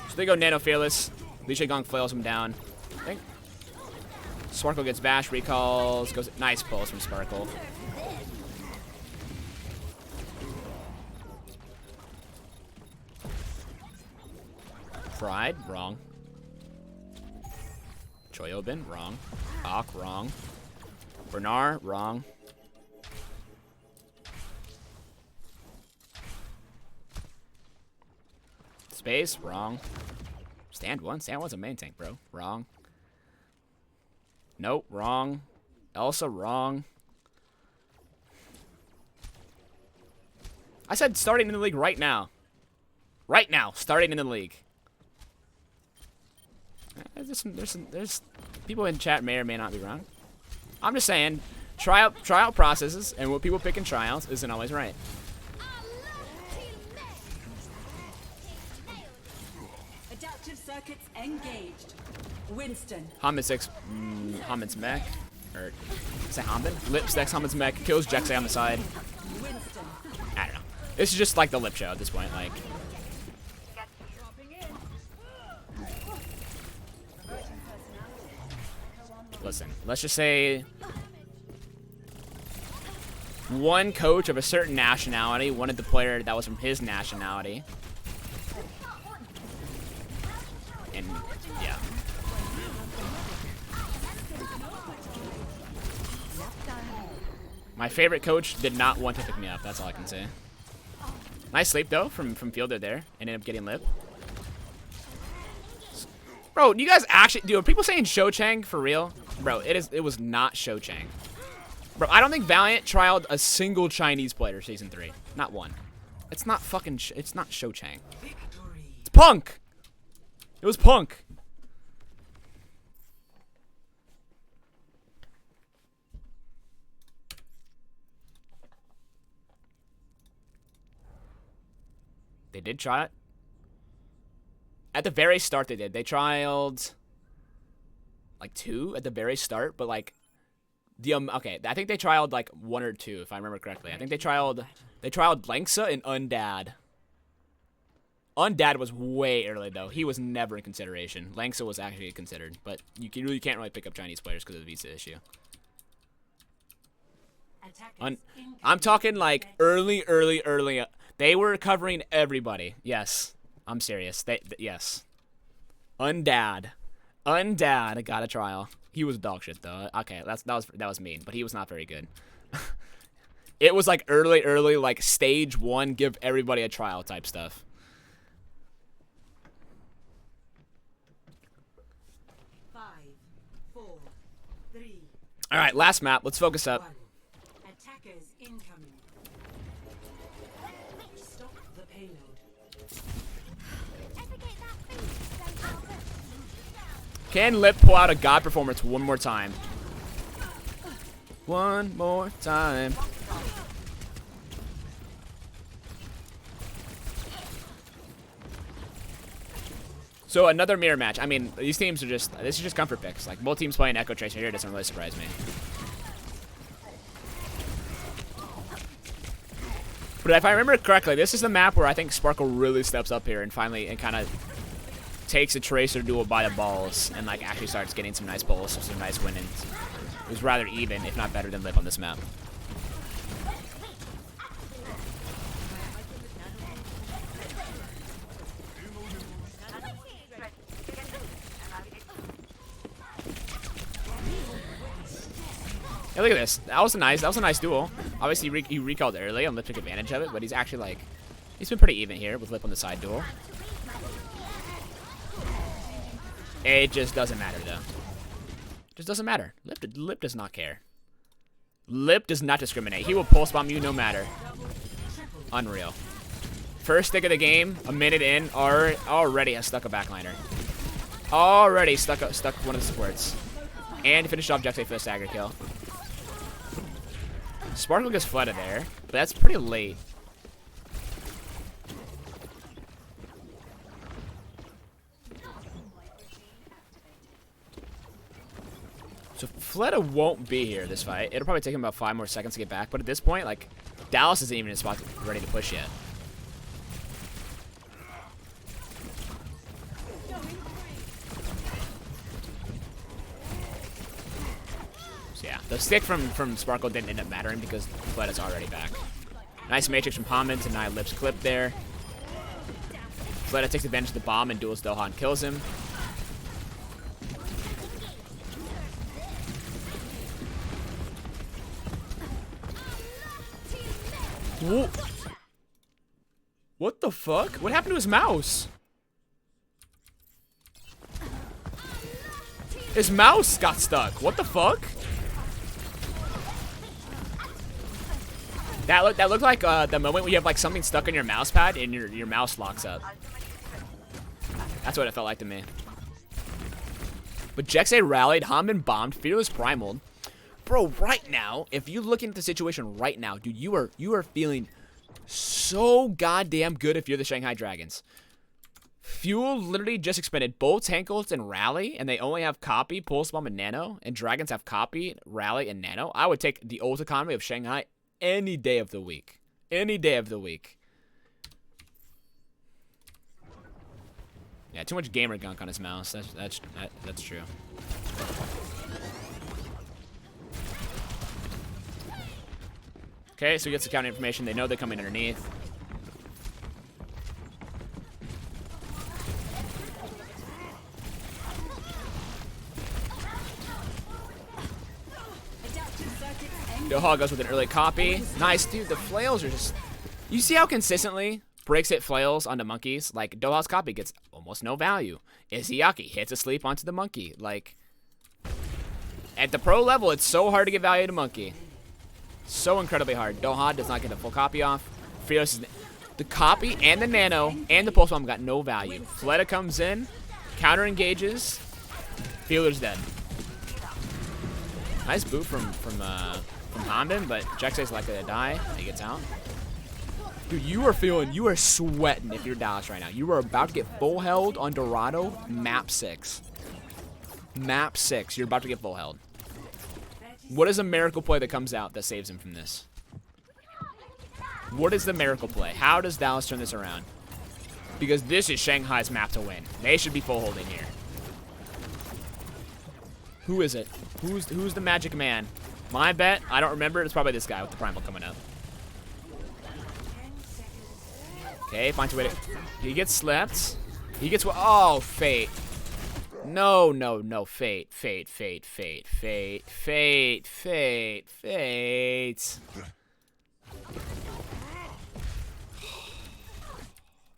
So they go Nano Fearless. Li Gong flails him down. I think Sparkle gets bash, recalls, goes nice pulls from Sparkle. Pride, wrong. Choyobin, wrong. Bach, wrong. Bernard, wrong. Space, wrong. Stand one's a main tank, bro. Wrong. Nope, wrong. Elsa, wrong. I said starting in the league right now. Right now, starting in the league. There's people in chat may or may not be wrong. I'm just saying, tryout processes and what people pick in tryouts isn't always right. Adaptive circuits engaged. Winston. Hamid 6, Hamid's mech. Or, say Hamid? Lip stacks Hamid's mech, kills Jexay on the side. Winston. I don't know. This is just like the lip show at this point, like. Listen, let's just say one coach of a certain nationality wanted the player that was from his nationality. And, yeah. My favorite coach did not want to pick me up, that's all I can say. Nice sleep, though, from Fielder there. Ended up getting lip. Bro, you guys actually... Dude, are people saying Shou Chang for real? Bro, it was not Shou Chang. Bro, I don't think Valiant trialed a single Chinese player Season 3. Not one. It's not fucking... It's not Shou Chang. It's Punk! It was Punk. They did try it. At the very start they did. They trialed like 2 at the very start, but like okay, I think they trialed like 1 or 2 if I remember correctly. I think they trialed Langsa and Undad. Undad was way early though. He was never in consideration. Langsa was actually considered, but you really can't really pick up Chinese players because of the visa issue. I'm talking like early. They were covering everybody. Yes, I'm serious. Yes. Undad got a trial. He was dog shit though. Okay, that was mean, but he was not very good. It was like early, like stage 1, give everybody a trial type stuff. All right, last map. Let's focus up. Attackers incoming. Stop the payload. Can Lip pull out a god performance one more time? One more time. So another mirror match. I mean, these teams are just, this is just comfort picks. Like, both teams playing Echo Tracer here doesn't really surprise me. But if I remember correctly, this is the map where I think Sparkle really steps up here and finally, and kind of takes a Tracer duel by the balls and like actually starts getting some nice pulls, some nice win-ins. It was rather even, if not better than Lip on this map. Yeah, look at this. That was a nice duel. Obviously, he recalled early and Lip took advantage of it, but he's actually like, he's been pretty even here with Lip on the side duel. It just doesn't matter though. It just doesn't matter. Lip does not care. Lip does not discriminate. He will pulse bomb you no matter. Unreal. First stick of the game, a minute in, already has stuck a backliner. Already stuck one of the supports. And finished off Jexay for the stagger kill. Sparkle gets flooded there, but that's pretty late. So Fleta won't be here this fight. It'll probably take him about 5 more seconds to get back. But at this point, like, Dallas isn't even in a spot ready to push yet. So yeah, the stick from Sparkle didn't end up mattering because Fleta's already back. Nice matrix from Hammond to deny Lip's clip there. Fleta takes advantage of the bomb and duels Doha and kills him. Whoa. What the fuck? What happened to his mouse? His mouse got stuck. What the fuck? That looked like the moment when you have like something stuck on your mouse pad and your mouse locks up. That's what it felt like to me. But Jexay rallied, Hammond bombed, Fearless primaled. Bro, right now, if you look into the situation right now, dude, you are feeling so goddamn good if you're the Shanghai Dragons. Fuel literally just expended both tank ults and rally, and they only have copy, pulse bomb, and nano. And Dragons have copy, rally, and nano. I would take the ult economy of Shanghai any day of the week. Any day of the week. Yeah, too much gamer gunk on his mouse. That's true. Okay, so he gets the counter information. They know they're coming underneath. Doha goes with an early copy. Nice, dude. The flails are just... You see how consistently breaks hit flails onto monkeys? Like, Doha's copy gets almost no value. Izayaki hits a sleep onto the monkey. Like, at the pro level, it's so hard to get value to monkey. So incredibly hard. Doha does not get a full copy off. Fearless is... The copy and the nano and the pulse bomb got no value. Fleta comes in, counter engages. Feeler's dead. Nice boot from Hammond, but Jexay's likely to die. He gets out. Dude, you are sweating if you're Dallas right now. You are about to get full held on Dorado, map 6. Map 6, you're about to get full held. What is a miracle play that comes out that saves him from this? What is the miracle play? How does Dallas turn this around? Because this is Shanghai's map to win. They should be full holding here. Who is it? Who's the magic man? My bet, I don't remember. It's probably this guy with the primal coming up. Okay, finds a way to... He gets slept. He gets... Oh, fate. No. Fate.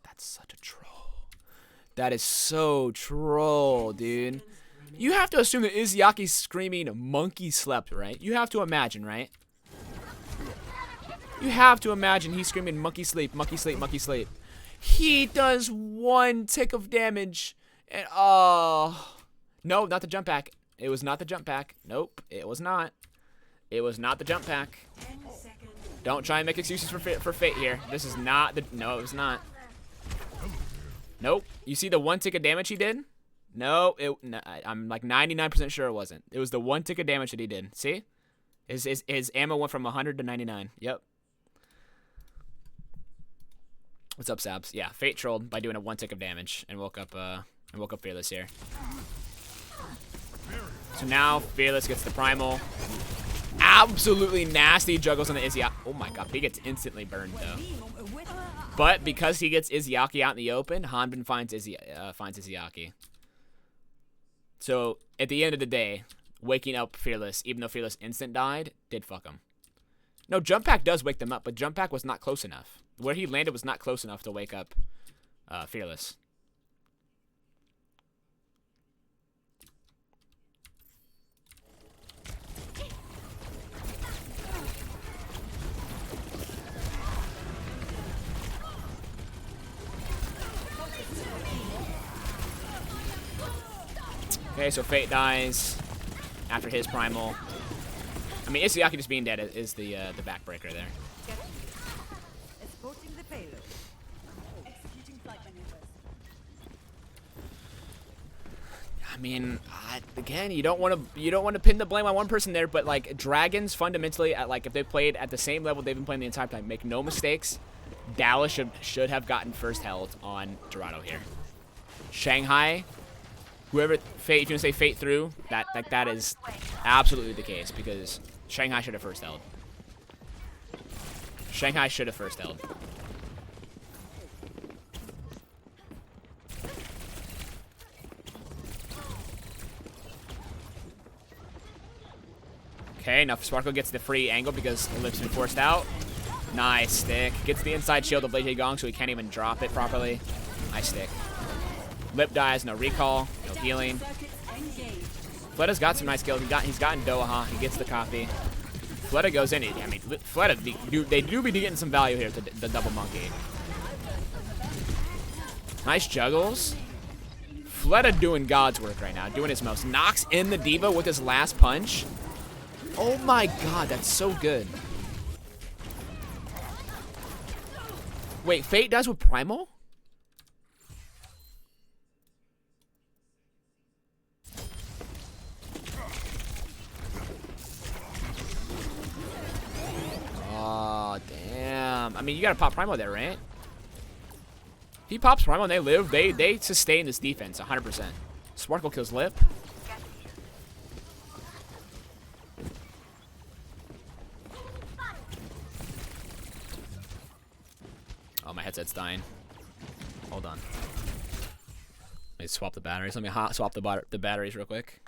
That's such a troll. That is so troll, dude. You have to assume that Izyaki's screaming monkey slept, right? You have to imagine, right? You have to imagine he's screaming monkey sleep, monkey sleep, monkey sleep. He does 1 tick of damage. And oh. No, not the jump pack. It was not the jump pack. Nope, it was not. It was not the jump pack. Don't try and make excuses for fate here. This is not the... No, it was not. Nope. You see the 1 tick of damage he did? No, I'm like 99% sure it wasn't. It was the 1 tick of damage that he did. See? His ammo went from 100 to 99. Yep. What's up, Sabs? Yeah, Fate trolled by doing a 1 tick of damage and woke up Fearless here. So now Fearless gets the primal. Absolutely nasty juggles on the Izayaki. Oh my god, he gets instantly burned though. But because he gets Izayaki out in the open, Hanbin finds Izayaki. So at the end of the day, waking up Fearless, even though Fearless instant died, did fuck him. No, Jump Pack does wake them up, but Jump Pack was not close enough. Where he landed was not close enough to wake up Fearless. Okay, so Fate dies after his primal. I mean, Izayaki just being dead is the backbreaker there. Escorting the payload. Executing flight maneuvers. I mean, again, you don't want to pin the blame on one person there, but like Dragons fundamentally, at like if they played at the same level they've been playing the entire time, make no mistakes, Dallas should have gotten first held on Dorado here. Shanghai, whoever Fate, if you want to say Fate through, that is absolutely the case because Shanghai should have first held. Shanghai should have first held. Okay, now Sparkle gets the free angle because Lip's been forced out. Nice stick. Gets the inside shield of Blade Gong so he can't even drop it properly. Nice stick. Lip dies, no recall, no healing. Fletta's got some nice kills. He's gotten Doha. He gets the copy. Fletta goes in. I mean, Fletta, they do be getting some value here with the double monkey. Nice juggles. Fletta doing God's work right now, doing his most. Knocks in the Diva with his last punch. Oh my god, that's so good. Wait, Fate dies with Primal? Oh, damn. I mean, you gotta pop Primal there, right? He pops Primal and they live. They sustain this defense 100%. Sparkle kills Lip. Oh, my headset's dying. Hold on. Let me swap the batteries. Let me swap the batteries real quick.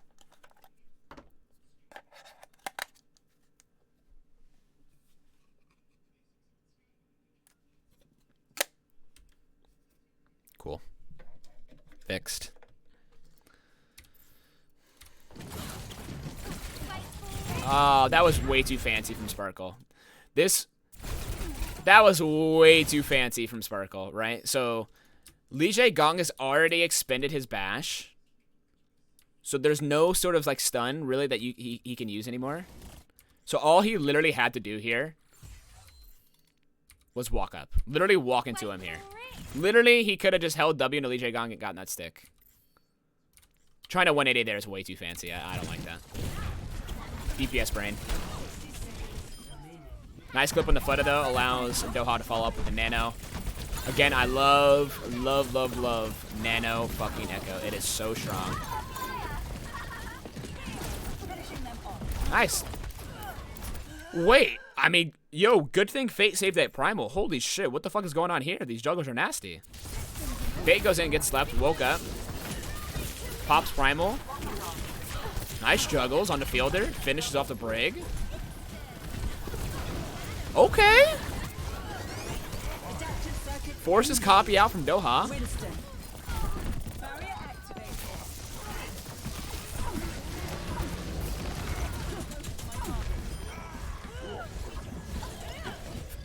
Cool. Fixed. Oh, that was way too fancy from Sparkle. That was way too fancy from Sparkle, right? So, Li Gong has already expended his bash. So there's no sort of like stun, really, that he can use anymore. So all he literally had to do here was walk up. Literally walk into him here. Literally, he could have just held W into Li Gong and gotten that stick. Trying to 180 there is way too fancy. I don't like that. DPS brain. Nice clip on the Fletta, though. Allows Doha to follow up with the Nano. Again, I love Nano fucking Echo. It is so strong. Nice. Wait. I mean, yo, good thing Fate saved that Primal. Holy shit. What the fuck is going on here? These jugglers are nasty. Fate goes in, gets slept, woke up. Pops Primal. Nice juggles on the fielder. Finishes off the Brig. Okay. Forces copy out from Doha.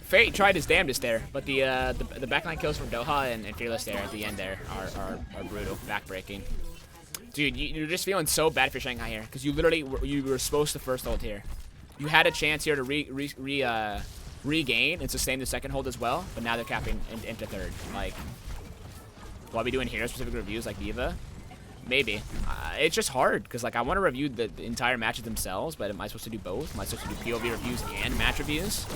Fate tried his damnedest there, but the backline kills from Doha and Fearless there at the end there are brutal, backbreaking. Dude, you're just feeling so bad for Shanghai here because you were supposed to first hold here. You had a chance here to regain and sustain the second hold as well, but now they're capping into third. Like, will I be doing hero-specific reviews like Diva? Maybe. It's just hard, because like I want to review the entire matches themselves, but am I supposed to do both? Am I supposed to do POV reviews and match reviews?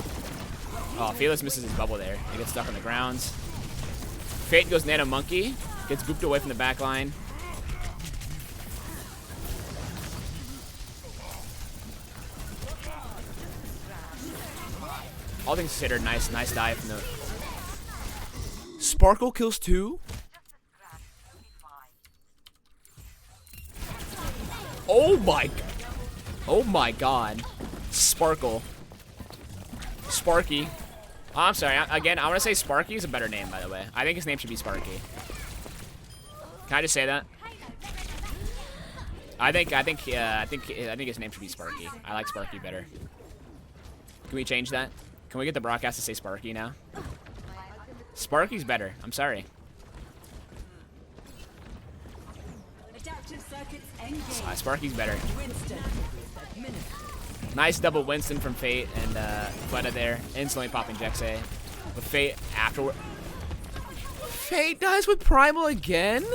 Oh, Fearless misses his bubble there. He gets stuck on the grounds. Fate goes Nano Monkey. Gets booped away from the back line. All things considered, nice dive from the... Sparkle kills 2? Oh my god. Sparkle. Sparky. Oh, I'm sorry. Again, I want to say Sparky is a better name, by the way. I think his name should be Sparky. Can I just say that? I think his name should be Sparky. I like Sparky better. Can we change that? Can we get the broadcast to say Sparky now? Sparky's better. I'm sorry. Sparky's better. Nice double Winston from Fate and Fletta there. Instantly popping Jexay. With Fate afterward. Fate dies with Primal again?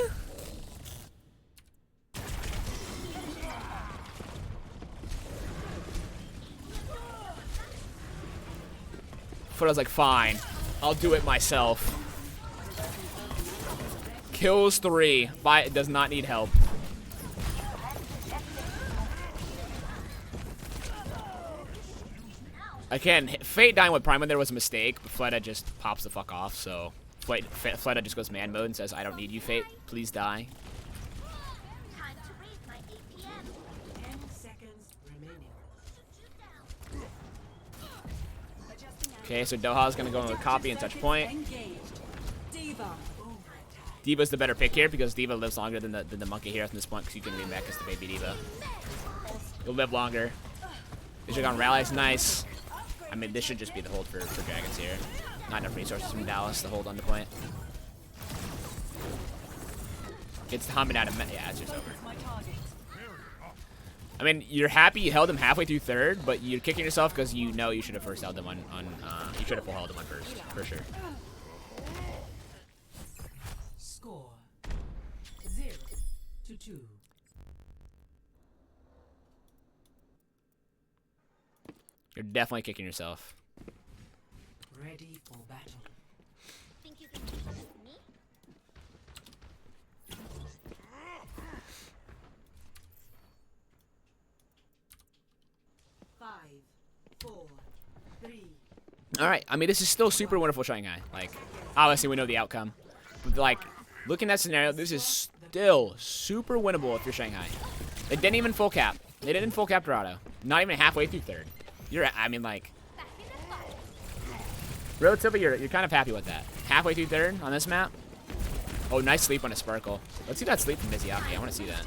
Florida's like, fine, I'll do it myself. Kills 3. Does not need help. Again, Fate dying with Prima there was a mistake, but Fleta just pops the fuck off, so Fleta just goes man mode and says, I don't need you, Fate. Please die. Time to raise my APM. 10 seconds remaining. Okay, so Doha's going to go in with copy and touch point. Engaged. Diva. D.Va's the better pick here because D.Va lives longer than the monkey here at this point because you can read back as the baby D.Va. You'll live longer. This should on rallies, nice. I mean, this should just be the hold for Dragons here. Not enough resources from Dallas to hold on to point. It's humming out of yeah, it's just over. I mean, you're happy you held him halfway through third, but you're kicking yourself because you know you should have first held him on you should have full held him on first, for sure. Score 0-2. You're definitely kicking yourself. Ready for battle. Think you can keep up with me? Five, 4, 3. All right. I mean, this is still super wonderful Shanghai. Like, obviously we know the outcome. But, like, looking at scenario, this is still super winnable if you're Shanghai. They didn't even full cap. They didn't full cap Dorado. Not even halfway through third. I mean, like, relatively, you're kind of happy with that. Halfway through third on this map. Oh, nice sleep on a Sparkle. Let's see that sleep from Miziaki. I want to see that.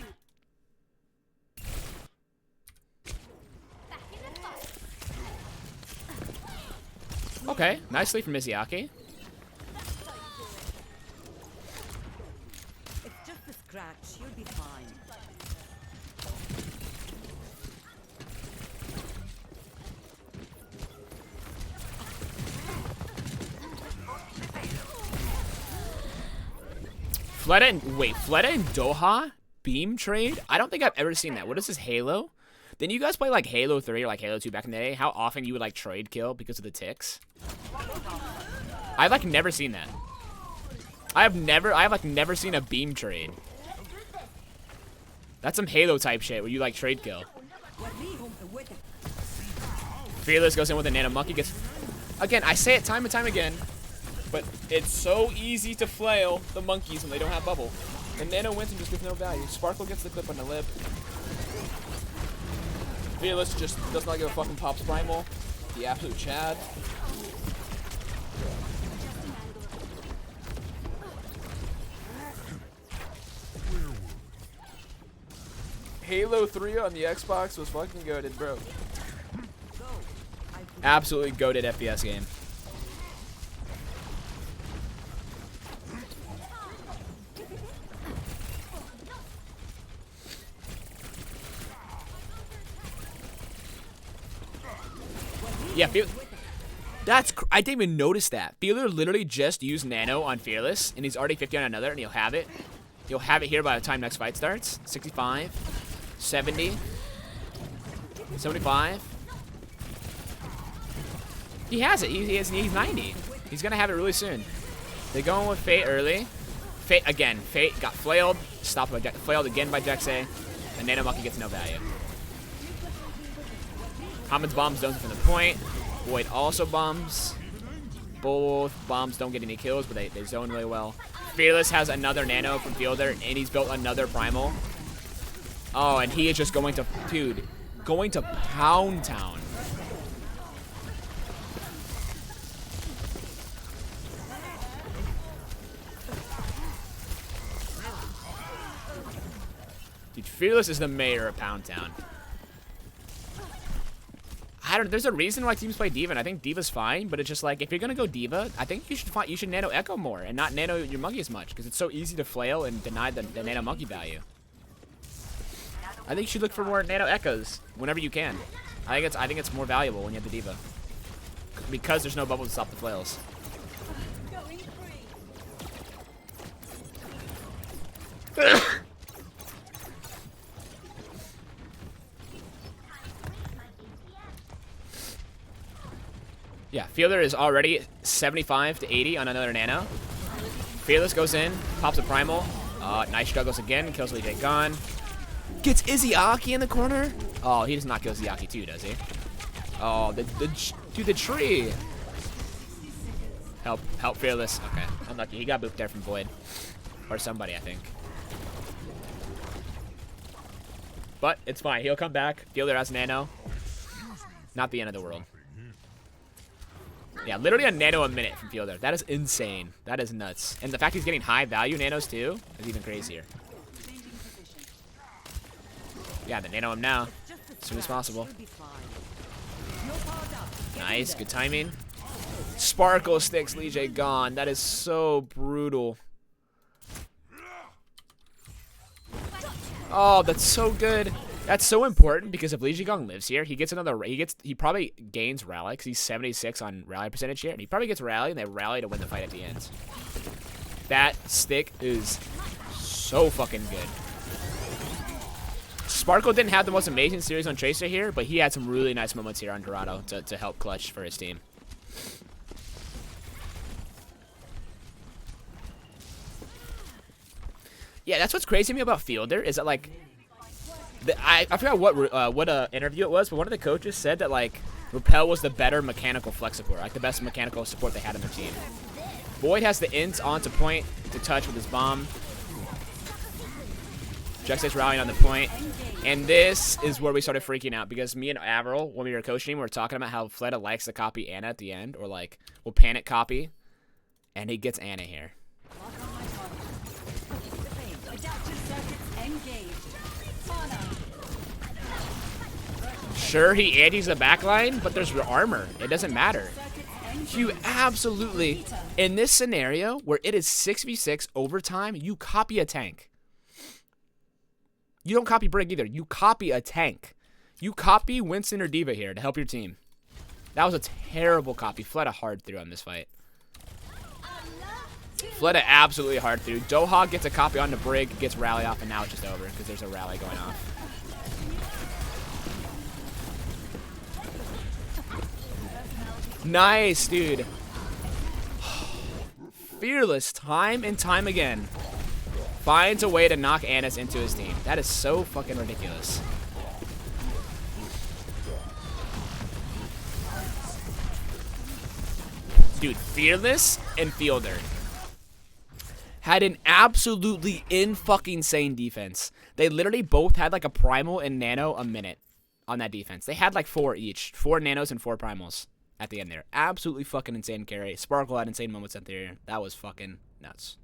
Okay, nice sleep from Miziaki. It's just a scratch. You'll be fine. Fleta and Doha beam trade? I don't think I've ever seen that. What is this, Halo? Didn't you guys play like Halo 3 or like Halo 2 back in the day? How often you would like trade kill because of the ticks? I've like never seen that. I've like never seen a beam trade. That's some Halo type shit where you like trade kill. Fearless goes in with a Nano Monkey, gets... Again, I say it time and time again, but it's so easy to flail the monkeys when they don't have bubble. And Nano wins and just gives no value. Sparkle gets the clip on the lip. Fearless just does not give a fucking pops primal. The absolute Chad. Halo 3 on the Xbox was fucking goated, bro. Absolutely goated FPS game. Yeah, I didn't even notice that. Feeler literally just used Nano on Fearless, and he's already 50 on another, and he'll have it. He'll have it here by the time next fight starts. 65, 70, 75. He has it. He's 90. He's gonna have it really soon. They're going with Fate early. Fate again. Fate got flailed. Stopped by flailed again by Jexay. And Nano Monkey gets no value. Hammond's bomb zones from the point. Void also bombs. Both bombs don't get any kills, but they zone really well. Fearless has another Nano from Fielder, and he's built another Primal. Oh, and he is just going to, dude, going to Pound Town. Dude, Fearless is the mayor of Pound Town. I don't know, there's a reason why teams play D.Va, and I think D.Va's fine, but it's just like, if you're gonna go D.Va, I think you should Nano Echo more, and not Nano your monkey as much, because it's so easy to flail and deny the Nano Monkey value. I think you should look for more Nano Echoes whenever you can. I think it's more valuable when you have the D.Va. Because there's no bubble to stop the flails. Yeah, Fielder is already 75 to 80 on another nano. Fearless goes in, pops a primal. Nice juggles again, kills Lee J Gon. Gets Izzyaki in the corner. Oh, he does not kill Izzyaki too, does he? Oh, dude, the tree. Help Fearless. Okay, unlucky. He got booped there from Void. Or somebody, I think. But it's fine. He'll come back. Fielder has nano. Not the end of the world. Yeah, literally a nano a minute from Fielder. That is insane. That is nuts. And the fact he's getting high value nanos too is even crazier. Yeah, the nano him now. As soon as possible. Nice. Good timing. Sparkle sticks Lee J gone. That is so brutal. Oh, that's so good. That's so important because if Lee J Gong lives here, he gets another. He probably gains rally because he's 76 on rally percentage here, and he probably gets rally, and they rally to win the fight at the end. That stick is so fucking good. Sparkle didn't have the most amazing series on Tracer here, but he had some really nice moments here on Dorado to help clutch for his team. Yeah, that's what's crazy to me about Fielder is that like. I forgot what interview it was, but one of the coaches said that like Repel was the better mechanical flex support, like the best mechanical support they had in their team. Void has the int onto point to touch with his bomb. Juxta's rallying on the point, and this is where we started freaking out because me and Avril, when we were coaching, we were talking about how Fleta likes to copy Ana at the end, or like will panic copy, and he gets Ana here. Sure, he antis the backline, but there's armor. It doesn't matter. You absolutely, in this scenario where it is 6v6 overtime, you copy a tank. You don't copy Brig either. You copy a tank. You copy Winston or Diva here to help your team. That was a terrible copy. Fleta hard through on this fight. Fleta absolutely hard through. Dohog gets a copy on the Brig, gets rally off, and now it's just over because there's a rally going off. Nice, dude. Fearless, time and time again, finds a way to knock Annis into his team. That is so fucking ridiculous. Dude, Fearless and Fielder had an absolutely in-fucking-sane defense. They literally both had like a primal and nano a minute on that defense. They had like 4 each. 4 nanos and 4 primals at the end there. Absolutely fucking insane carry. Sparkle had insane moments at the end. That was fucking nuts.